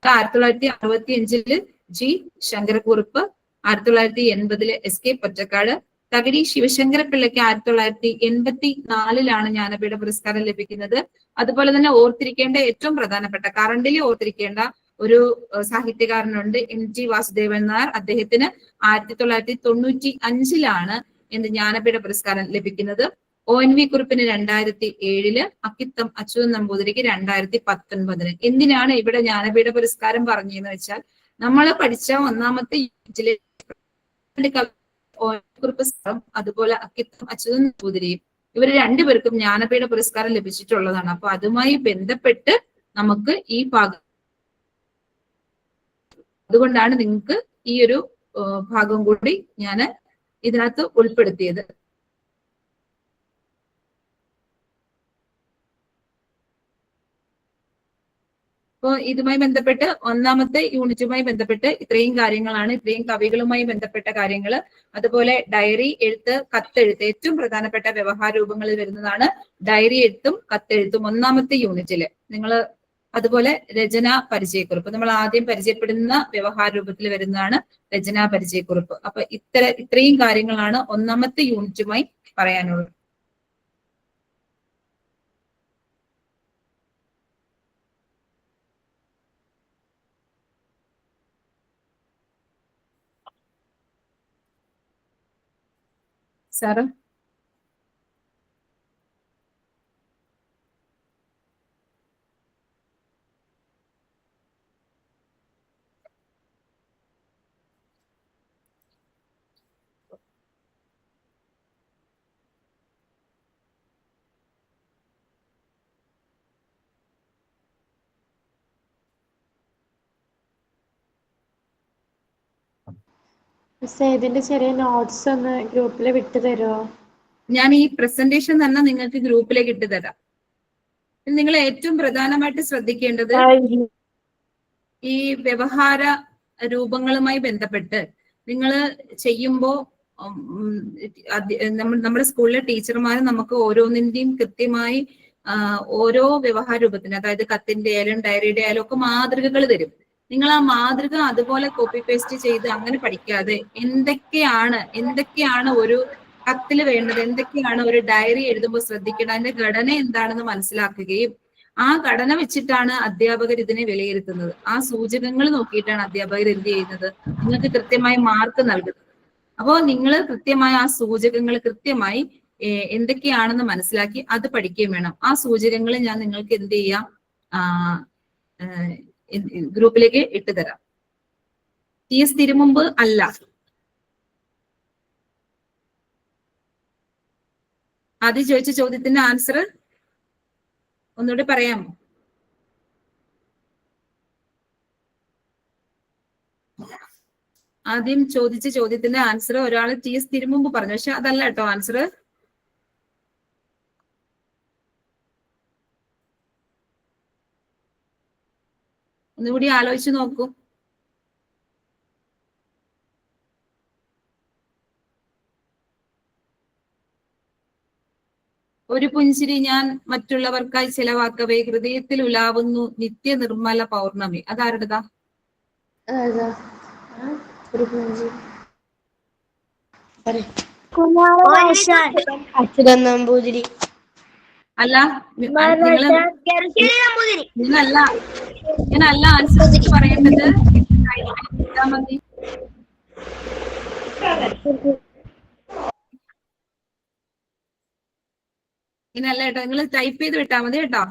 1965 G ശങ്കരക്കുറുപ്പ്, 1980 SK പൊറ്റക്കാട്, തകഴി ശിവശങ്കരപിള്ളയ്ക്ക് 1984 ജ്ഞാനപീഠ പുരസ്കാരം ലഭിക്കുന്നത്. അതുപോലെ തന്നെ ഓർത്തിരിക്കേണ്ട ഏറ്റവും പ്രധാനപ്പെട്ട, കറണ്ടിലി ഓർത്തിരിക്കേണ്ട ഒരു സാഹിത്യകാരനുണ്ട്, MG വാസുദേവൻ നായർ. അദ്ദേഹത്തിന് 1995 ജ്ഞാനപീഠ പുരസ്കാരം ലഭിക്കുന്നത്. ONV കുറുപ്പിന് 2007, അക്കിത്തം അച്യുതൻ നമ്പൂതിരിക്ക് 2019. എന്തിനാണ് ഇവിടെ ജ്ഞാനപീഠ പുരസ്കാരം പറഞ്ഞതെന്ന് വെച്ചാൽ, നമ്മൾ പഠിച്ച 1ാമത്തെ യൂണിറ്റിലെ കുറുപ്പ് അതുപോലെ അക്കിത്തം അച്യുതൻ നമ്പൂതിരിയും ഇവർ 2 പേർക്കും ജ്ഞാനപീഠ പുരസ്കാരം ലഭിച്ചിട്ടുള്ളതാണ്. അപ്പൊ അതുമായി ബന്ധപ്പെട്ട് നമുക്ക് ഈ ഭാഗം, അതുകൊണ്ടാണ് നിങ്ങൾക്ക് ഈ ഒരു ഭാഗം കൂടി ഞാൻ ഇതിനകത്ത് ഉൾപ്പെടുത്തിയത്. അപ്പോൾ ഇതുമായി ബന്ധപ്പെട്ട് ഒന്നാമത്തെ യൂണിറ്റുമായി ബന്ധപ്പെട്ട് ഇത്രയും കാര്യങ്ങളാണ്, ഇത്രയും കവികളുമായി ബന്ധപ്പെട്ട കാര്യങ്ങൾ. അതുപോലെ ഡയറി എഴുത്ത്, കത്തെഴുത്ത്, ഏറ്റവും പ്രധാനപ്പെട്ട വ്യവഹാര രൂപങ്ങളിൽ വരുന്നതാണ് ഡയറി എഴുത്തും കത്തെഴുത്തും ഒന്നാമത്തെ യൂണിറ്റില്. നിങ്ങൾ അതുപോലെ രചനാ പരിചയക്കുറിപ്പ്, നമ്മൾ ആദ്യം പരിചയപ്പെടുന്ന വ്യവഹാര രൂപത്തിൽ വരുന്നതാണ് രചനാ പരിചയക്കുറിപ്പ്. അപ്പൊ ഇത്രയും കാര്യങ്ങളാണ് ഒന്നാമത്തെ യൂണിറ്റുമായി പറയാനുള്ളത്. സാറ് ഇതിന്റെ ചെറിയ നോട്ട്സ് ഒന്ന് ഗ്രൂപ്പിൽ വിട്ടു തരുമോ? ഞാൻ ഈ പ്രസന്റേഷൻ തന്നെ നിങ്ങൾക്ക് ഗ്രൂപ്പിലേക്ക് ഇട്ട് തരാം. നിങ്ങൾ ഏറ്റവും പ്രധാനമായിട്ട് ശ്രദ്ധിക്കേണ്ടത് ഈ വ്യവഹാര രൂപങ്ങളുമായി ബന്ധപ്പെട്ട് നിങ്ങൾ ചെയ്യുമ്പോൾ നമ്മുടെ സ്കൂളിലെ ടീച്ചർമാർ നമുക്ക് ഓരോന്നിന്റെയും കൃത്യമായി ഓരോ വ്യവഹാര രൂപത്തിന്, അതായത് കത്തിന്റെ ആയാലും ഡയറിയുടെ ആയാലും ഒക്കെ മാതൃകകൾ തരും. നിങ്ങൾ ആ മാതൃക അതുപോലെ കോപ്പി പേസ്റ്റ് ചെയ്ത് അങ്ങനെ പഠിക്കാതെ എന്തൊക്കെയാണ് ഒരു കത്തിൽ വേണ്ടത്, എന്തൊക്കെയാണ് ഒരു ഡയറി എഴുതുമ്പോൾ ശ്രദ്ധിക്കേണ്ടത്, അതിന്റെ ഘടന എന്താണെന്ന് മനസ്സിലാക്കുകയും ആ ഘടന വെച്ചിട്ടാണ് അധ്യാപകർ ഇതിനെ വിലയിരുത്തുന്നത്. ആ സൂചകങ്ങൾ നോക്കിയിട്ടാണ് അധ്യാപകർ എന്ത് ചെയ്യുന്നത്, നിങ്ങൾക്ക് കൃത്യമായി മാർക്ക് നൽകുന്നത്. അപ്പോൾ നിങ്ങൾ കൃത്യമായി ആ സൂചകങ്ങൾ കൃത്യമായി എന്തൊക്കെയാണെന്ന് മനസ്സിലാക്കി അത് പഠിക്കുകയും വേണം. ആ സൂചകങ്ങൾ ഞാൻ നിങ്ങൾക്ക് എന്ത് ചെയ്യാം, ഗ്രൂപ്പിലേക്ക് ഇട്ടു തരാം. TS തിരുമുമ്പ് അല്ല, ആദ്യം ചോദിച്ച ചോദ്യത്തിന്റെ ആൻസർ ഒന്നുകൂടി പറയാമോ? ആദ്യം ചോദിച്ച ചോദ്യത്തിന്റെ ആൻസർ ഒരാൾ TS തിരുമുമ്പ് പറഞ്ഞു, പക്ഷെ അതല്ല കേട്ടോ ആൻസർ. ഒന്നുകൂടി ആലോചിച്ച് നോക്കൂ. ഒരു പുഞ്ചിരി ഞാൻ മറ്റുള്ളവർക്കായി ചിലവാക്കവേ ഹൃദയത്തിൽ ഉലാവുന്നു നിത്യ നിർമ്മല പൗർണമി. അതാരുടേതാ? അച്യുതൻ നമ്പൂതിരി. അല്ല, ഞാനല്ല ആൻസർ പറയേണ്ടത്. മതി. ഇങ്ങനല്ല കേട്ടോ, നിങ്ങൾ ടൈപ്പ് ചെയ്ത് വിട്ടാൽ മതി കേട്ടോ.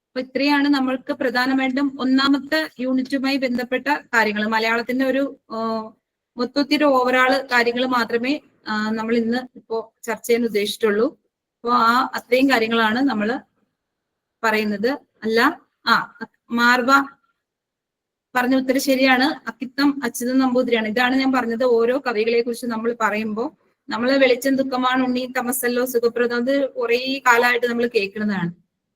അപ്പൊ ഇത്രയാണ് നമ്മൾക്ക് പ്രധാനമായിട്ടും ഒന്നാമത്തെ യൂണിറ്റുമായി ബന്ധപ്പെട്ട കാര്യങ്ങൾ. മലയാളത്തിന്റെ ഒരു മൊത്തത്തിൽ ഓവറാൾ കാര്യങ്ങൾ മാത്രമേ നമ്മൾ ഇന്ന് ഇപ്പോ ചർച്ച ചെയ്യാൻ ഉദ്ദേശിച്ചിട്ടുള്ളൂ. അപ്പോൾ അത്രയും കാര്യങ്ങളാണ് നമ്മൾ പറയുന്നത്. അല്ല, മാർവ പറഞ്ഞ ഉത്തരം ശരിയാണ്. അക്കിത്തം അച്യുതൻ നമ്പൂതിരിയാണ്. ഇതാണ് ഞാൻ പറഞ്ഞത്, ഓരോ കവികളെ കുറിച്ച് നമ്മൾ പറയുമ്പോൾ നമ്മൾ വെളിച്ചം ദുഃഖമാണ് ഉണ്ണി തമസല്ലോ സുഖപ്രദം, അത് കുറേ കാലമായിട്ട് നമ്മൾ കേൾക്കുന്നതാണ്.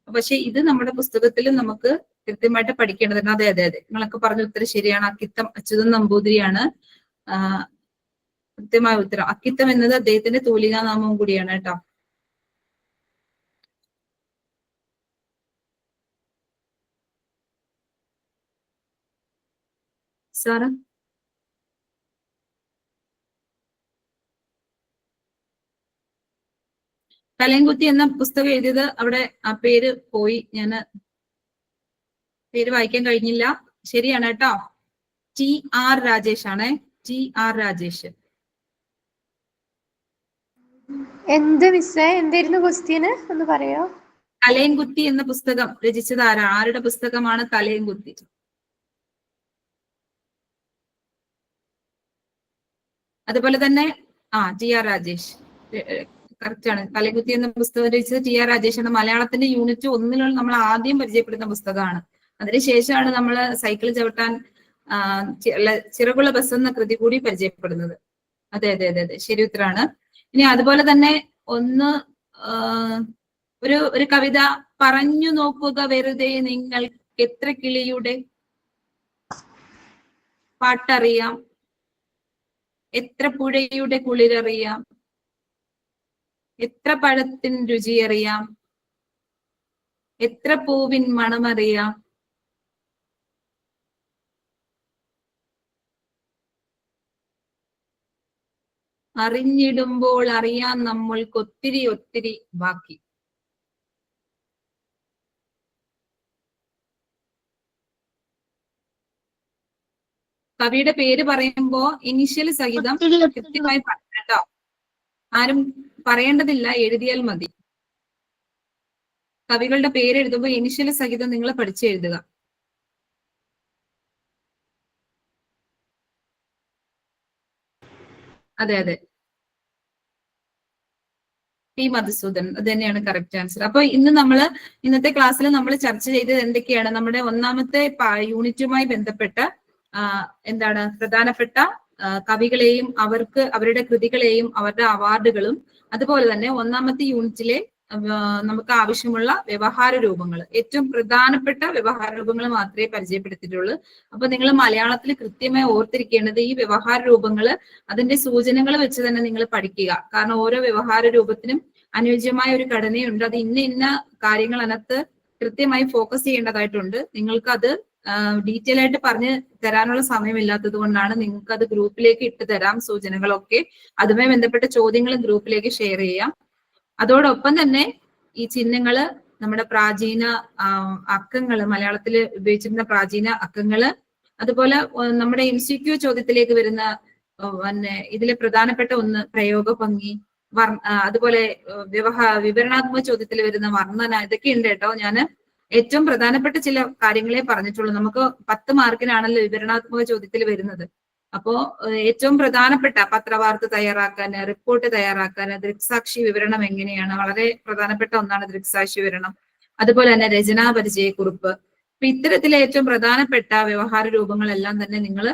പക്ഷെ ഇത് നമ്മുടെ പുസ്തകത്തിൽ നമുക്ക് കൃത്യമായിട്ട് പഠിക്കേണ്ടതുണ്ട്. അതെ അതെ അതെ, നിങ്ങളൊക്കെ പറഞ്ഞ ഉത്തരം ശരിയാണ്. അക്കിത്തം അച്യുതൻ നമ്പൂതിരിയാണ് കൃത്യമായ ഉത്തരം. അക്കിത്തം എന്നത് അദ്ദേഹത്തിന്റെ തൂലികാ നാമവും കൂടിയാണ് കേട്ടോ. സാറ് കലയൻകുത്തി എന്ന പുസ്തകം എഴുതിയത് അവിടെ ആ പേര് പോയി, പേര് വായിക്കാൻ കഴിഞ്ഞില്ല. ശരിയാണ് കേട്ടോ. TR രാജേഷ് ആണേ, TR രാജേഷ്. എന്ത് മിസ്സേ, എന്തായിരുന്നു ക്വസ്റ്റ്യന് ഒന്ന് പറയോ? കലയൻകുത്തി എന്ന പുസ്തകം രചിച്ചത് ആരുടെ പുസ്തകമാണ് കലയൻകുത്തി? അതുപോലെ തന്നെ TR രാജേഷ്. കറക്റ്റ് ആണ്. തലകുത്തി എന്ന പുസ്തകം രചിച്ചത് TR രാജേഷാണ്. മലയാളത്തിന്റെ യൂണിറ്റ് 1 നമ്മൾ ആദ്യം പരിചയപ്പെടുന്ന പുസ്തകമാണ്. അതിനുശേഷമാണ് നമ്മൾ സൈക്കിൾ ചവിട്ടാൻ ചിറകുള്ള ബസ് എന്ന കൃതി കൂടി പരിചയപ്പെടുന്നത്. അതെ അതെ അതെ അതെ, ശരി ഉത്തരാണ്. ഇനി അതുപോലെ തന്നെ ഒരു കവിത പറഞ്ഞു നോക്കുക വെറുതെ നിങ്ങൾക്ക് എത്ര കിളിയുടെ പാട്ടറിയാം, എത്ര പുഴയുടെ കുളിരറിയാം, എത്ര പഴത്തിൻ രുചിയറിയാം, എത്ര പൂവിൻ മണമറിയാം. അറിഞ്ഞിടുമ്പോൾ അറിയാൻ നമ്മൾക്ക് ഒത്തിരി ഒത്തിരി ബാക്കി. കവിയുടെ പേര് പറയുമ്പോ ഇനിഷ്യൽ സഹിതം കൃത്യമായി പറഞ്ഞു കേട്ടോ. ആരും പറയേണ്ടതില്ല, എഴുതിയാൽ മതി. കവികളുടെ പേര് എഴുതുമ്പോ ഇനിഷ്യൽ സഹിതം നിങ്ങൾ പഠിച്ചെഴുതുക. അതെ അതെ, P. മധുസൂദൻ, അത് തന്നെയാണ് കറക്റ്റ് ആൻസർ. അപ്പൊ ഇന്നത്തെ ക്ലാസ്സിൽ നമ്മൾ ചർച്ച ചെയ്തത് എന്തൊക്കെയാണ്? നമ്മുടെ ഒന്നാമത്തെ യൂണിറ്റുമായി ബന്ധപ്പെട്ട എന്താണ് പ്രധാനപ്പെട്ട കവികളെയും അവരുടെ കൃതികളെയും അവരുടെ അവാർഡുകളും, അതുപോലെ തന്നെ ഒന്നാമത്തെ യൂണിറ്റിലെ നമുക്ക് ആവശ്യമുള്ള വ്യവഹാര രൂപങ്ങൾ, ഏറ്റവും പ്രധാനപ്പെട്ട വ്യവഹാര രൂപങ്ങൾ മാത്രമേ പരിചയപ്പെടുത്തിയിട്ടുള്ളൂ. അപ്പൊ നിങ്ങൾ മലയാളത്തിൽ കൃത്യമായി ഓർത്തിരിക്കേണ്ടത് ഈ വ്യവഹാര രൂപങ്ങൾ അതിന്റെ സൂചനകൾ വെച്ച് തന്നെ നിങ്ങൾ പഠിക്കുക. കാരണം ഓരോ വ്യവഹാര രൂപത്തിനും അനുയോജ്യമായ ഒരു ഘടനയുണ്ട്. അത് ഇന്ന കാര്യങ്ങൾ അതിനകത്ത് കൃത്യമായി ഫോക്കസ് ചെയ്യേണ്ടതായിട്ടുണ്ട്. നിങ്ങൾക്കത് ഡീറ്റെയിൽ ആയിട്ട് പറഞ്ഞു തരാനുള്ള സമയമില്ലാത്തത് കൊണ്ടാണ് നിങ്ങൾക്ക് അത് ഗ്രൂപ്പിലേക്ക് ഇട്ട് തരാം. സൂചനകളൊക്കെ അതുമായി ബന്ധപ്പെട്ട ചോദ്യങ്ങളും ഗ്രൂപ്പിലേക്ക് ഷെയർ ചെയ്യാം. അതോടൊപ്പം തന്നെ ഈ ചിഹ്നങ്ങള്, നമ്മുടെ പ്രാചീന അക്കങ്ങള്, മലയാളത്തിൽ ഉപയോഗിച്ചിരുന്ന പ്രാചീന അക്കങ്ങള്, അതുപോലെ നമ്മുടെ MCQ ചോദ്യത്തിലേക്ക് വരുന്ന ഇതിലെ പ്രധാനപ്പെട്ട ഒന്ന് പ്രയോഗ ഭംഗി, അതുപോലെ വിവരണാത്മക ചോദ്യത്തിൽ വരുന്ന വർണ്ണന, ഇതൊക്കെ ഉണ്ട് കേട്ടോ. ഞാൻ ഏറ്റവും പ്രധാനപ്പെട്ട ചില കാര്യങ്ങളെ പറഞ്ഞിട്ടുള്ളൂ. നമുക്ക് 10 മാർക്കിനാണല്ലോ വിവരണാത്മക ചോദ്യത്തിൽ വരുന്നത്. അപ്പോ ഏറ്റവും പ്രധാനപ്പെട്ട പത്രവാർത്ത തയ്യാറാക്കാൻ, റിപ്പോർട്ട് തയ്യാറാക്കാൻ ദൃക്സാക്ഷി വിവരണം എങ്ങനെയാണ്, വളരെ പ്രധാനപ്പെട്ട ഒന്നാണ് ദൃക്സാക്ഷി വിവരണം. അതുപോലെ തന്നെ രചനാ പരിചയക്കുറിപ്പ്. അപ്പൊ ഇത്തരത്തിലെ ഏറ്റവും പ്രധാനപ്പെട്ട വ്യവഹാര രൂപങ്ങളെല്ലാം തന്നെ നിങ്ങൾ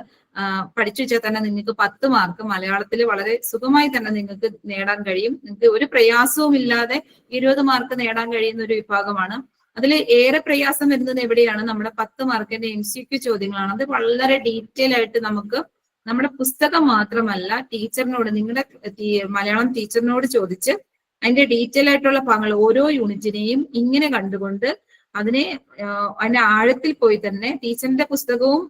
പഠിച്ചു വെച്ചാൽ തന്നെ നിങ്ങൾക്ക് 10 മാർക്ക് മലയാളത്തിൽ വളരെ സുഖമായി തന്നെ നിങ്ങൾക്ക് നേടാൻ കഴിയും. നിങ്ങൾക്ക് ഒരു പ്രയാസവും ഇല്ലാതെ 20 മാർക്ക് നേടാൻ കഴിയുന്ന ഒരു വിഭാഗമാണ്. അതിൽ ഏറെ പ്രയാസം വരുന്നത് എവിടെയാണ്? നമ്മുടെ 10 മാർക്കിന്റെ MCQ ചോദ്യങ്ങളാണ്. അത് വളരെ ഡീറ്റെയിൽ ആയിട്ട് നമുക്ക് നമ്മുടെ പുസ്തകം മാത്രമല്ല, ടീച്ചറിനോട്, നിങ്ങളുടെ മലയാളം ടീച്ചറിനോട് ചോദിച്ച് അതിന്റെ ഡീറ്റെയിൽ ആയിട്ടുള്ള ഭാഗങ്ങൾ ഓരോ യൂണിറ്റിനെയും ഇങ്ങനെ കണ്ടുകൊണ്ട് അതിന്റെ ആഴത്തിൽ പോയി തന്നെ ടീച്ചറിന്റെ പുസ്തകവും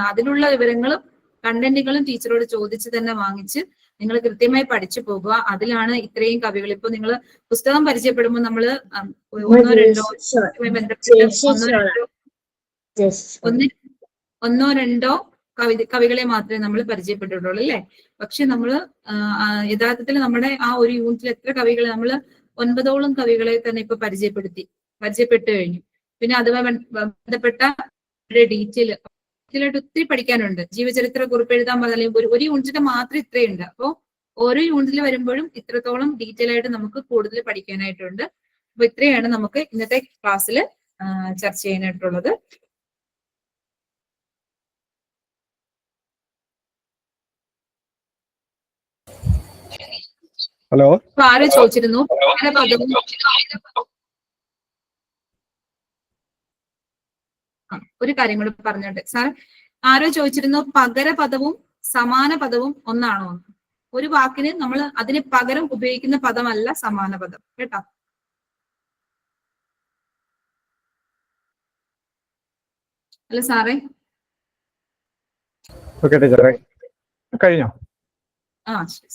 അതിലുള്ള വിവരങ്ങളും കണ്ടന്റുകളും ടീച്ചറോട് ചോദിച്ച് തന്നെ വാങ്ങിച്ച് നിങ്ങൾ കൃത്യമായി പഠിച്ചു പോകുക. അതിലാണ് ഇത്രയും കവികൾ. ഇപ്പൊ നിങ്ങൾ പുസ്തകം പരിചയപ്പെടുമ്പോൾ നമ്മൾ ഒന്നോ രണ്ടോ കവികളെ മാത്രമേ നമ്മൾ പരിചയപ്പെട്ടിട്ടുള്ളൂ അല്ലെ. പക്ഷെ നമ്മൾ യഥാർത്ഥത്തിൽ നമ്മുടെ ആ ഒരു യൂണിറ്റിൽ എത്ര കവികളെ നമ്മൾ 9ഓളം കവികളെ തന്നെ ഇപ്പൊ പരിചയപ്പെട്ടു കഴിഞ്ഞു. പിന്നെ അതുമായി ബന്ധപ്പെട്ട ഡീറ്റെയിൽ ആയിട്ട് ഒത്തിരി പഠിക്കാനുണ്ട്. ജീവചരിത്ര കുറിപ്പ് എഴുതാൻ പറഞ്ഞാൽ ഒരു യൂണിറ്റിന്റെ മാത്രം ഇത്രയുണ്ട്. അപ്പോ ഓരോ യൂണിറ്റിൽ വരുമ്പോഴും ഇത്രത്തോളം ഡീറ്റെയിൽ ആയിട്ട് നമുക്ക് കൂടുതൽ പഠിക്കാനായിട്ടുണ്ട്. അപ്പൊ ഇത്രയാണ് നമുക്ക് ഇന്നത്തെ ക്ലാസ്സിൽ ചർച്ച ചെയ്യാനായിട്ടുള്ളത്. ഹലോ, ആരോ ചോദിച്ചിരുന്നു ഒരു കാര്യം കൂടി പറഞ്ഞോട്ടെ സാർ. ആരോ ചോദിച്ചിരുന്നു പകരപദവും സമാന പദവും ഒന്നാണോ? ഒരു വാക്കിന് നമ്മൾ അതിന് പകരം ഉപയോഗിക്കുന്ന പദമല്ല സമാന പദം കേട്ടോ. അല്ല സാറേ, കഴിഞ്ഞോ? ആ ശരി.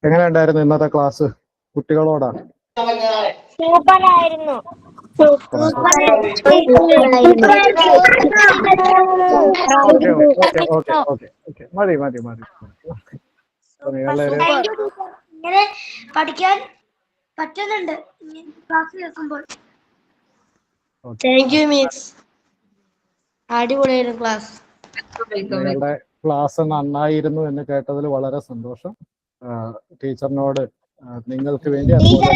എങ്ങനെ ഉണ്ടായിരുന്നു ഇന്നത്തെ ക്ലാസ് കുട്ടികളോടാണ്? സൂപ്പറായിരുന്നു. മതി. ഇങ്ങനെ പഠിക്കാൻ പറ്റുന്നുണ്ട് ക്ലാസ് കേൾക്കുമ്പോൾ. Thank you miss. അടിപൊളിയായിരുന്നു ക്ലാസ്. ക്ലാസ് നന്നായിരുന്നു എന്ന് കേട്ടതിൽ വളരെ സന്തോഷം. ടീച്ചറിനോട് നിങ്ങൾക്ക് വേണ്ടി അതുപോലെ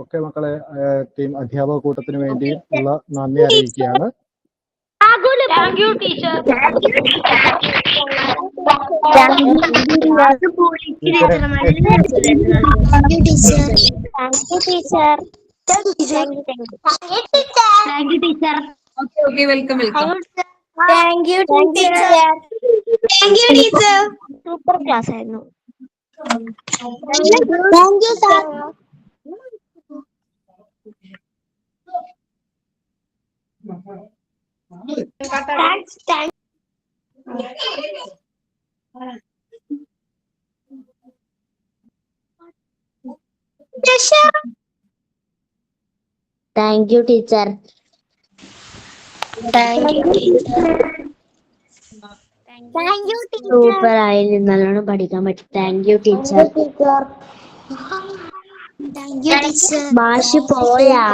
ഒക്കെ മക്കളെ ടീം അധ്യാപക കൂട്ടത്തിന് വേണ്ടിയും ഉള്ള നന്ദി അറിയിക്കുകയാണ്. Okay welcome welcome. Thank you teacher. Super class ആയിരുന്നു. Thank you sir. Thank you teacher. Super ആയിരുന്നു, നല്ലോണം പഠിക്കാൻ പറ്റും. Thank you teacher. മാഷ് പോയാ?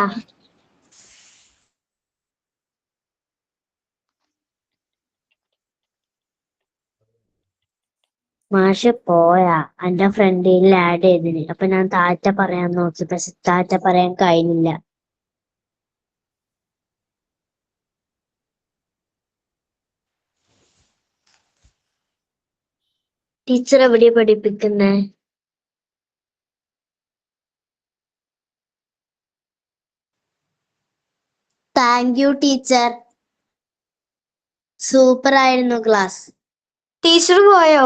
മാഷ് പോയാ? എന്റെ ഫ്രണ്ടിൽ ആഡ് ചെയ്തിന്. അപ്പൊ ഞാൻ താറ്റ പറയാൻ നോക്കി, പക്ഷെ താറ്റ പറയാൻ കഴിഞ്ഞില്ല. ടീച്ചർ എവിടെയാ പഠിപ്പിക്കുന്നേ? Thank you teacher. സൂപ്പർ ആയിരുന്നു ക്ലാസ്. ടീച്ചർ പോയോ?